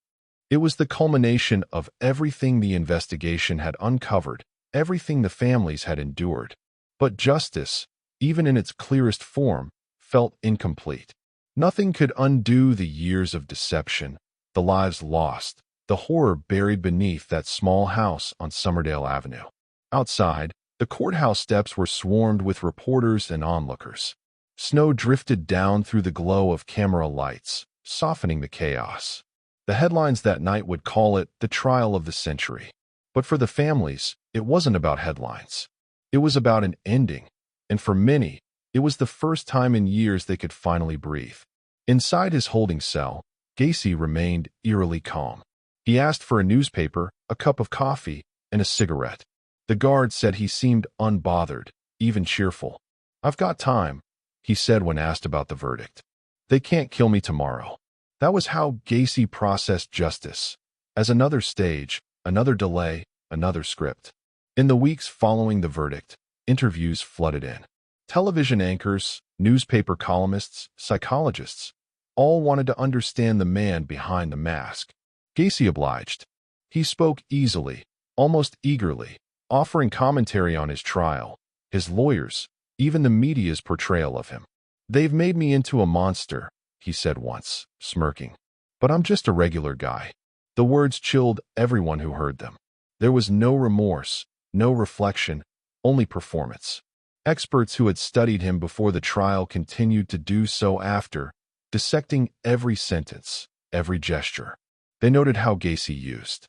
It was the culmination of everything the investigation had uncovered, everything the families had endured. But justice, even in its clearest form, felt incomplete. Nothing could undo the years of deception, the lives lost, the horror buried beneath that small house on Somerdale Avenue. Outside, the courthouse steps were swarmed with reporters and onlookers. Snow drifted down through the glow of camera lights, softening the chaos. The headlines that night would call it the trial of the century. But for the families, it wasn't about headlines. It was about an ending, and for many, it was the first time in years they could finally breathe. Inside his holding cell, Gacy remained eerily calm. He asked for a newspaper, a cup of coffee, and a cigarette. The guard said he seemed unbothered, even cheerful. "I've got time," he said when asked about the verdict. "They can't kill me tomorrow." That was how Gacy processed justice, as another stage, another delay, another script. In the weeks following the verdict, interviews flooded in. Television anchors, newspaper columnists, psychologists, all wanted to understand the man behind the mask. Gacy obliged. He spoke easily, almost eagerly, offering commentary on his trial, his lawyers, even the media's portrayal of him. "They've made me into a monster," he said once, smirking. "But I'm just a regular guy." The words chilled everyone who heard them. There was no remorse, no reflection, only performance. Experts who had studied him before the trial continued to do so after, dissecting every sentence, every gesture. They noted how Gacy used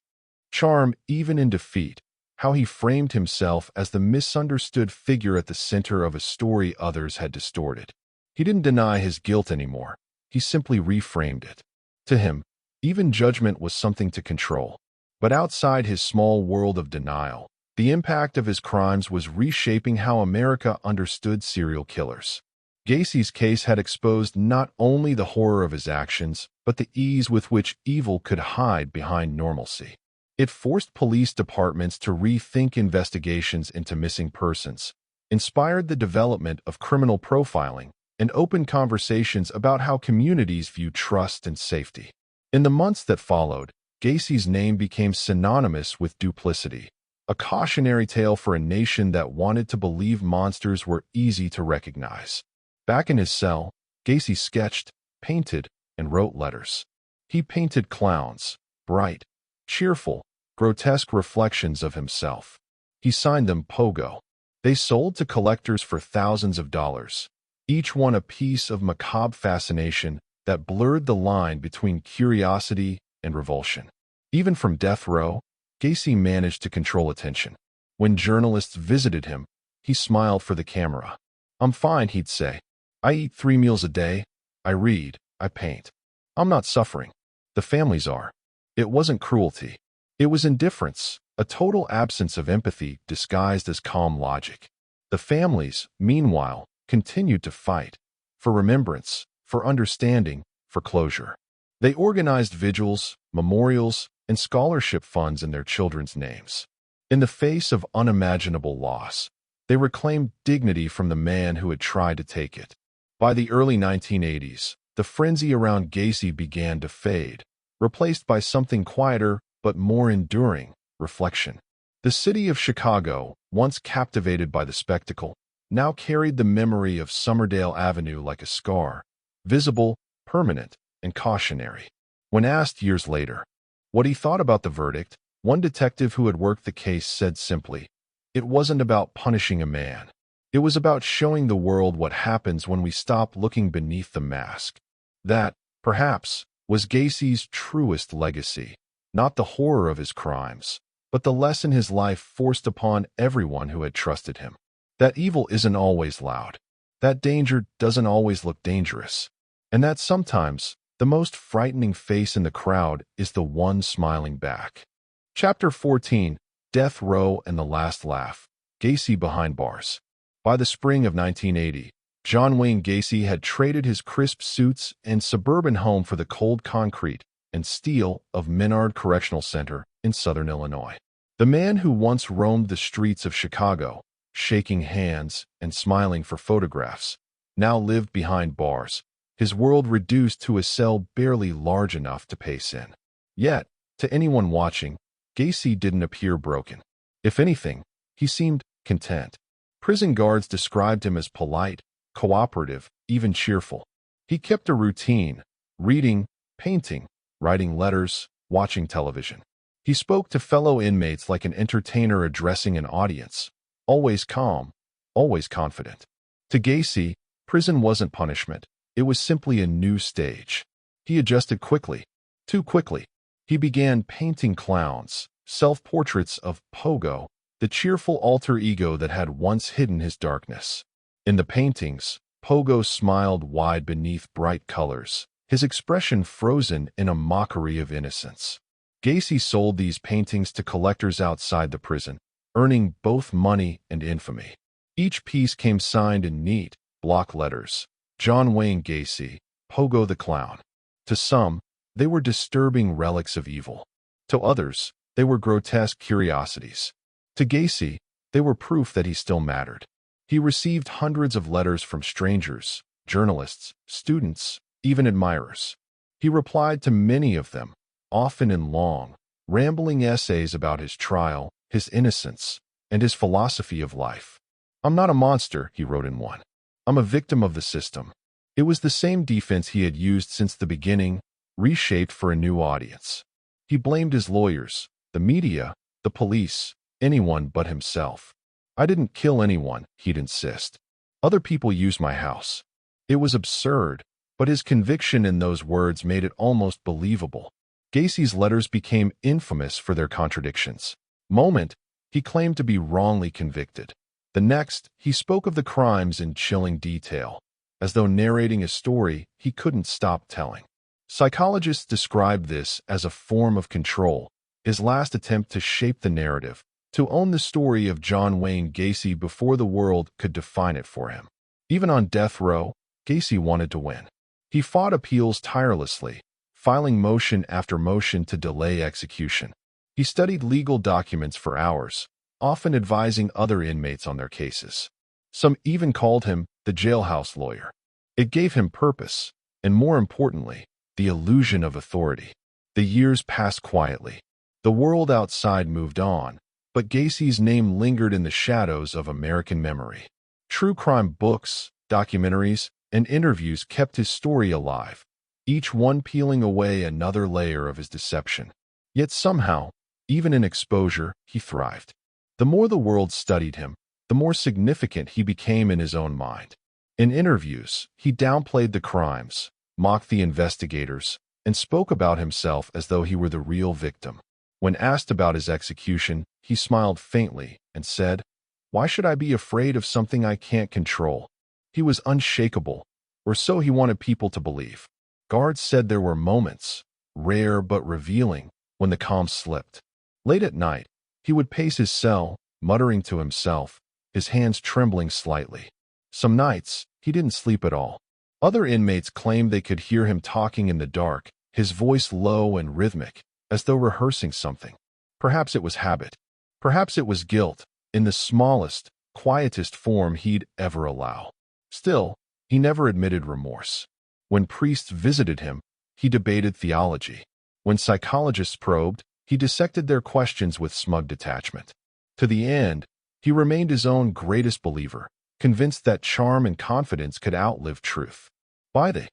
charm even in defeat, how he framed himself as the misunderstood figure at the center of a story others had distorted. He didn't deny his guilt anymore. He simply reframed it. To him, even judgment was something to control. But outside his small world of denial, the impact of his crimes was reshaping how America understood serial killers. Gacy's case had exposed not only the horror of his actions, but the ease with which evil could hide behind normalcy. It forced police departments to rethink investigations into missing persons, inspired the development of criminal profiling, and opened conversations about how communities view trust and safety. In the months that followed, Gacy's name became synonymous with duplicity, a cautionary tale for a nation that wanted to believe monsters were easy to recognize. Back in his cell, Gacy sketched, painted, and wrote letters. He painted clowns, bright, cheerful, grotesque reflections of himself. He signed them Pogo. They sold to collectors for thousands of dollars, each one a piece of macabre fascination that blurred the line between curiosity and revulsion. Even from death row, Gacy managed to control attention. When journalists visited him, he smiled for the camera. "I'm fine," he'd say. "I eat 3 meals a day. I read. I paint. I'm not suffering. The families are." It wasn't cruelty. It was indifference, a total absence of empathy disguised as calm logic. The families, meanwhile, continued to fight for remembrance, for understanding, for closure. They organized vigils, memorials, and scholarship funds in their children's names. In the face of unimaginable loss, they reclaimed dignity from the man who had tried to take it. By the early 1980s, the frenzy around Gacy began to fade, replaced by something quieter but more enduring: reflection. The city of Chicago, once captivated by the spectacle, now carried the memory of Somerdale Avenue like a scar, visible, permanent, and cautionary. When asked years later what he thought about the verdict, one detective who had worked the case said simply, "It wasn't about punishing a man. It was about showing the world what happens when we stop looking beneath the mask." That, perhaps, was Gacy's truest legacy, not the horror of his crimes, but the lesson his life forced upon everyone who had trusted him. That evil isn't always loud. That danger doesn't always look dangerous. And that sometimes the most frightening face in the crowd is the one smiling back. Chapter 14: Death Row and the Last Laugh. Gacy behind bars. By the spring of 1980, John Wayne Gacy had traded his crisp suits and suburban home for the cold concrete and steel of Menard Correctional Center in southern Illinois. The man who once roamed the streets of Chicago, shaking hands and smiling for photographs, now lived behind bars, his world reduced to a cell barely large enough to pace in. Yet, to anyone watching, Gacy didn't appear broken. If anything, he seemed content. Prison guards described him as polite, cooperative, even cheerful. He kept a routine, reading, painting, writing letters, watching television. He spoke to fellow inmates like an entertainer addressing an audience, always calm, always confident. To Gacy, prison wasn't punishment. It was simply a new stage. He adjusted quickly, too quickly. He began painting clowns, self-portraits of Pogo, the cheerful alter ego that had once hidden his darkness. In the paintings, Pogo smiled wide beneath bright colors, his expression frozen in a mockery of innocence. Gacy sold these paintings to collectors outside the prison, earning both money and infamy. Each piece came signed in neat, block letters: John Wayne Gacy, Pogo the Clown. To some, they were disturbing relics of evil. To others, they were grotesque curiosities. To Gacy, they were proof that he still mattered. He received hundreds of letters from strangers, journalists, students, even admirers. He replied to many of them, often in long, rambling essays about his trial, his innocence, and his philosophy of life. "I'm not a monster," he wrote in one. "I'm a victim of the system." It was the same defense he had used since the beginning, reshaped for a new audience. He blamed his lawyers, the media, the police, anyone but himself. "I didn't kill anyone," he'd insist. "Other people used my house." It was absurd, but his conviction in those words made it almost believable. Gacy's letters became infamous for their contradictions. Moment, he claimed to be wrongly convicted. The next, he spoke of the crimes in chilling detail, as though narrating a story he couldn't stop telling. Psychologists describe this as a form of control, his last attempt to shape the narrative, to own the story of John Wayne Gacy before the world could define it for him. Even on death row, Gacy wanted to win. He fought appeals tirelessly, filing motion after motion to delay execution. He studied legal documents for hours, often advising other inmates on their cases. Some even called him the jailhouse lawyer. It gave him purpose, and more importantly, the illusion of authority. The years passed quietly. The world outside moved on, but Gacy's name lingered in the shadows of American memory. True crime books, documentaries, and interviews kept his story alive, each one peeling away another layer of his deception. Yet somehow, even in exposure, he thrived. The more the world studied him, the more significant he became in his own mind. In interviews, he downplayed the crimes, mocked the investigators, and spoke about himself as though he were the real victim. When asked about his execution, he smiled faintly and said, "Why should I be afraid of something I can't control?" He was unshakable, or so he wanted people to believe. Guards said there were moments, rare but revealing, when the calm slipped. Late at night, he would pace his cell, muttering to himself, his hands trembling slightly. Some nights, he didn't sleep at all. Other inmates claimed they could hear him talking in the dark, his voice low and rhythmic, as though rehearsing something. Perhaps it was habit. Perhaps it was guilt, in the smallest, quietest form he'd ever allow. Still, he never admitted remorse. When priests visited him, he debated theology. When psychologists probed, he dissected their questions with smug detachment. To the end, he remained his own greatest believer, convinced that charm and confidence could outlive truth. By the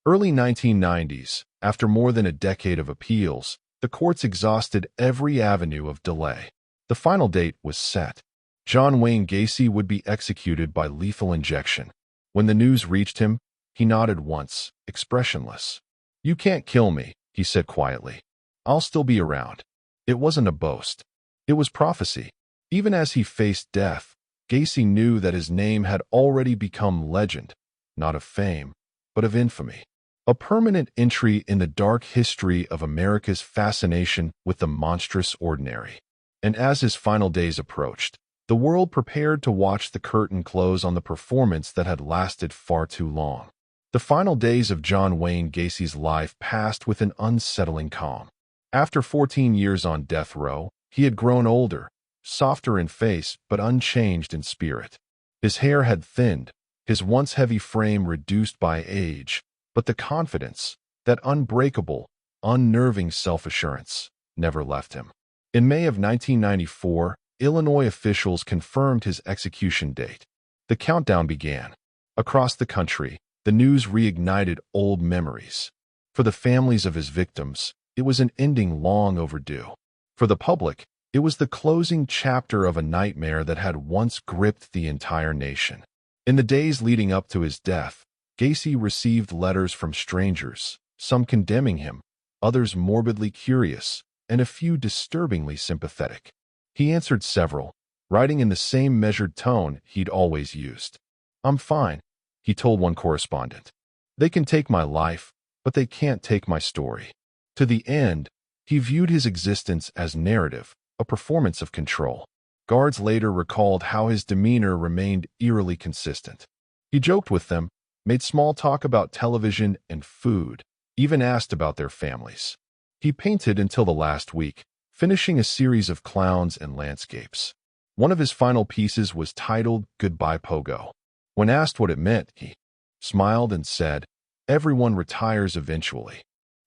early 1990s, after more than a decade of appeals, the courts exhausted every avenue of delay. The final date was set. John Wayne Gacy would be executed by lethal injection. When the news reached him, he nodded once, expressionless. "You can't kill me," he said quietly. "I'll still be around." It wasn't a boast. It was prophecy. Even as he faced death, Gacy knew that his name had already become legend, not of fame, but of infamy. A permanent entry in the dark history of America's fascination with the monstrous ordinary. And as his final days approached, the world prepared to watch the curtain close on the performance that had lasted far too long. The final days of John Wayne Gacy's life passed with an unsettling calm. After 14 years on death row, He had grown older, softer in face but unchanged in spirit. His hair had thinned, his once heavy frame reduced by age, but the confidence, that unbreakable, unnerving self-assurance, never left him. In May of 1994, Illinois officials confirmed his execution date. The countdown began. Across the country, the news reignited old memories. For the families of his victims, it was an ending long overdue. For the public, it was the closing chapter of a nightmare that had once gripped the entire nation. In the days leading up to his death, Gacy received letters from strangers, some condemning him, others morbidly curious, and a few disturbingly sympathetic. He answered several, writing in the same measured tone he'd always used. "I'm fine," he told one correspondent. "They can take my life, but they can't take my story." To the end, he viewed his existence as narrative, a performance of control. Guards later recalled how his demeanor remained eerily consistent. He joked with them, made small talk about television and food, even asked about their families. He painted until the last week, finishing a series of clowns and landscapes. One of his final pieces was titled "Goodbye Pogo." When asked what it meant, he smiled and said, "Everyone retires eventually."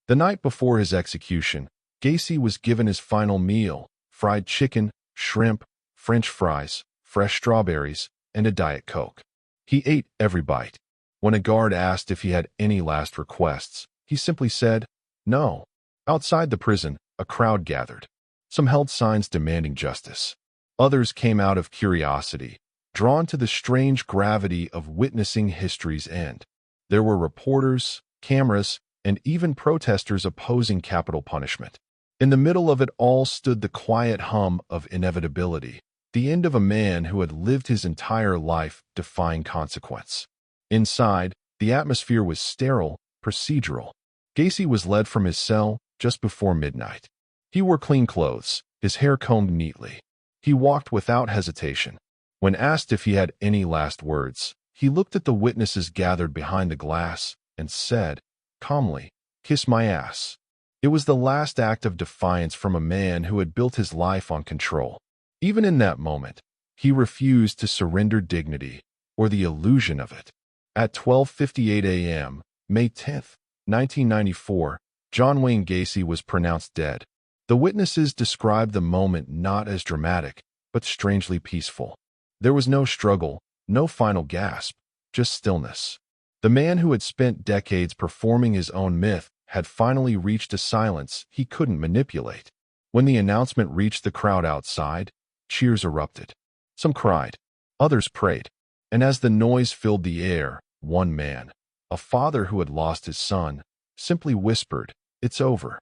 The night before his execution, Gacy was given his final meal: fried chicken, shrimp, French fries, fresh strawberries, and a Diet Coke. He ate every bite. When a guard asked if he had any last requests, he simply said, "No." Outside the prison, a crowd gathered. Some held signs demanding justice. Others came out of curiosity, drawn to the strange gravity of witnessing history's end. There were reporters, cameras, and even protesters opposing capital punishment. In the middle of it all stood the quiet hum of inevitability, the end of a man who had lived his entire life defying consequence. Inside, the atmosphere was sterile, procedural. Gacy was led from his cell just before midnight. He wore clean clothes, his hair combed neatly. He walked without hesitation. When asked if he had any last words, he looked at the witnesses gathered behind the glass and said, calmly, "Kiss my ass." It was the last act of defiance from a man who had built his life on control. Even in that moment, he refused to surrender dignity or the illusion of it. At 12:58 a.m., May 10th, 1994, John Wayne Gacy was pronounced dead. The witnesses described the moment not as dramatic, but strangely peaceful. There was no struggle, no final gasp, just stillness. The man who had spent decades performing his own myth had finally reached a silence he couldn't manipulate. When the announcement reached the crowd outside, cheers erupted. Some cried, others prayed, and as the noise filled the air, one man, a father who had lost his son, simply whispered, "It's over."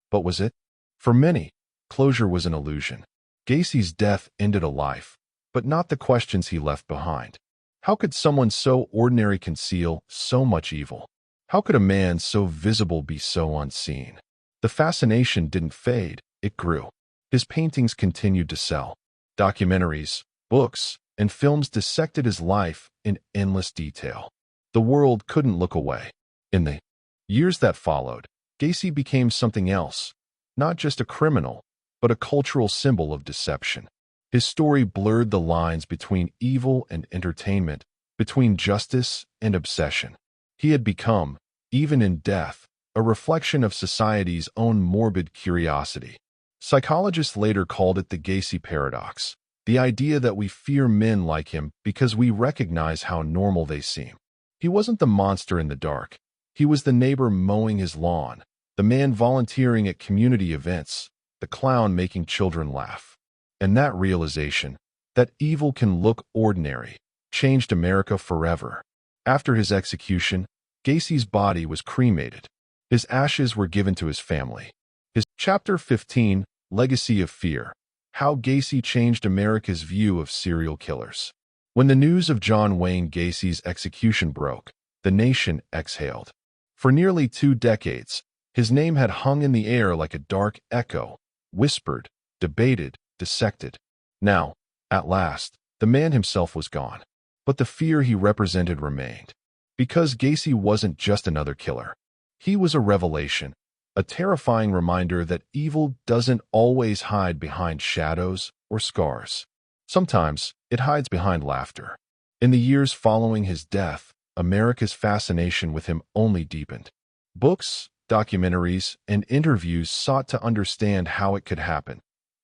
But was it? For many, closure was an illusion. Gacy's death ended a life, but not the questions he left behind. How could someone so ordinary conceal so much evil? How could a man so visible be so unseen? The fascination didn't fade, it grew. His paintings continued to sell. Documentaries, books, and films dissected his life in endless detail. The world couldn't look away. In the years that followed, Gacy became something else, not just a criminal, but a cultural symbol of deception. His story blurred the lines between evil and entertainment, between justice and obsession. He had become, even in death, a reflection of society's own morbid curiosity. Psychologists later called it the Gacy paradox, the idea that we fear men like him because we recognize how normal they seem. He wasn't the monster in the dark. He was the neighbor mowing his lawn, the man volunteering at community events, the clown making children laugh. And that realization, that evil can look ordinary, changed America forever. After his execution, Gacy's body was cremated. His ashes were given to his family. His Chapter 15, Legacy of Fear: How Gacy Changed America's View of Serial Killers. When the news of John Wayne Gacy's execution broke, the nation exhaled. For nearly 2 decades, his name had hung in the air like a dark echo, whispered, debated, dissected. Now, at last, the man himself was gone. But the fear he represented remained. Because Gacy wasn't just another killer. He was a revelation, a terrifying reminder that evil doesn't always hide behind shadows or scars. Sometimes it hides behind laughter. In the years following his death, America's fascination with him only deepened. Books, documentaries, and interviews sought to understand how it could happen,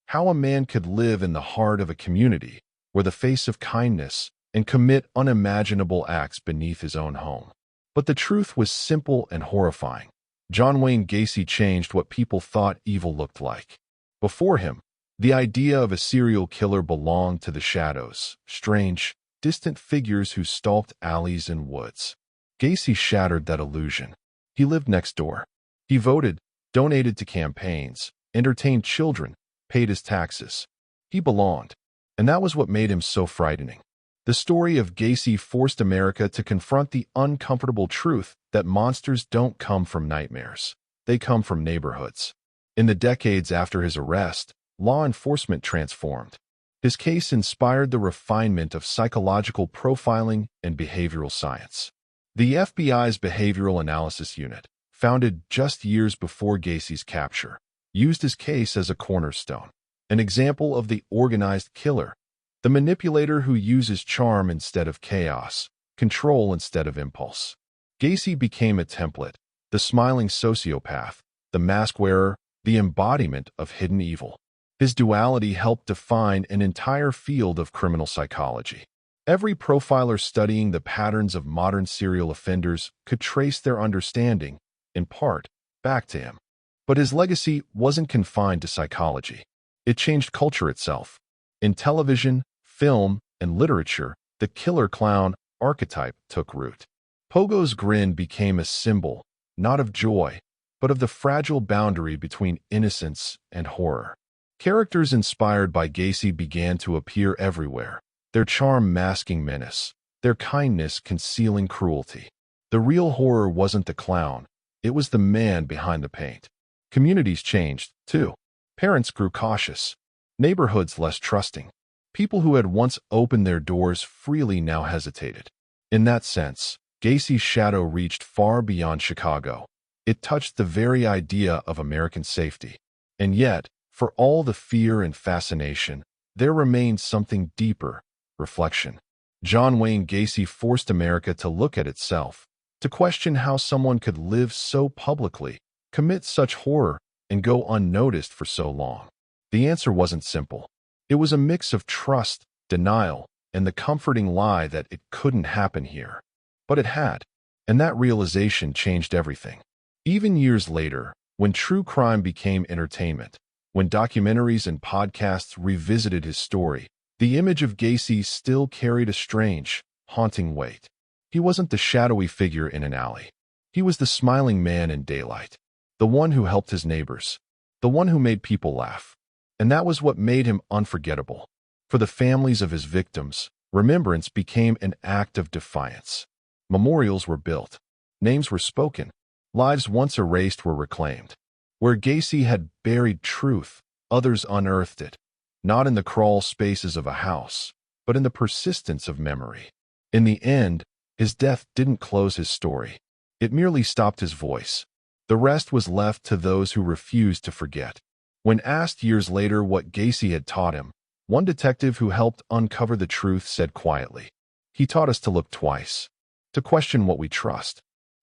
how a man could live in the heart of a community, wear the face of kindness, and commit unimaginable acts beneath his own home. But the truth was simple and horrifying. John Wayne Gacy changed what people thought evil looked like. Before him, the idea of a serial killer belonged to the shadows, strange, distant figures who stalked alleys and woods. Gacy shattered that illusion. He lived next door. He voted, donated to campaigns, entertained children, paid his taxes. He belonged, and that was what made him so frightening. The story of Gacy forced America to confront the uncomfortable truth that monsters don't come from nightmares. They come from neighborhoods. In the decades after his arrest, law enforcement transformed. His case inspired the refinement of psychological profiling and behavioral science. The FBI's Behavioral Analysis Unit, founded just years before Gacy's capture, used his case as a cornerstone, an example of the organized killer, the manipulator who uses charm instead of chaos, control instead of impulse. Gacy became a template, the smiling sociopath, the mask wearer, the embodiment of hidden evil. His duality helped define an entire field of criminal psychology. Every profiler studying the patterns of modern serial offenders could trace their understanding, in part, back to him. But his legacy wasn't confined to psychology. It changed culture itself. In television, film, and literature, the killer clown archetype took root. Pogo's grin became a symbol, not of joy, but of the fragile boundary between innocence and horror. Characters inspired by Gacy began to appear everywhere, their charm masking menace, their kindness concealing cruelty. The real horror wasn't the clown, it was the man behind the paint. Communities changed, too. Parents grew cautious, neighborhoods less trusting. People who had once opened their doors freely now hesitated. In that sense, Gacy's shadow reached far beyond Chicago. It touched the very idea of American safety. And yet, for all the fear and fascination, there remained something deeper: reflection. John Wayne Gacy forced America to look at itself, to question how someone could live so publicly, commit such horror, and go unnoticed for so long. The answer wasn't simple. It was a mix of trust, denial, and the comforting lie that it couldn't happen here. But it had, and that realization changed everything. Even years later, when true crime became entertainment, when documentaries and podcasts revisited his story, the image of Gacy still carried a strange, haunting weight. He wasn't the shadowy figure in an alley. He was the smiling man in daylight, the one who helped his neighbors, the one who made people laugh. And that was what made him unforgettable. For the families of his victims, remembrance became an act of defiance. Memorials were built. Names were spoken. Lives once erased were reclaimed. Where Gacy had buried truth, others unearthed it, not in the crawl spaces of a house, but in the persistence of memory. In the end, his death didn't close his story. It merely stopped his voice. The rest was left to those who refused to forget. When asked years later what Gacy had taught him, one detective who helped uncover the truth said quietly, "He taught us to look twice, to question what we trust,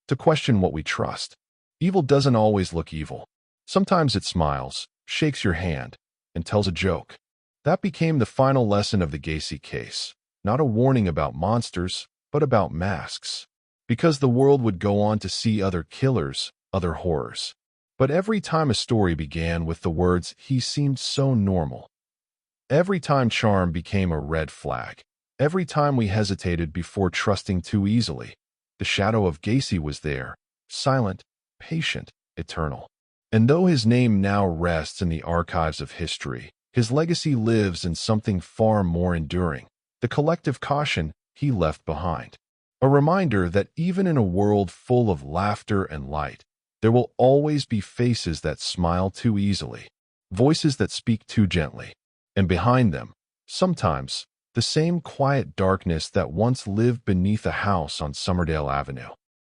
to question what we trust. Evil doesn't always look evil. Sometimes it smiles, shakes your hand, and tells a joke." That became the final lesson of the Gacy case, not a warning about monsters, but about masks. Because the world would go on to see other killers, other horrors. But every time a story began with the words, "He seemed so normal," every time charm became a red flag, every time we hesitated before trusting too easily, the shadow of Gacy was there, silent, patient, eternal. And though his name now rests in the archives of history, his legacy lives in something far more enduring: the collective caution he left behind. A reminder that even in a world full of laughter and light, there will always be faces that smile too easily, voices that speak too gently, and behind them, sometimes, the same quiet darkness that once lived beneath a house on Somerdale Avenue.